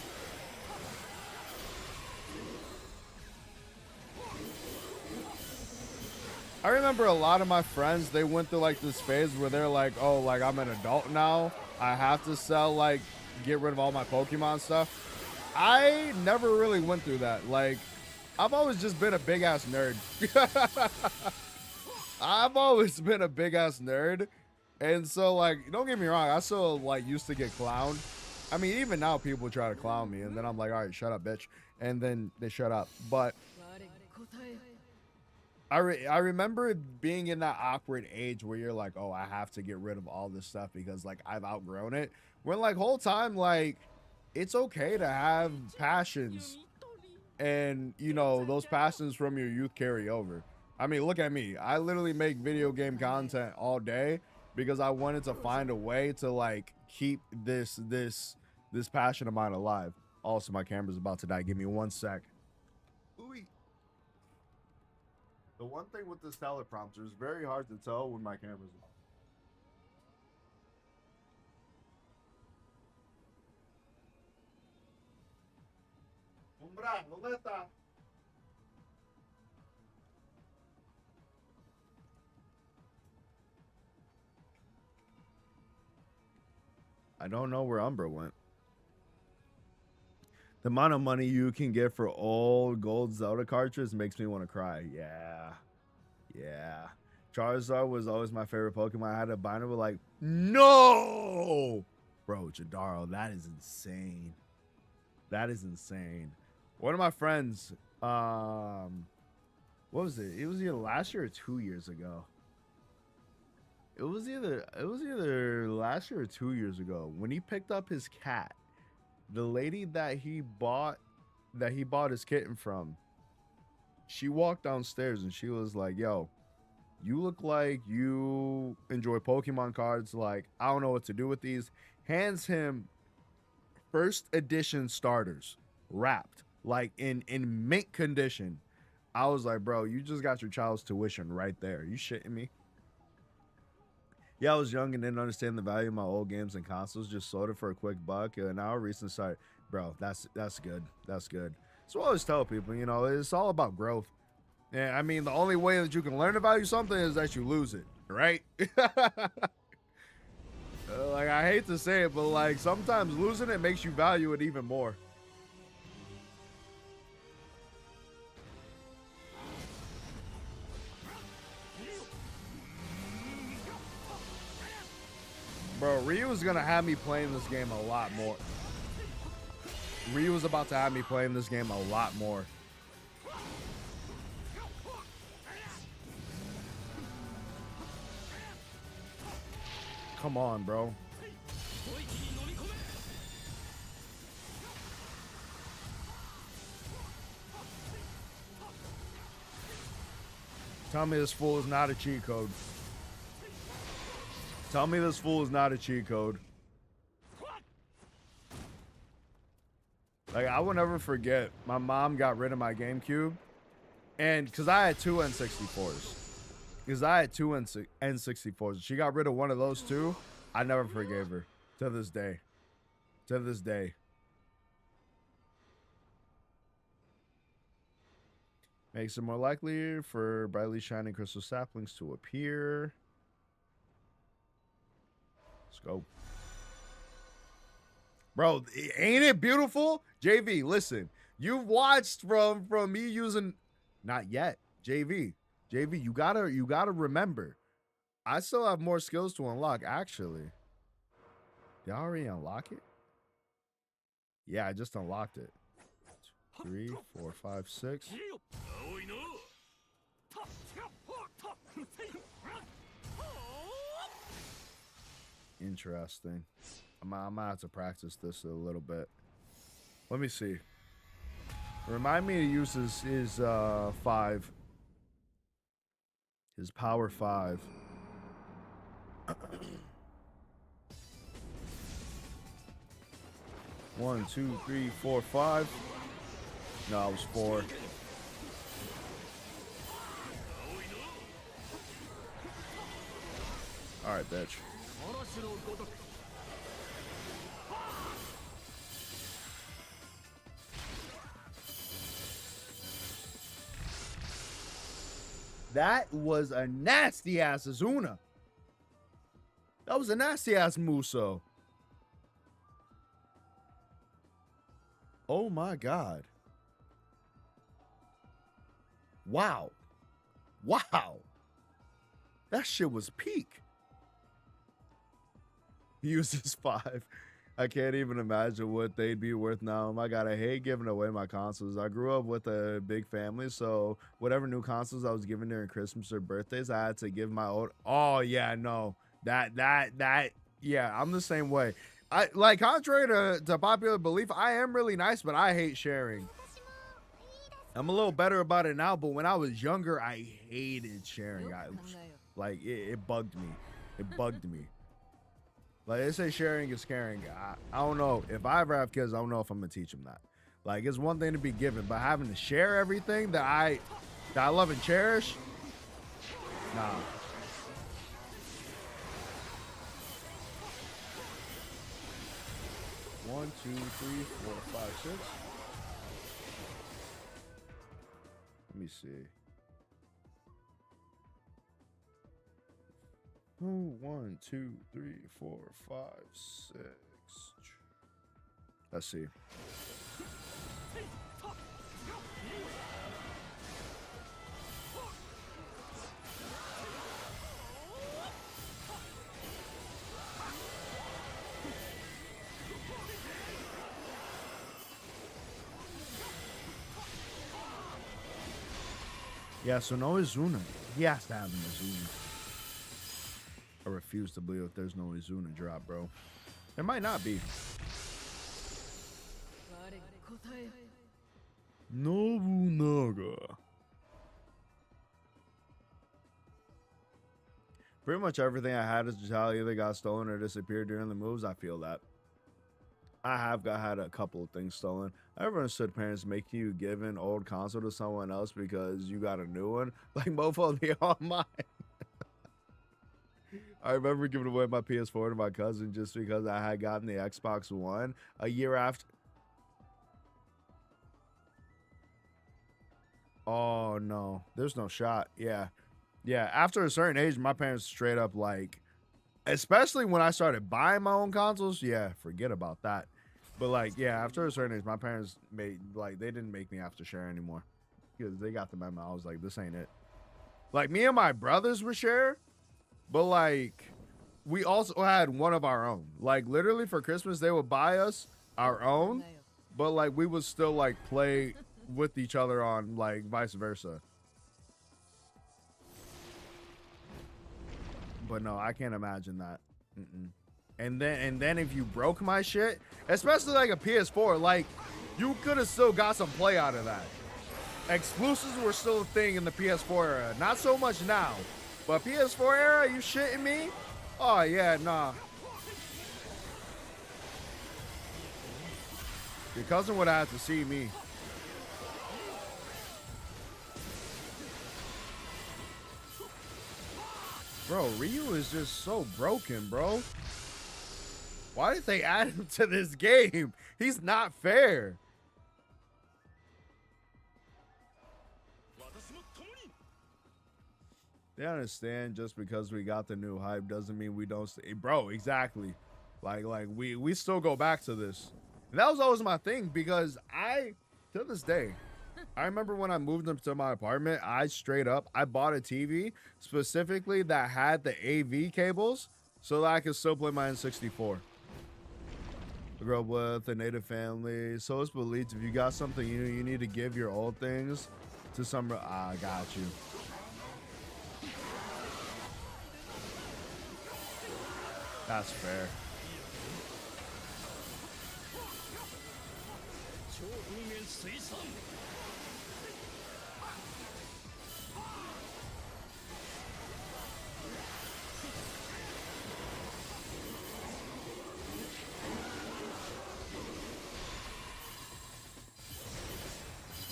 S1: I remember a lot of my friends, they went through like this phase where they're like, oh, like I'm an adult now. I have to sell, like, get rid of all my Pokemon stuff. I never really went through that. Like, I've always just been a big ass nerd. I've always been a big ass nerd. And so, like, don't get me wrong, I still like used to get clowned. I mean, even now people try to clown me, and then I'm like, all right, shut up, bitch. And then they shut up. But I remember being in that awkward age where you're like, oh, I have to get rid of all this stuff because, like, I've outgrown it. When, like, whole time, like, it's okay to have passions. And, you know, those passions from your youth carry over. I mean, look at me. I literally make video game content all day because I wanted to find a way to, like, keep this passion of mine alive. Also, my camera's about to die. Give me 1 sec. Ooh. The one thing with this teleprompter is very hard to tell when my camera's on. I don't know where Umbra went. The amount of money you can get for old gold Zelda cartridges makes me want to cry. Yeah. Charizard was always my favorite Pokemon. I had a binder with like, no! Bro, Jadaro, that is insane. That is insane. One of my friends, what was it? It was either last year or 2 years ago. It was either last year or 2 years ago when he picked up his cat. The lady that he bought his kitten from, she walked downstairs and she was like, yo, you look like you enjoy Pokemon cards. Like, I don't know what to do with these. Hands him first edition starters wrapped, like in mint condition. I was like, bro, you just got your child's tuition right there. Are you shitting me? Yeah, I was young and didn't understand the value of my old games and consoles. Just sold it for a quick buck. And now a recent start, bro. That's good. That's good. So I always tell people, you know, it's all about growth. And I mean, the only way that you can learn to value something is that you lose it, right? Like, I hate to say it, but like sometimes losing it makes you value it even more. Bro, Ryu was gonna have me playing this game a lot more. Ryu was about to have me playing this game a lot more. Come on, bro. Tell me this fool is not a cheat code. Tell me this fool is not a cheat code. Like, I will never forget, my mom got rid of my GameCube. And because I had two N64s. She got rid of one of those two. I never forgave her. To this day. To this day. Makes it more likely for brightly shining crystal saplings to appear. Let's go. Bro, ain't it beautiful? JV, listen. You've watched from me using... Not yet. JV, you gotta remember. I still have more skills to unlock, actually. Did I already unlock it? Yeah, I just unlocked it. 3, 4, 5, 6. Interesting. I'm gonna have to practice this a little bit. Let me see. Remind me to use his 5. His power 5. One, two, three, four, 5. No, it was 4. All right, bitch. That was a nasty ass Azuna. That was a nasty ass Muso. Oh my god. Wow. Wow. That shit was peak. He uses 5. I can't even imagine what they'd be worth now. My god, I hate giving away my consoles. I grew up with a big family, so whatever new consoles I was given during Christmas or birthdays, I had to give my old. Oh yeah, no. That yeah, I'm the same way. I like, contrary to popular belief, I am really nice, but I hate sharing. I'm a little better about it now, but when I was younger, I hated sharing. It bugged me. It bugged me. Like, they say sharing is caring. I don't know. If I ever have kids, I don't know if I'm gonna teach them that. Like, it's one thing to be given, but having to share everything that I love and cherish, nah. One, two, three, four, 5, 6. Let me see. 1, 2, 3, 4, 5, 6. Let's see. Yeah, so no Izuna. He has to have an Izuna. I refuse to believe if there's no Izuna drop, bro. There might not be. Nobunaga. Pretty much everything I had as a child either got stolen or disappeared during the moves. I feel that. I have had a couple of things stolen. I never understood parents making you give an old console to someone else because you got a new one. Like, mofo, they all mine. I remember giving away my PS4 to my cousin just because I had gotten the Xbox One a year after. Oh, no. There's no shot. Yeah. Yeah. After a certain age, my parents straight up, like, especially when I started buying my own consoles, yeah, forget about that. But, like, yeah, after a certain age, my parents they didn't make me have to share anymore. Because they got the memo. I was like, this ain't it. Like, me and my brothers would share. But, like, we also had one of our own. Like, literally for Christmas, they would buy us our own. But, like, we would still, like, play with each other on, like, vice versa. But no, I can't imagine that. And then if you broke my shit, especially like a PS4, like, you could have still got some play out of that. Exclusives were still a thing in the PS4 era. Not so much now. But PS4 era, you shitting me? Oh, yeah, nah. Your cousin would have to see me. Bro, Ryu is just so broken, bro. Why did they add him to this game? He's not fair. They understand just because we got the new hype doesn't mean we don't stay. Bro, exactly. Like we still go back to this. And that was always my thing because to this day, I remember when I moved into my apartment, I bought a TV specifically that had the AV cables so that I could still play my N64. I grew up with a native family, so it's believed if you got something new, you need to give your old things to some. I got you. That's fair.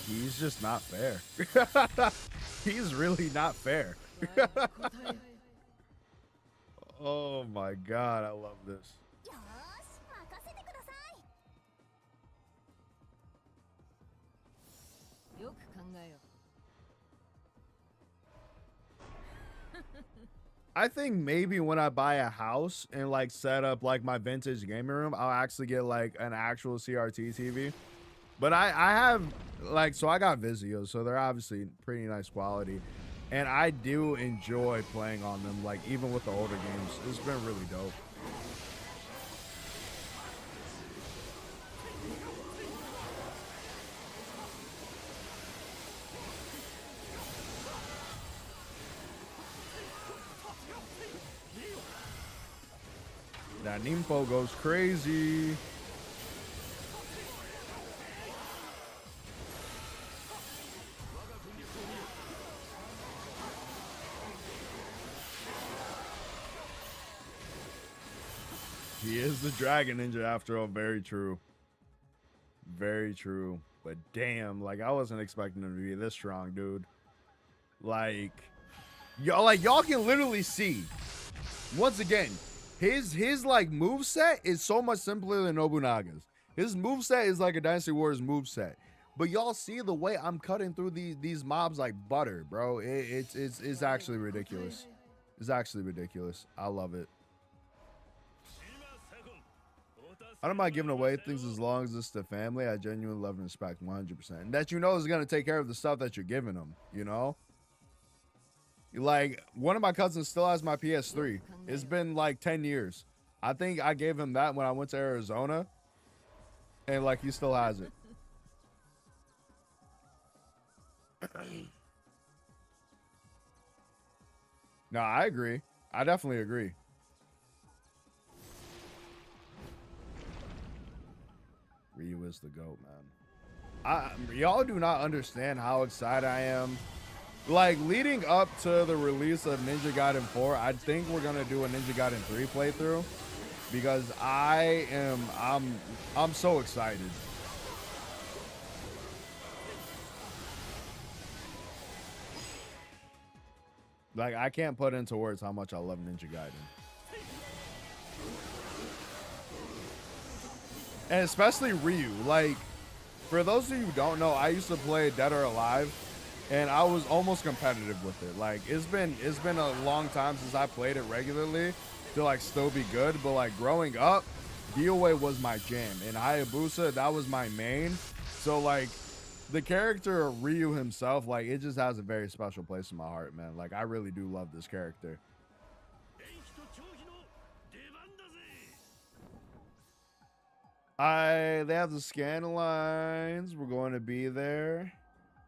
S1: He's just not fair. He's really not fair. Oh my god, I love this. I think maybe when I buy a house and like set up like my vintage gaming room, I'll actually get like an actual CRT TV. But I have like, so I got Vizio, so they're obviously pretty nice quality. And I do enjoy playing on them, like even with the older games. It's been really dope. That Nimpo goes crazy. He is the Dragon Ninja after all. Very true. Very true. But damn, like I wasn't expecting him to be this strong, dude. Like y'all can literally see once again, his like move set is so much simpler than Nobunaga's. His move set is like a Dynasty Warriors move set. But y'all see the way I'm cutting through these mobs like butter, bro. It's actually ridiculous. It's actually ridiculous. I love it. I don't mind giving away things as long as it's the family. I genuinely love and respect 100%. And that you know is going to take care of the stuff that you're giving them, you know? Like, one of my cousins still has my PS3. It's been like 10 years. I think I gave him that when I went to Arizona. And like, he still has it. No, I agree. I definitely agree. Ryu is the GOAT, man. Y'all do not understand how excited I am. Like, leading up to the release of Ninja Gaiden 4, I think we're gonna do a Ninja Gaiden 3 playthrough because I'm so excited. Like, I can't put into words how much I love Ninja Gaiden. And especially Ryu. Like, for those of you who don't know, I used to play Dead or Alive, and I was almost competitive with it. Like, it's been a long time since I played it regularly to like still be good. But like growing up, DOA was my jam, and Hayabusa, that was my main. So like the character of Ryu himself, like it just has a very special place in my heart, man. Like I really do love this character. They have the scan lines. We're going to be there.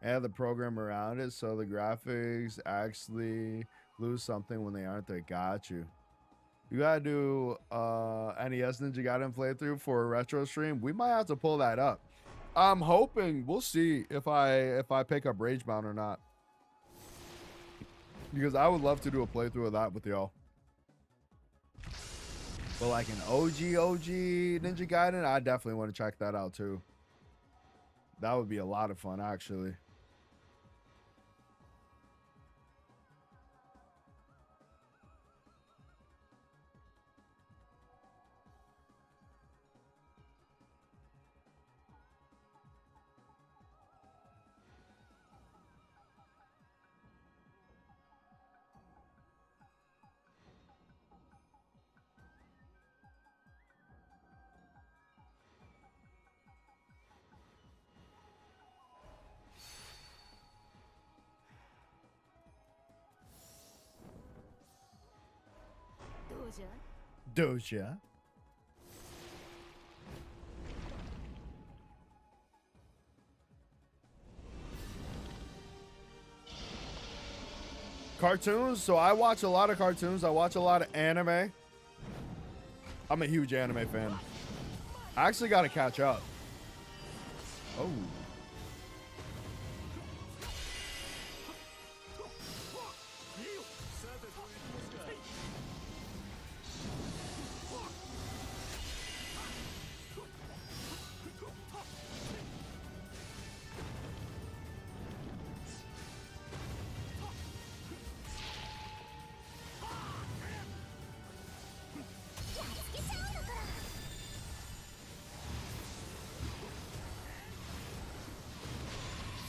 S1: And the program around it, so the graphics actually lose something when they aren't there. Got you. You gotta do NES Ninja Gaiden playthrough for a retro stream. We might have to pull that up. I'm hoping. We'll see if I pick up Ragebound or not, because I would love to do a playthrough of that with y'all. But like an OG Ninja Gaiden, I definitely want to check that out too. That would be a lot of fun, actually. Doja. Cartoons. So I watch a lot of cartoons. I watch a lot of anime. I'm a huge anime fan. I actually got to catch up. Oh.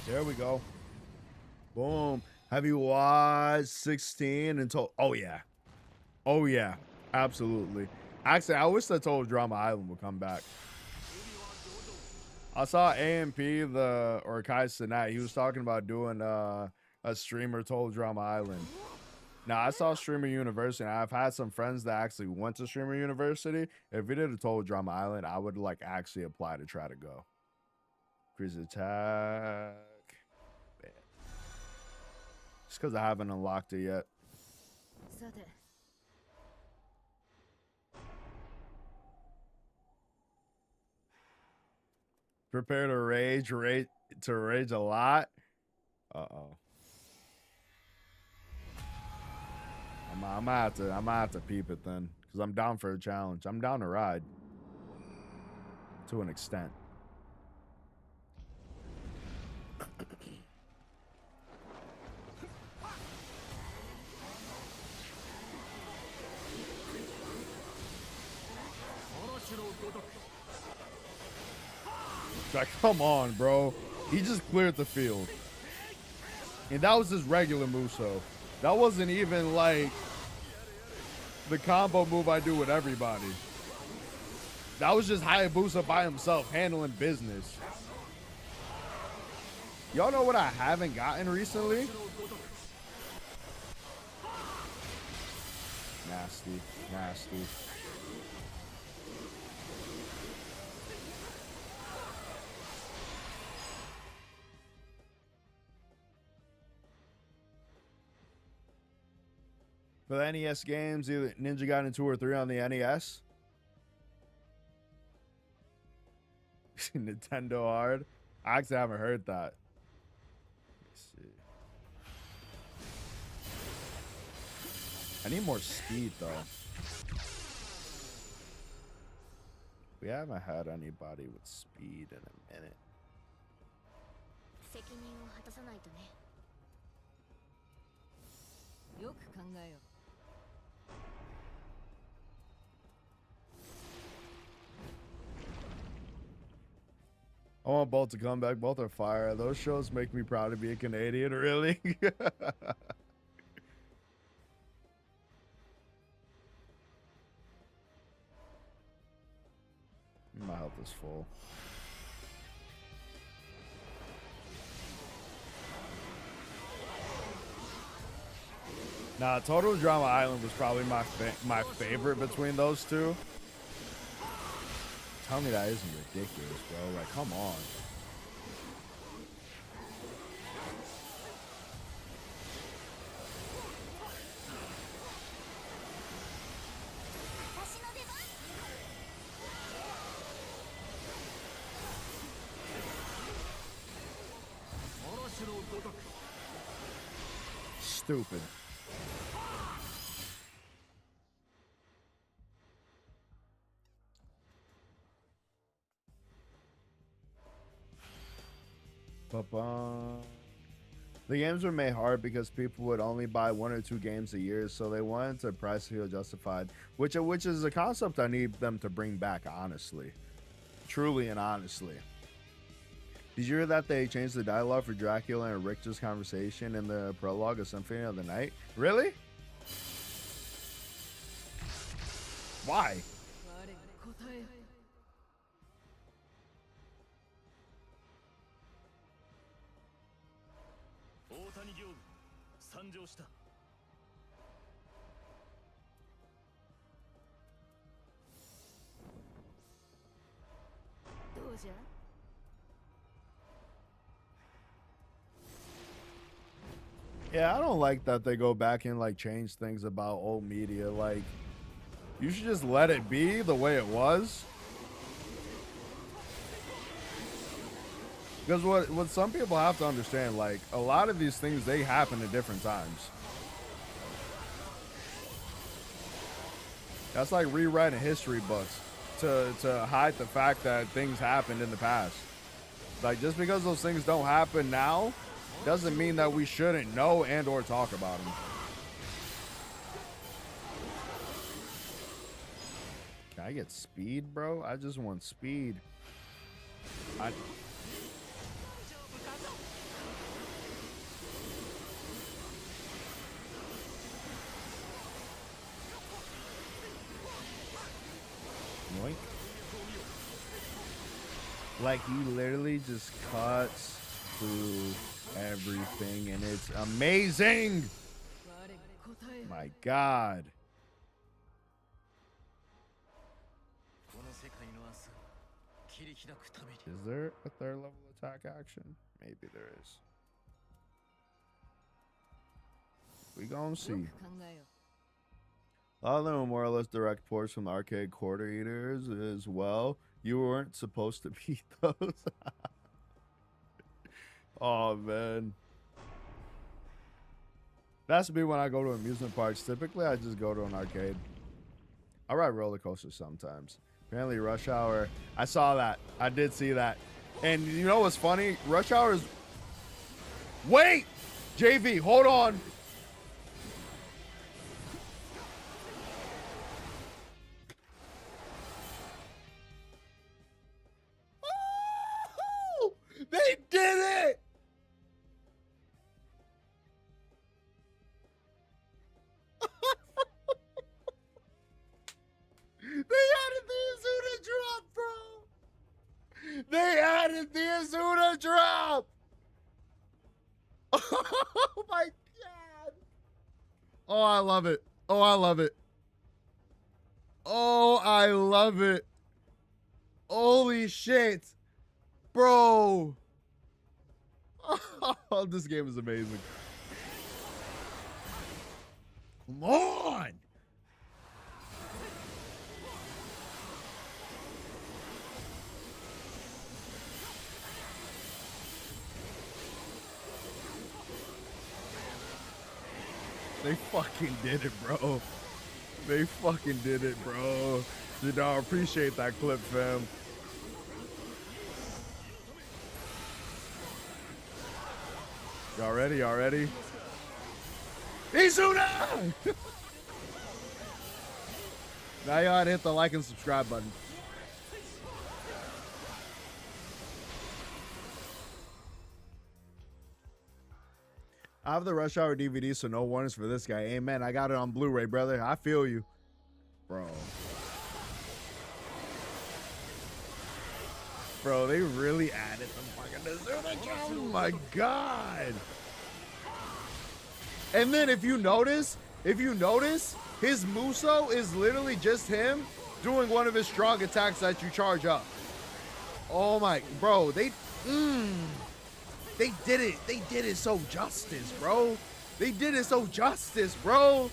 S1: There we go. Boom. Have you watched 16 and told? Oh yeah. Oh yeah. Absolutely. Actually, I wish the Total Drama Island would come back. I saw AMP or Kai Cenat. He was talking about doing a streamer Total Drama Island. Now I saw Streamer University, and I've had some friends that actually went to Streamer University. If we did a Total Drama Island, I would like actually apply to try to go. Increase attack. Man. Just because I haven't unlocked it yet. Prepare to rage a lot. Uh-oh. I'm gonna have to peep it then, because I'm down for a challenge. I'm down to ride to an extent. Like, come on, bro. He just cleared the field. And that was his regular Muso. That wasn't even like the combo move I do with everybody. That was just Hayabusa by himself handling business. Y'all know what I haven't gotten recently? Nasty, nasty. For the NES games, either Ninja Gaiden 2 or 3 on the NES. Nintendo Hard. I actually haven't heard that. Let's see. I need more speed though. We haven't had anybody with speed in a minute. I want both to come back. Both are fire. Those shows make me proud to be a Canadian, really. My health is full. Nah, Total Drama Island was probably my favorite between those two. Tell me that isn't ridiculous, bro. Like, come on. Stupid. The games were made hard because people would only buy 1 or 2 games a year, so they wanted the price to feel justified, which is a concept I need them to bring back, honestly. Truly and honestly. Did you hear that they changed the dialogue for Dracula and Richter's conversation in the prologue of Symphony of the Night? Really? Why? Yeah, I don't like that they go back and like change things about old media. Like, you should just let it be the way it was. Because what some people have to understand, like, a lot of these things, they happen at different times. That's like rewriting history books to hide the fact that things happened in the past. Like, just because those things don't happen now doesn't mean that we shouldn't know and or talk about them. Can I get speed, bro? I just want speed. Like, he literally just cuts through everything, and it's amazing. My God. Is there a third level attack action? Maybe there is. We gonna see. All of them are more or less direct ports from the arcade quarter eaters as well. You weren't supposed to beat those. Oh, man. That's me when I go to amusement parks. Typically, I just go to an arcade. I ride roller coasters sometimes. Apparently, Rush Hour. I saw that. I did see that. And you know what's funny? Rush Hour is... Wait! JV, hold on. Oh, they did it! They added the Azuna drop, bro. They added the Azuna drop. Oh my God. Oh, I love it. Oh, I love it. Oh, I love it. Holy shit. Bro. Oh, this game is amazing. Come on. They fucking did it, bro. They fucking did it, bro. Dude, I appreciate that clip, fam. Y'all ready? Y'all ready? Izuna! Now y'all hit the like and subscribe button. I have the Rush Hour DVD, so no warnings for this guy. Amen. I got it on Blu-ray, brother. I feel you. Bro. Bro, they really added the fucking Azuna. Oh my God. And then if you notice, his Muso is literally just him doing one of his strong attacks that you charge up. Oh my, bro, they did it. They did it so justice, bro. They did it so justice, bro.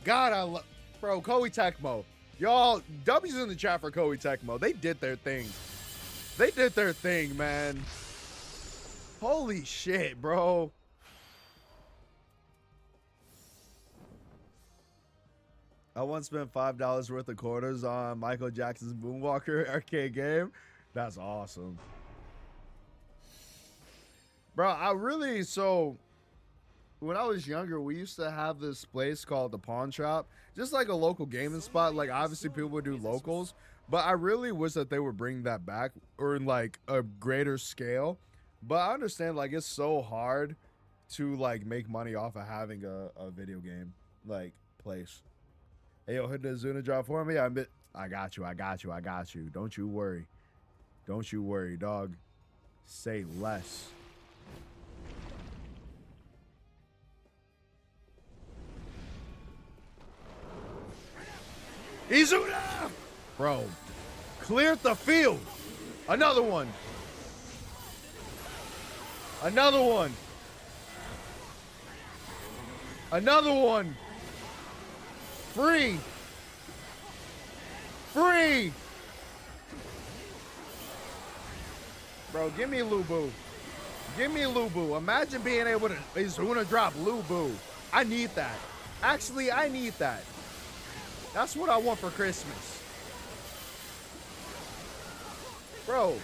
S1: God, I love, bro, Koei Tecmo. Y'all, W's in the chat for Koei Tecmo. They did their thing. They did their thing, man. Holy shit, bro. I once spent $5 worth of quarters on Michael Jackson's Moonwalker arcade game. That's awesome. Bro, so when I was younger, we used to have this place called the Pawn Shop. Just like a local gaming spot. Like, obviously people would do locals. But I really wish that they would bring that back or in like a greater scale. But I understand, like, it's so hard to like make money off of having a video game like place. Hey, yo, hit the Azuna drop for me. I got you. Don't you worry. Don't you worry, dog. Say less. Izuna! Bro, cleared the field. Another one. Another one. Another one. Free. Free. Bro, give me Lubu. Give me Lubu. Imagine being able to Izuna drop Lubu. I need that. Actually, I need that. That's what I want for Christmas. Bro.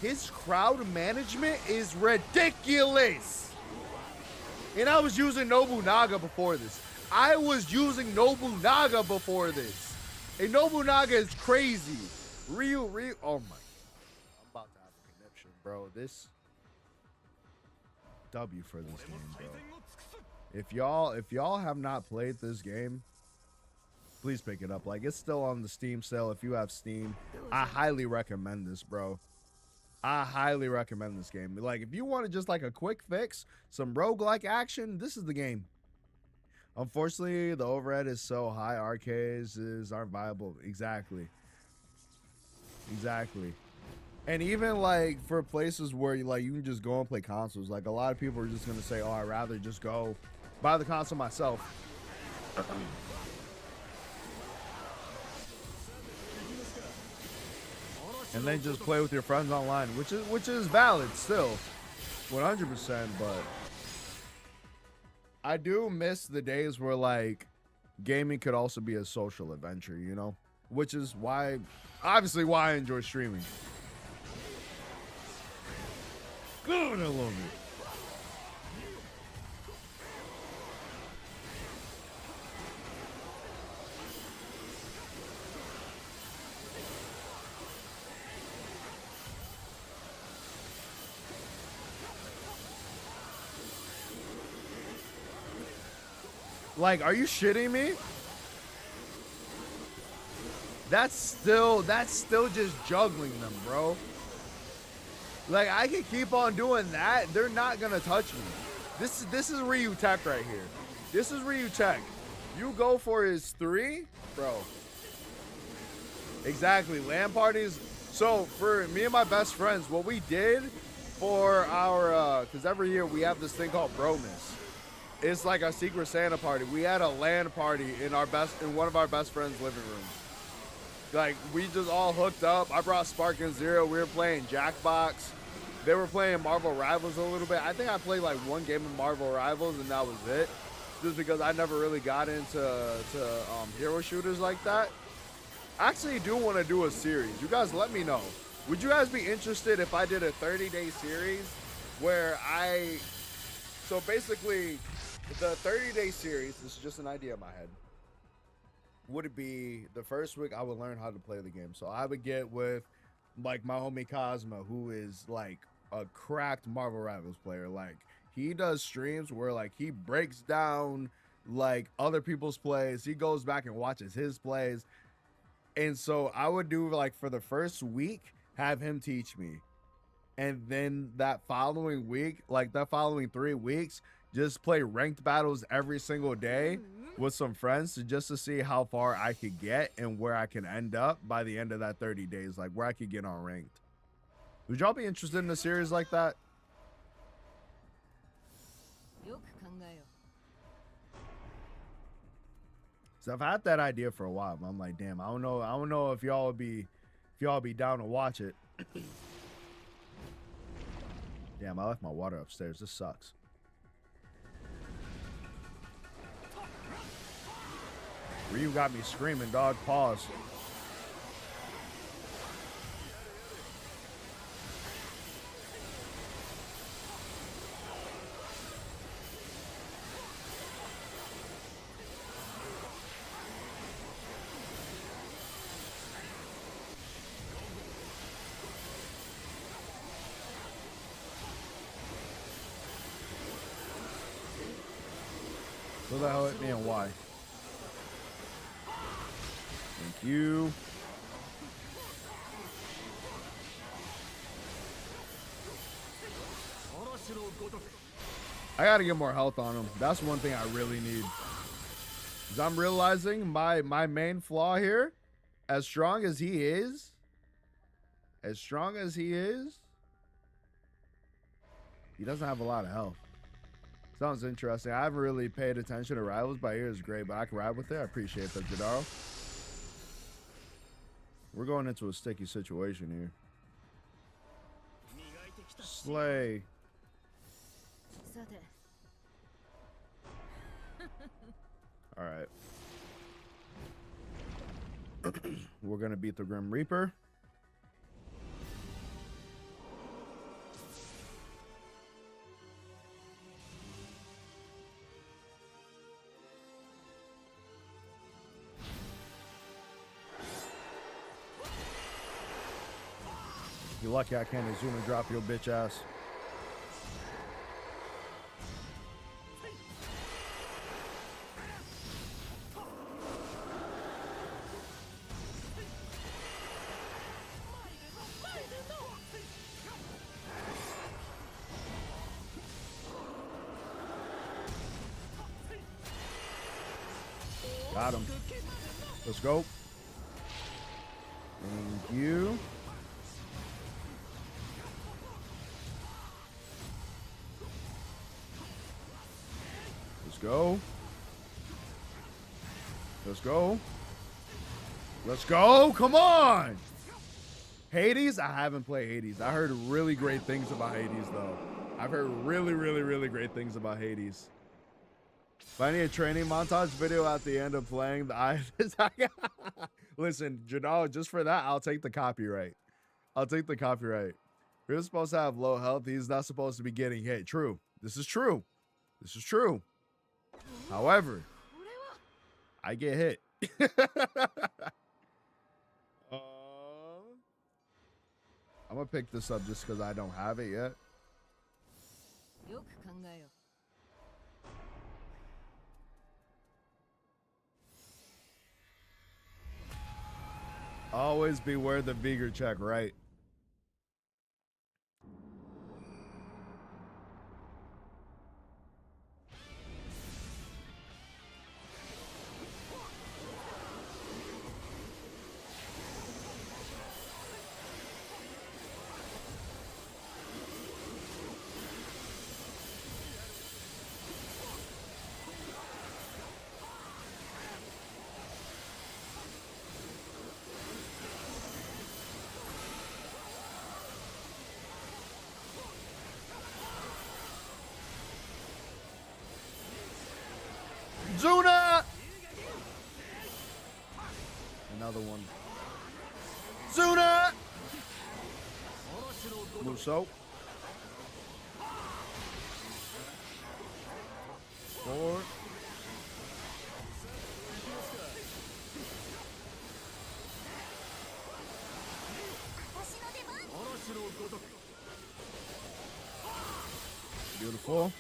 S1: His crowd management is ridiculous. And I was using Nobunaga before this. And Nobunaga is crazy. Ryu. Oh my. I'm about to have a conniption, bro. This W for this game, bro. If y'all have not played this game, please pick it up. Like, it's still on the Steam sale. If you have Steam, I highly recommend this, bro. I highly recommend this game. Like, if you want to just like a quick fix, some roguelike action, this is the game. Unfortunately, the overhead is so high, arcades aren't viable. Exactly. And even like for places where you can just go and play consoles, like a lot of people are just gonna say, oh, I'd rather just go buy the console myself. And then just play with your friends online, which is valid still, 100%. But I do miss the days where like gaming could also be a social adventure, you know, which is obviously why I enjoy streaming. God, I love it. Like, are you shitting me? That's still just juggling them, bro. Like, I can keep on doing that. They're not gonna touch me. This is Ryu Tech right here. This is Ryu Tech. You go for his 3, bro. Exactly. LAN parties. So for me and my best friends, what we did for our because every year we have this thing called Bromas. It's like a secret Santa party. We had a LAN party in one of our best friends' living rooms. Like, we just all hooked up. I brought Spark and Zero. We were playing Jackbox. They were playing Marvel Rivals a little bit. I think I played like one game of Marvel Rivals and that was it. Just because I never really got into hero shooters like that. I actually do want to do a series. You guys let me know. Would you guys be interested if I did a 30-day series where so basically, the 30-day series, this is just an idea in my head, would it be the first week I would learn how to play the game. So I would get with like my homie Cosmo, who is like a cracked Marvel Rivals player. Like, he does streams where like he breaks down like other people's plays. He goes back and watches his plays. And so I would do like for the first week, have him teach me. And then that following week, like that following 3 weeks, just play ranked battles every single day with some friends just to see how far I could get and where I can end up by the end of that 30 days, like where I could get on ranked. Would y'all be interested in a series like that? So I've had that idea for a while, but I'm like, damn, I don't know if y'all would be down to watch it. Damn, I left my water upstairs. This sucks. Ryu got me screaming, dog. Pause. Who the hell hit me and why? Thank you. I gotta get more health on him. That's one thing I really need. Because I'm realizing my main flaw here, as strong as he is, he doesn't have a lot of health. Sounds interesting. I haven't really paid attention to rivals, but I hear it's great. But I can ride with it. I appreciate that, Jadaro. We're going into a sticky situation here. Slay. All right. We're going to beat the Grim Reaper. You're lucky I can't zoom and drop your bitch ass. Got him. Let's go. Thank you. Let's go. Let's go. Let's go. Come on. Hades? I haven't played Hades. I heard really great things about Hades, though. I've heard really great things about Hades. If I need a training montage video at the end of playing the listen, Janal, just for that, I'll take the copyright. I'll take the copyright. You're supposed to have low health. He's not supposed to be getting hit. True. This is true. This is true. However, I get hit. I'm gonna pick this up just because I don't have it yet. Always beware the vigor check, right? Zuna! Another one. Zuna! Muso. 4. Beautiful.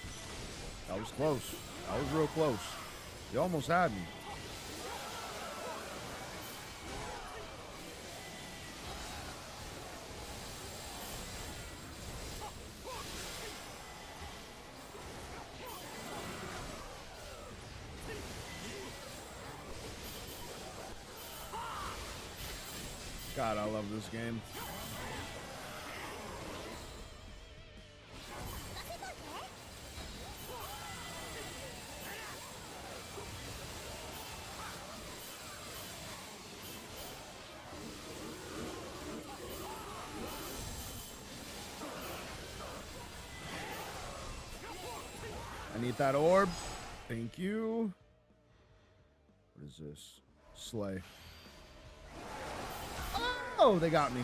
S1: That was close. That was real close. You almost had me. God, I love this game. I need that orb. Thank you. What is this? Slay. Oh, they got me.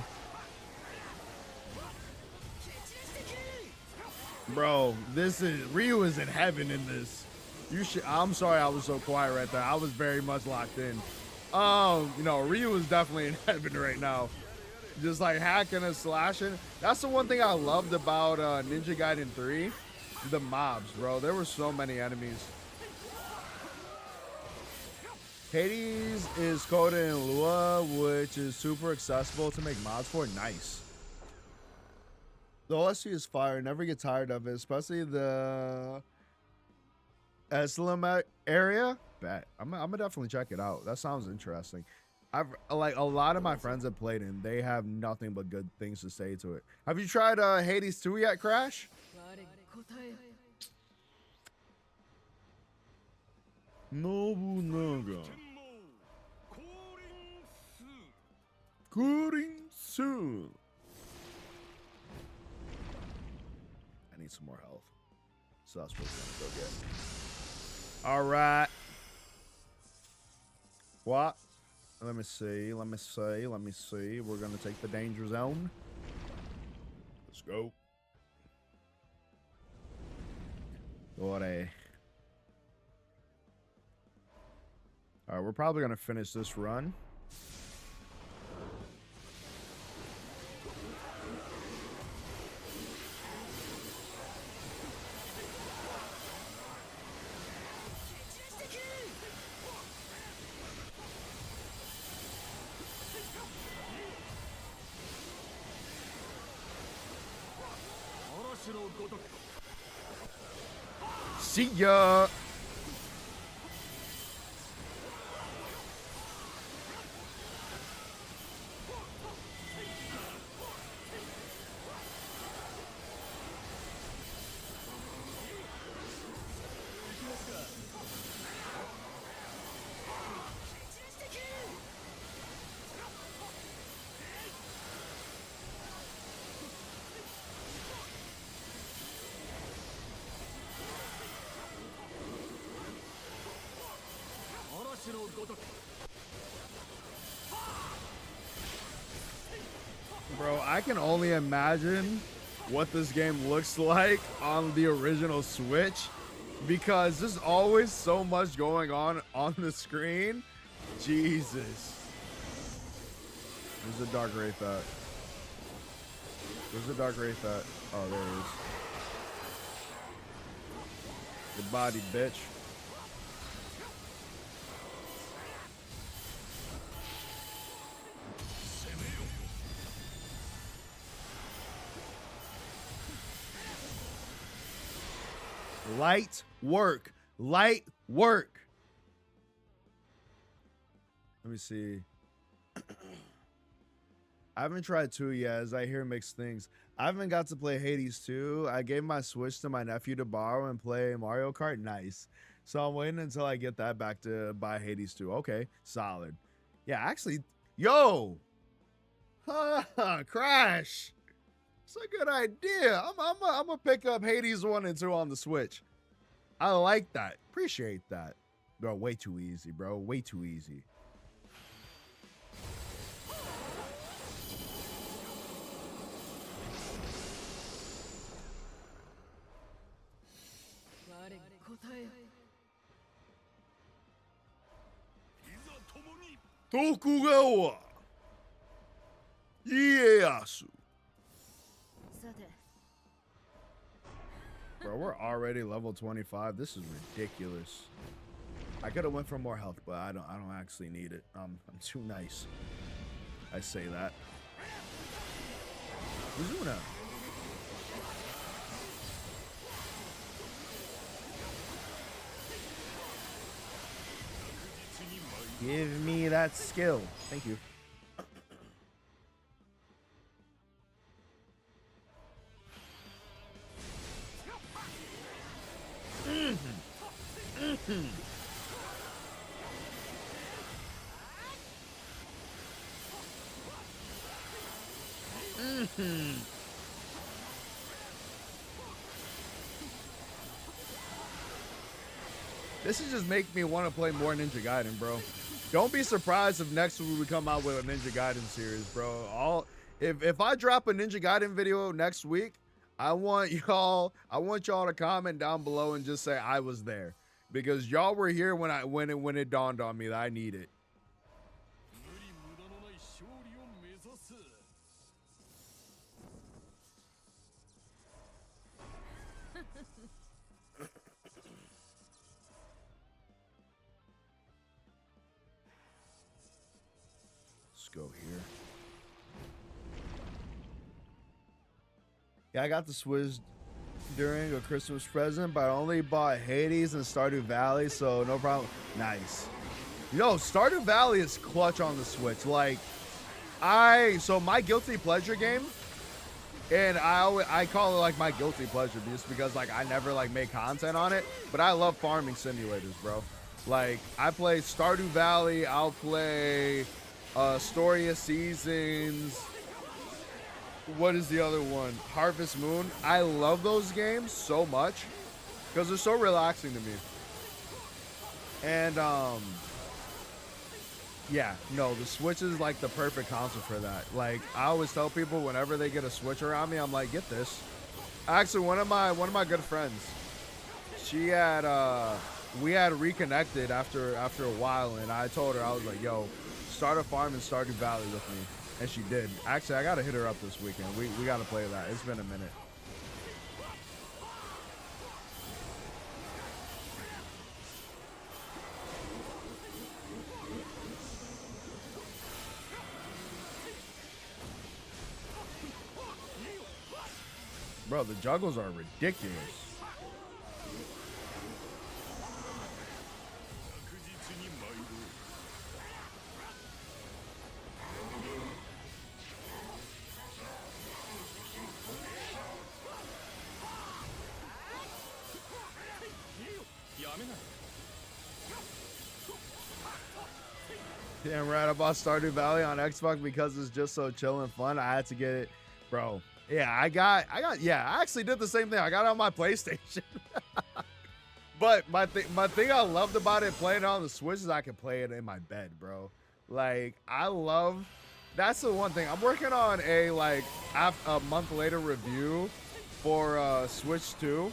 S1: Bro, this is Ryu is in heaven in this. You should. I'm sorry I was so quiet right there. I was very much locked in. You know, Ryu is definitely in heaven right now. Just like hacking and slashing. That's the one thing I loved about Ninja Gaiden 3. The mobs, bro. There were so many enemies. Hades is coded in Lua, which is super accessible to make mods for. Nice. The OST is fire. Never get tired of it, especially the Eslam area. Bet. I'm gonna definitely check it out. That sounds interesting. I've like a lot of my friends have played it and they have nothing but good things to say to it. Have you tried Hades 2 yet, Crash? Nobunaga. Kurinsu. I need some more health. So that's what we're gonna go get. All right. What? Let me see. Let me see. Let me see. We're gonna take the danger zone. Let's go. What a. All right, we're probably gonna finish this run. See ya. Bro, I can only imagine what this game looks like on the original Switch because there's always so much going on the screen. Jesus. There's a Dark Wraith at. Where's the Dark Wraith at? Oh, there it is. Good body, bitch. Light work. Light work. Let me see. I haven't tried 2 yet, as I hear mixed things. I haven't got to play Hades 2. I gave my Switch to my nephew to borrow and play Mario Kart. Nice. So I'm waiting until I get that back to buy Hades 2. Okay, solid. Yeah, actually, yo! Crash! It's a good idea. I'm gonna pick up Hades 1 and 2 on the Switch. I like that. Appreciate that. Bro, way too easy, bro. Way too easy. Tokugawa Ieyasu. Bro, we're already level 25. This is ridiculous. I could have went for more health, but I don't actually need it. I'm too nice. I say that. Uzuna. Give me that skill. Thank you. This is just making me want to play more Ninja Gaiden, bro. Don't be surprised if next week we come out with a Ninja Gaiden series, bro. If I drop a Ninja Gaiden video next week, I want y'all to comment down below and just say I was there, because y'all were here when it dawned on me that I need it. Let's go here. Yeah, I got the Swizz during a Christmas present, but I only bought Hades and Stardew Valley, so no problem. Nice. Yo, Stardew Valley is clutch on the Switch. Like, so my guilty pleasure game, and I call it like my guilty pleasure just because like I never like make content on it, but I love farming simulators, bro. Like, I play Stardew Valley, I'll play Story of Seasons. What is the other one? Harvest Moon. I love those games so much because they're so relaxing to me. And yeah, no, the Switch is like the perfect console for that. Like, I always tell people whenever they get a Switch around me, I'm like, get this. Actually, one of my good friends, she had we had reconnected after a while, and I told her, I was like, yo, start a farm and Stardew Valley with me. And she did. Actually, I gotta hit her up this weekend. We gotta play that. It's been a minute. Bro, the juggles are ridiculous. Damn right about Stardew Valley on Xbox because it's just so chill and fun. I had to get it, bro. Yeah, I actually did the same thing. I got it on my PlayStation. But my thing I loved about it playing on the Switch is I can play it in my bed, bro. Like I love. That's the one thing I'm working on a a month later review for Switch 2,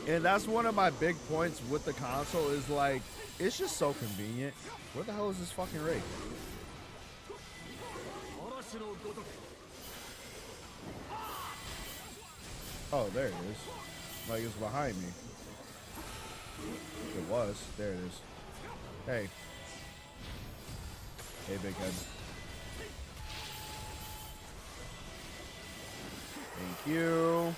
S1: and that's one of my big points with the console is like it's just so convenient. Where the hell is this fucking raid? Oh, there it is. Like it's behind me. It was. There it is. Hey. Hey, big head. Thank you.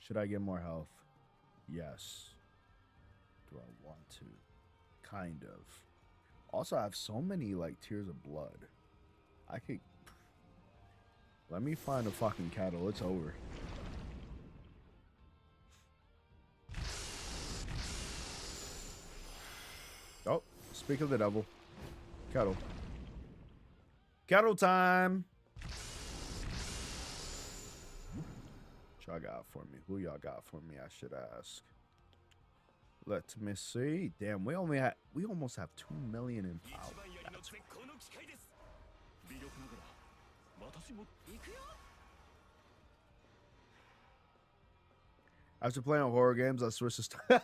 S1: Should I get more health? Yes. Do I want to? Kind of. Also, I have so many like tears of blood. I could. Let me find a fucking cattle. It's over. Oh, speak of the devil. Cattle. Cattle time. Y'all got for me? Who y'all got for me? I should ask. Let me see. Damn, we almost have 2 million in power. After playing horror games, I switched to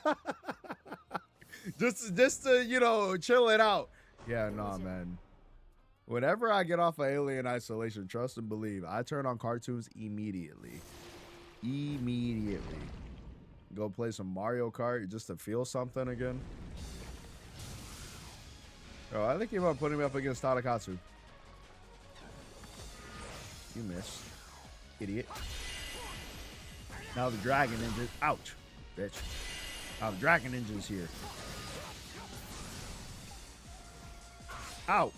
S1: just to chill it out. Yeah, nah, man. Whenever I get off of Alien Isolation, trust and believe, I turn on cartoons immediately. Go play some Mario Kart just to feel something again. Oh, I think you're about putting me up against Tadakatsu. You missed. Idiot. Now the Dragon Ninja. Ouch, bitch. Now the Dragon Ninja's here. Ow.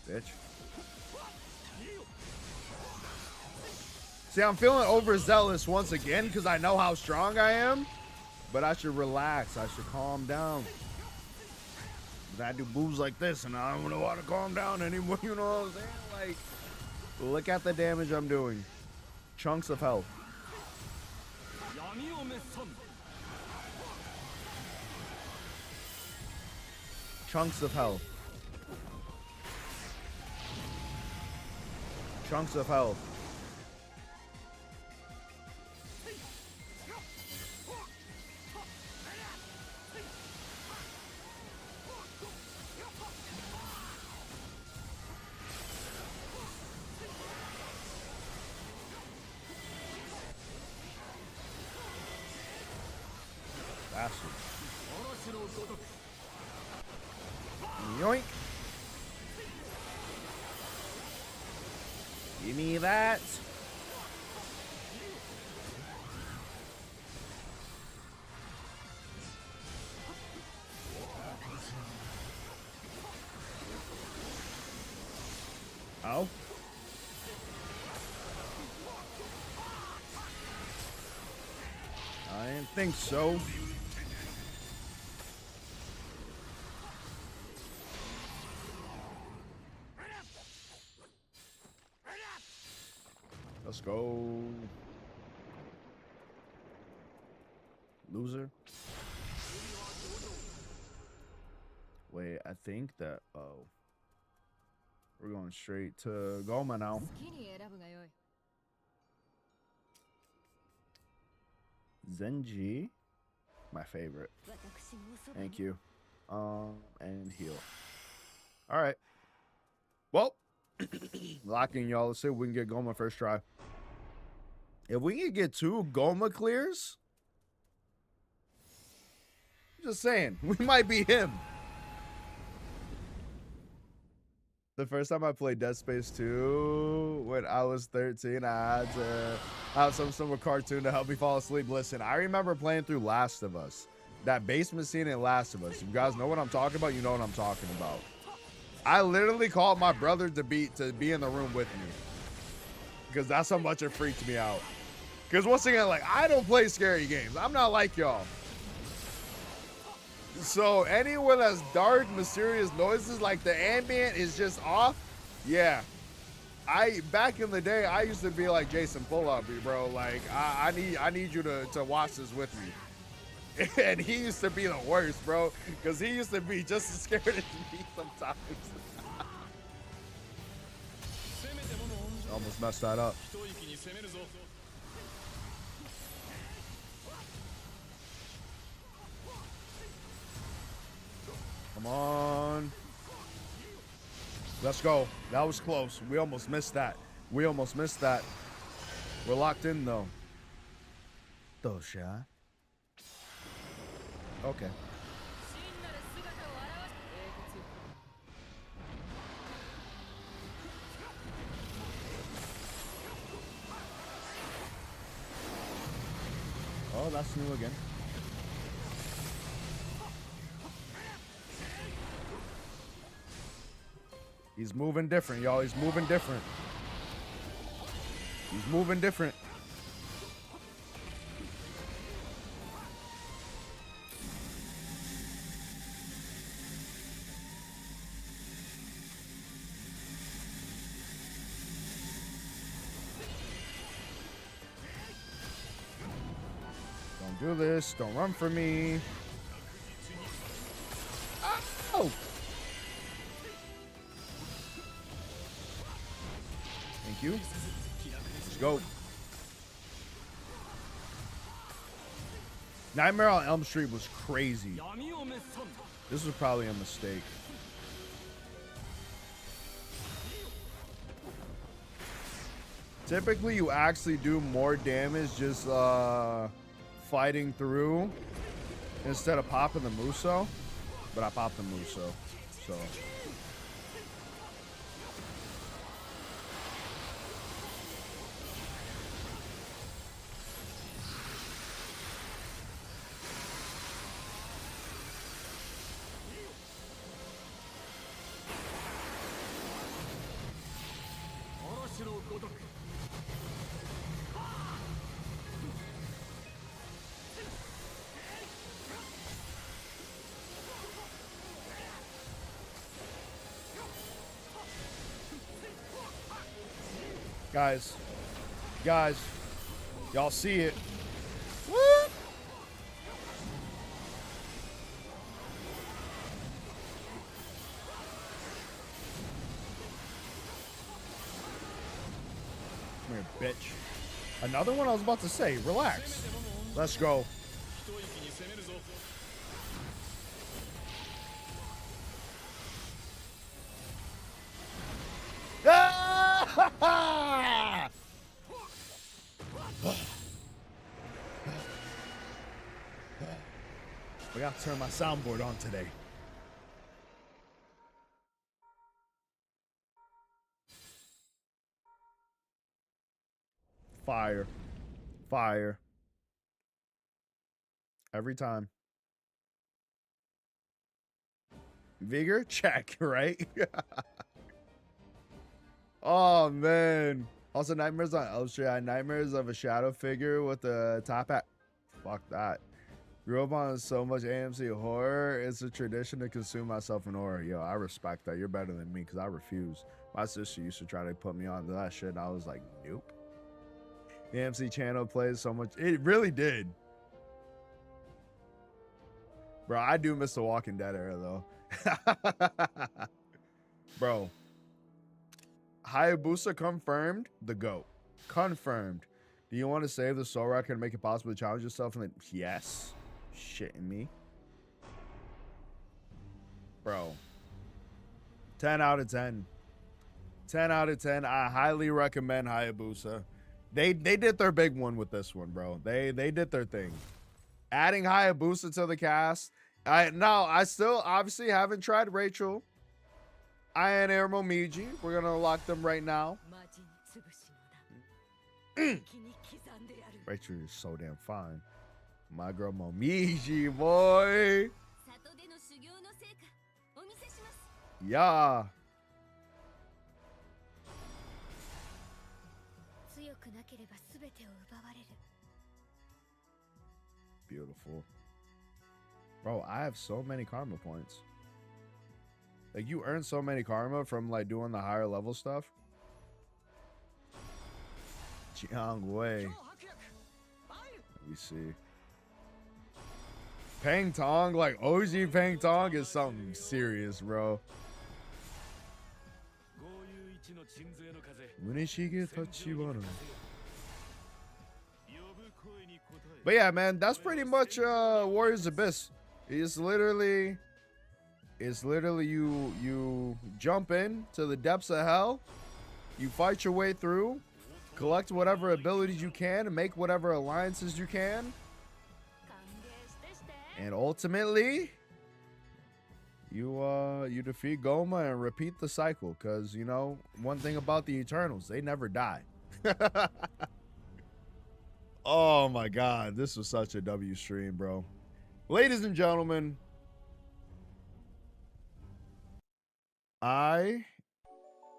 S1: Bitch. See, I'm feeling overzealous once again because I know how strong I am, but I should relax. I should calm down. But I do moves like this, and I don't know how to calm down anymore. You know what I'm saying? Like, look at the damage I'm doing. Chunks of health. Chunks of health. Chunks of health. Bastard. Yoink. Give me that. Oh. I didn't think so. Let's go. Loser. Wait, I think that, oh. We're going straight to Goma now. Zenji. My favorite. Thank you. And heal. Alright. Well, locking y'all. Let's see if we can get Goma first try. If we can get 2 Goma clears, just saying, we might be him. The first time I played Dead Space 2 when I was 13, I had to have some sort of cartoon to help me fall asleep. Listen, I remember playing through Last of Us. That basement scene in Last of Us. If you guys know what I'm talking about, you know what I'm talking about. I literally called my brother to be in the room with me, because that's how much it freaked me out. Because once again, like, I don't play scary games. I'm not like y'all. So anywhere that's dark, mysterious noises, like the ambient is just off. Yeah. Back in the day, I used to be like, Jason, pull up, bro. Like, I need you to watch this with me. And he used to be the worst, bro, because he used to be just as scared as me sometimes. Almost messed that up. Come on. Let's go. That was close. We almost missed that. We almost missed that. We're locked in, though. Dosha. Okay. Oh, that's new again. He's moving different, y'all. He's moving different. He's moving different. Don't do this. Don't run for me. Oh! Thank you. Let's go. Nightmare on Elm Street was crazy. This was probably a mistake. Typically, you actually do more damage just fighting through instead of popping the Muso. But I popped the Muso, so. Guys, y'all see it. Woo! Come here, bitch. Another one I was about to say, relax. Let's go. I gotta turn my soundboard on today. Fire. Fire. Every time. Vigor? Check, right? Oh, man. Also, nightmares on Elm Street. I had nightmares of a shadow figure with a top hat. Fuck that. Grew up on so much AMC horror. It's a tradition to consume myself in horror. Yo, I respect that. You're better than me because I refuse. My sister used to try to put me on to that shit, and I was like, nope. The AMC channel plays so much. It really did. Bro, I do miss the Walking Dead era, though. Bro. Hayabusa confirmed. The GOAT. Confirmed. Do you want to save the soul record and make it possible to challenge yourself? And then, yes. Shitting me. Bro. 10 out of 10. 10 out of 10. I highly recommend Hayabusa. They did their big one with this one, bro. They did their thing. Adding Hayabusa to the cast. I still obviously haven't tried Rachel. Ayane or Momiji. We're gonna unlock them right now. Rachel is so damn fine. My girl Momiji, boy. Yeah. Beautiful. Bro, I have so many karma points. Like, you earn so many karma from, like, doing the higher level stuff. Jiang Wei. Let me see. Peng Tong, like, OG Peng Tong is something serious, bro. But yeah, man, that's pretty much Warriors Abyss. It's literally you jump in to the depths of hell, you fight your way through, collect whatever abilities you can, and make whatever alliances you can, and ultimately you defeat Goma and repeat the cycle. Because, you know, one thing about the Eternals, they never die. Oh my god, this was such a W stream, bro. Ladies and gentlemen, I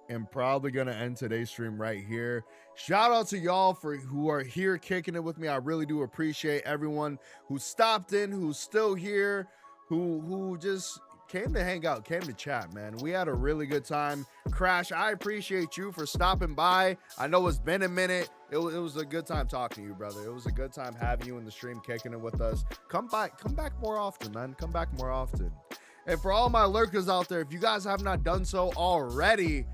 S1: am probably gonna end today's stream right here. Shout out to y'all for who are here kicking it with me. I really do appreciate everyone who stopped in, who's still here, who just came to hang out, came to chat, man. We had a really good time. Crash, I appreciate you for stopping by. I know it's been a minute. It was a good time talking to you, brother. It was a good time having you in the stream, kicking it with us. Come back more often, man. Come back more often. And for all my lurkers out there, if you guys have not done so already,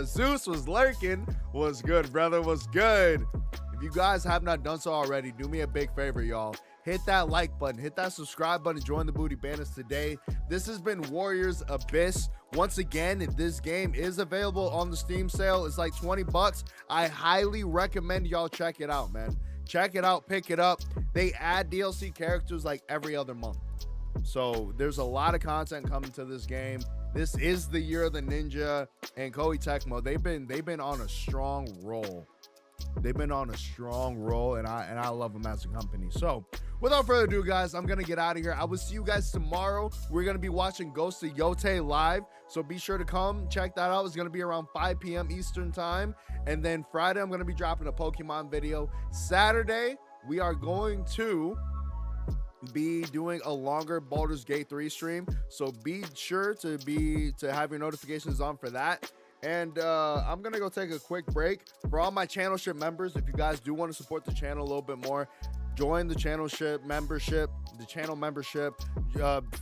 S1: Zeus was lurking. Was good, brother. Was good. If you guys have not done so already, do me a big favor, y'all. Hit that like button, hit that subscribe button, join the Booty Bandits today. This has been Warriors Abyss. Once again, this game is available on the Steam sale. It's like 20 bucks. I highly recommend y'all check it out, man. Check it out, pick it up. They add DLC characters like every other month. So there's a lot of content coming to this game. This is the year of the ninja, and Koei Tecmo, they've been on a strong roll. They've been on a strong roll, and I love them as a company. So without further ado, guys, I'm gonna get out of here. I will see you guys tomorrow. We're gonna be watching Ghost of Yote live, so be sure to come check that out. It's gonna be around 5 p.m. Eastern time. And then Friday, I'm gonna be dropping a Pokemon video. Saturday, we are going to be doing a longer Baldur's Gate 3 stream, so be sure to have your notifications on for that. And I'm gonna go take a quick break. For all my channel ship members, if you guys do want to support the channel a little bit more, join the channel membership.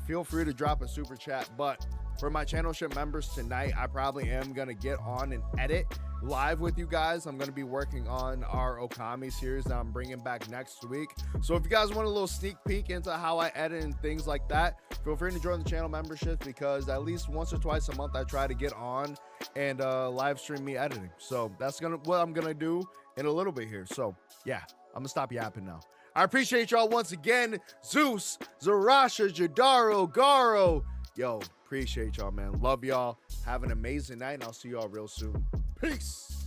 S1: Feel free to drop a super chat. But for my channel ship members tonight, I probably am gonna get on and edit live with you guys. I'm gonna be working on our Okami series that I'm bringing back next week. So if you guys want a little sneak peek into how I edit and things like that, feel free to join the channel membership, because at least once or twice a month I try to get on and live stream me editing. So that's what I'm gonna do in a little bit here. So yeah, I'm gonna stop yapping now. I appreciate y'all once again. Zeus, Zarasha, Jadaro, Garo. Yo, appreciate y'all, man. Love y'all. Have an amazing night, and I'll see y'all real soon. Peace.